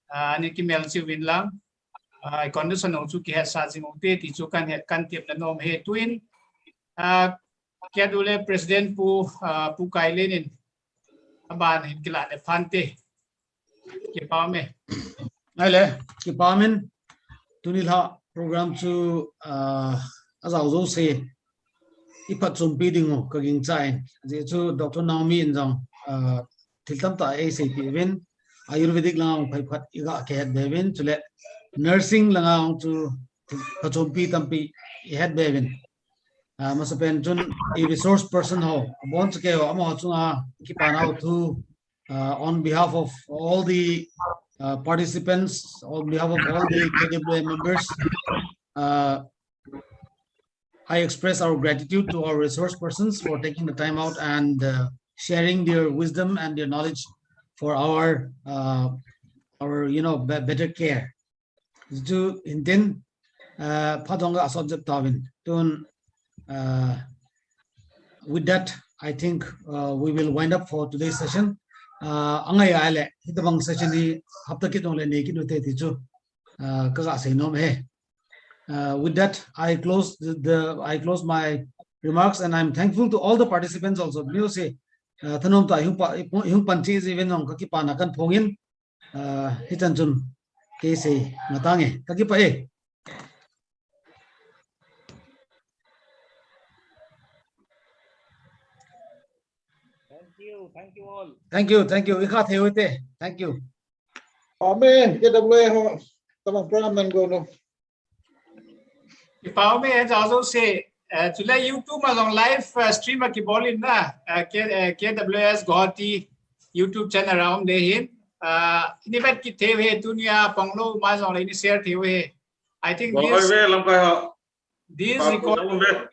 anh kí mail chú win lang condition ông chú kí hết sa jing ông tê thì chú can hết can tiếp là nom hết twin kia đule president pu kai lenin ban hình kí lại để phan tê kí bao mẹ ai lẽ kí bao mình tu ni họ program to as also say ipat some bidding o kaging chai je chu Dr. Naomi in jong tiltam ta ACP event ayurvedic lang phai phat iga ke het devin chule nursing lang to pachompi tampi het devin masapen chun a resource person ho bon ke ho amo chunga ki panau to on behalf of all the participants, on behalf of all the KWAG members, I express our gratitude to our resource persons for taking the time out and sharing their wisdom and their knowledge for our better care. To intend padonga asojab tawin. With that, I think we will wind up for today's session. Angai ale hitabang session ni hapta kitong le neki no te tichu kaga say no me. With that, I close my remarks, and I'm thankful to all the participants also. You say tanom ta yung panchi even on kaki panakan pongin hitan chun ke say matange kaki pa e. Thank you all. Thank you. Thank you. Amen. KWAG tamang program nan go no. Ipaume has also say July YouTube along live stream ki bolin na KWS Gauhati YouTube channel around de hin nibat ki thewe dunia panglo ma jong le ni share thewe I think this record